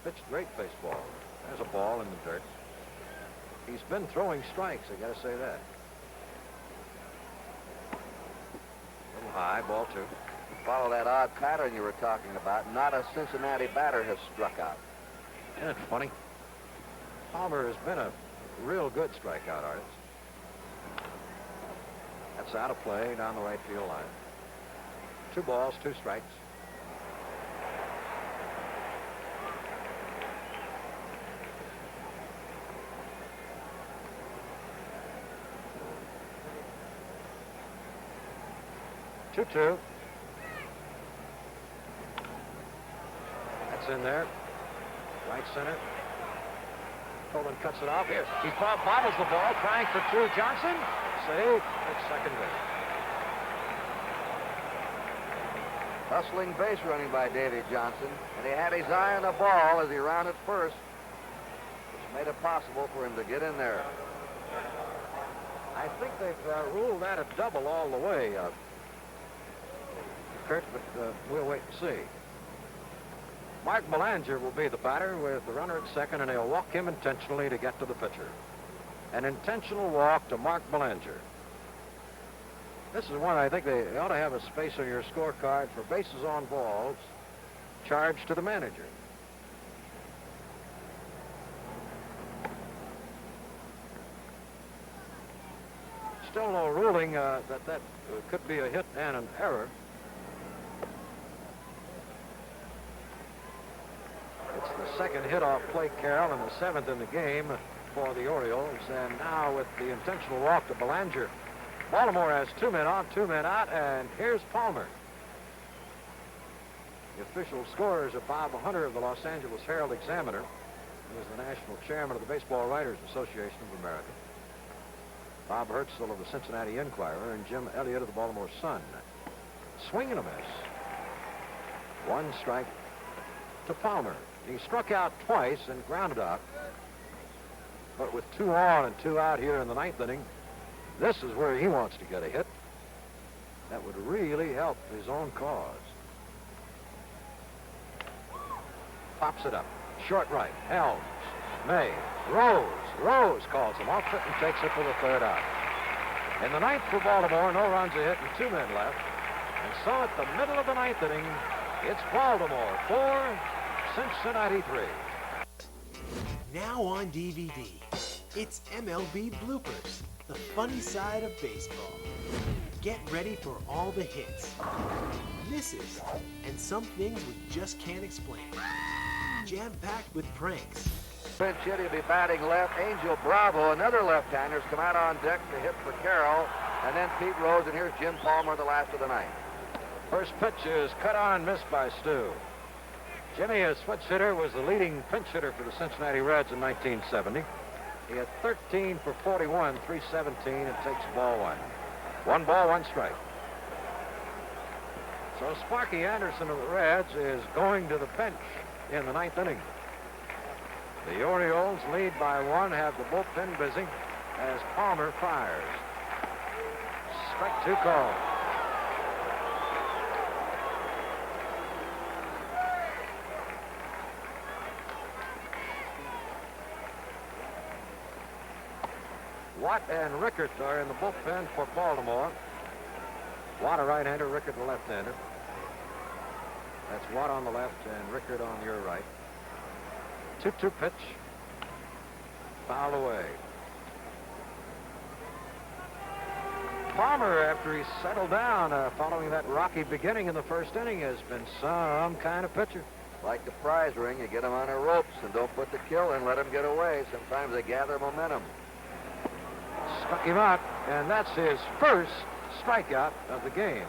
pitched great baseball. There's a ball in the dirt. He's been throwing strikes, I got to say that. A little high, ball 2. Follow that odd pattern you were talking about. Not a Cincinnati batter has struck out. Isn't it funny? Palmer has been a real good strikeout artist. That's out of play down the right field line. 2 balls, 2 strikes. Two. That's in there. Right center. Coleman cuts it off. Here. He bobbles the ball, trying for 2. Johnson. Save at second base. Hustling base running by Davy Johnson, and he had his eye on the ball as he rounded first, which made it possible for him to get in there. I think they've ruled that a double all the way, Kurt, but we'll wait and see. Mark Belanger will be the batter with the runner at second, and he'll walk him intentionally to get to the pitcher. An intentional walk to Mark Belanger. This is one I think they ought to have a space on your scorecard for bases on balls charged to the manager. Still no ruling that could be a hit and an error. It's the second hit off Clay Carroll and the 7th in the game for the Orioles. And now with the intentional walk to Belanger, Baltimore has 2 men on, 2 men out, and here's Palmer. The official scorers are Bob Hunter of the Los Angeles Herald-Examiner, who is the national chairman of the Baseball Writers Association of America, Bob Hertzell of the Cincinnati Enquirer, and Jim Elliott of the Baltimore Sun. Swing and a miss. 1 strike to Palmer. He struck out twice and grounded out. But with 2 on and 2 out here in the 9th inning, this is where he wants to get a hit. That would really help his own cause. Pops it up. Short right. Helms. May. Rose calls him off it and takes it for the 3rd out. In the 9th for Baltimore, no runs a hit and 2 men left. And so at the middle of the 9th inning, it's Baltimore 4, Cincinnati 3. Now on DVD, it's MLB Bloopers, the funny side of baseball. Get ready for all the hits, misses, and some things we just can't explain. Jam-packed with pranks. Pinch hit, he'll be batting left. Angel Bravo, another left-hander's come out on deck to hit for Carroll. And then Pete Rose, and here's Jim Palmer, the last of the 9th. First pitch is cut on, missed by Stu. Jimmy, a switch hitter, was the leading pinch hitter for the Cincinnati Reds in 1970. He had 13 for 41, 317, and takes ball 1. 1 ball, 1 strike. So Sparky Anderson of the Reds is going to the bench in the 9th inning. The Orioles, lead by 1, have the bullpen busy as Palmer fires. Strike 2 call. Watt and Rickert are in the bullpen for Baltimore. Watt a right-hander, Rickert a left-hander. That's Watt on the left and Rickert on your right. 2-2 pitch. Fouled away. Palmer, after he's settled down following that rocky beginning in the 1st inning, has been some kind of pitcher. Like the prize ring, you get them on the ropes and don't put the kill in, let them get away. Sometimes they gather momentum. Struck him out, and that's his first strikeout of the game.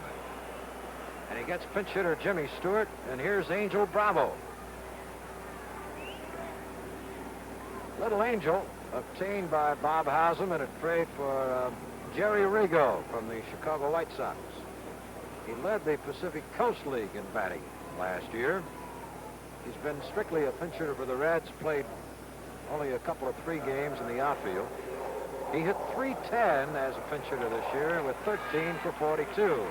And he gets pinch hitter Jimmy Stewart, and here's Angel Bravo. Little Angel, obtained by Bob Haslam in a trade for Jerry Rigo from the Chicago White Sox. He led the Pacific Coast League in batting last year. He's been strictly a pinch hitter for the Reds, played only a couple of 3 games in the outfield. He hit .310 as a pinch hitter this year with 13 for 42.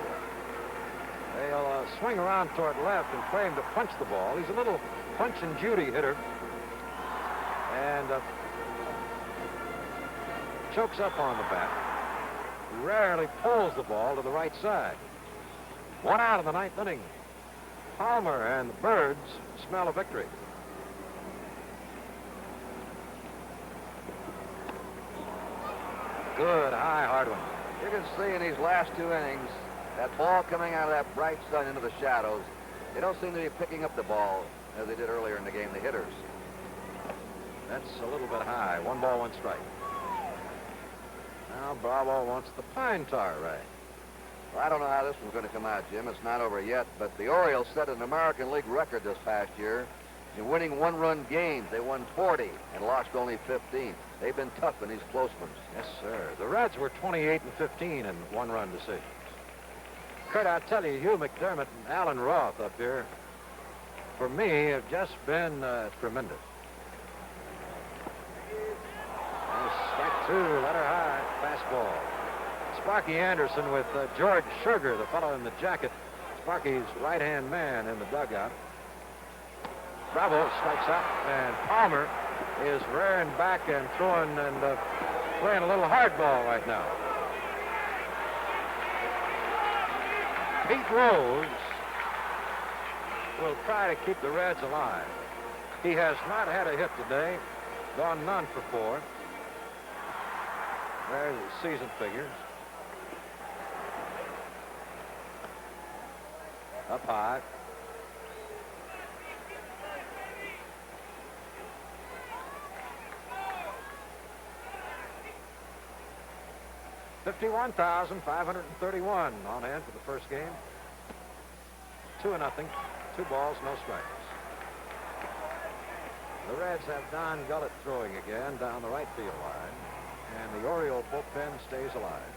They'll swing around toward left and play him to punch the ball. He's a little punch and Judy hitter. And chokes up on the bat. Rarely pulls the ball to the right side. 1 out of the 9th inning. Palmer and the Birds smell a victory. Good, high, hard one. You can see in these last 2 innings, that ball coming out of that bright sun into the shadows, they don't seem to be picking up the ball as they did earlier in the game, the hitters. That's a little bit high. 1 ball, 1 strike. Now Bravo wants the pine tar right. Well, I don't know how this one's going to come out, Jim. It's not over yet, but the Orioles set an American League record this past year in winning 1-run games. They won 40 and lost only 15. They've been tough in these close ones. Yes, sir. The Reds were 28 and 15 in 1-run decisions. Kurt, I'll tell you, Hugh McDermott and Alan Roth up here, for me, have just been tremendous. And strike 2, let her high, fastball. Sparky Anderson with George Sugar, the fellow in the jacket. Sparky's right-hand man in the dugout. Bravo strikes out, and Palmer is rearing back and throwing and playing a little hardball right now. Pete Rose will try to keep the Reds alive. He has not had a hit today, gone none for 4. There's the season figures. Up high. $51,531 on hand for the first game. 2-0. 2 balls, no strikes. The Reds have Don Gullett throwing again down the right field line, and the Oriole bullpen stays alive.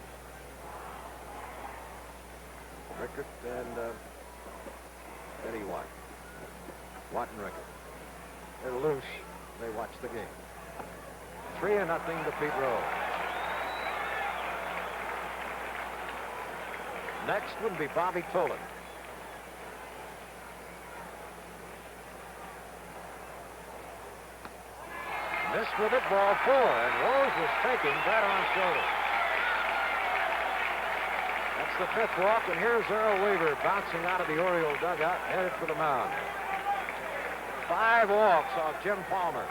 Rickert and Eddie Watt. Watt and Rickert. They're loose. They watch the game. 3-0 to Pete Rose. Next would be Bobby Tolan. Missed with it, ball 4, and Rose was taking that on shoulder. That's the 5th walk, and here's Earl Weaver bouncing out of the Oriole dugout, headed for the mound. 5 walks off Jim Palmer.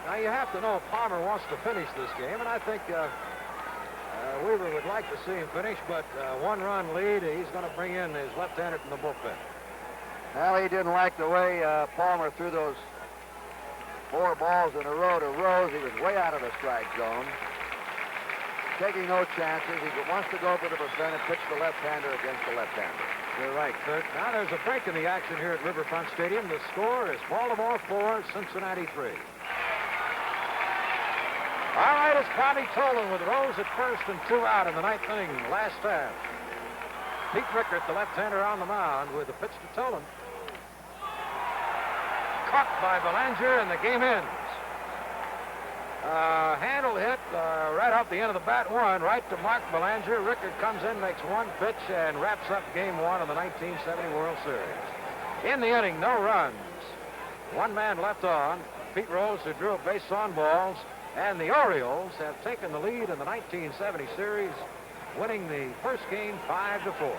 Now, you have to know Palmer wants to finish this game, and I think Weaver would like to see him finish, but 1-run lead, he's going to bring in his left-hander from the bullpen. Well, he didn't like the way Palmer threw those 4 balls in a row to Rose. He was way out of the strike zone, taking no chances. He wants to go for the percent and pitch the left-hander against the left-hander. You're right, Kurt. Now there's a break in the action here at Riverfront Stadium. The score is Baltimore 4, Cincinnati 3. All right, it's Bobby Tolan with Rose at first and 2 out in the 9th inning, last half. Pete Rickert, the left-hander, on the mound with the pitch to Tolan. Caught by Belanger, and the game ends. Handle hit right off the end of the bat 1, right to Mark Belanger. Rickert comes in, makes 1 pitch, and wraps up game 1 of the 1970 World Series. In the inning, no runs. 1 man left on. Pete Rose, who drew a base on balls. And the Orioles have taken the lead in the 1970 series, winning the first game 5-4.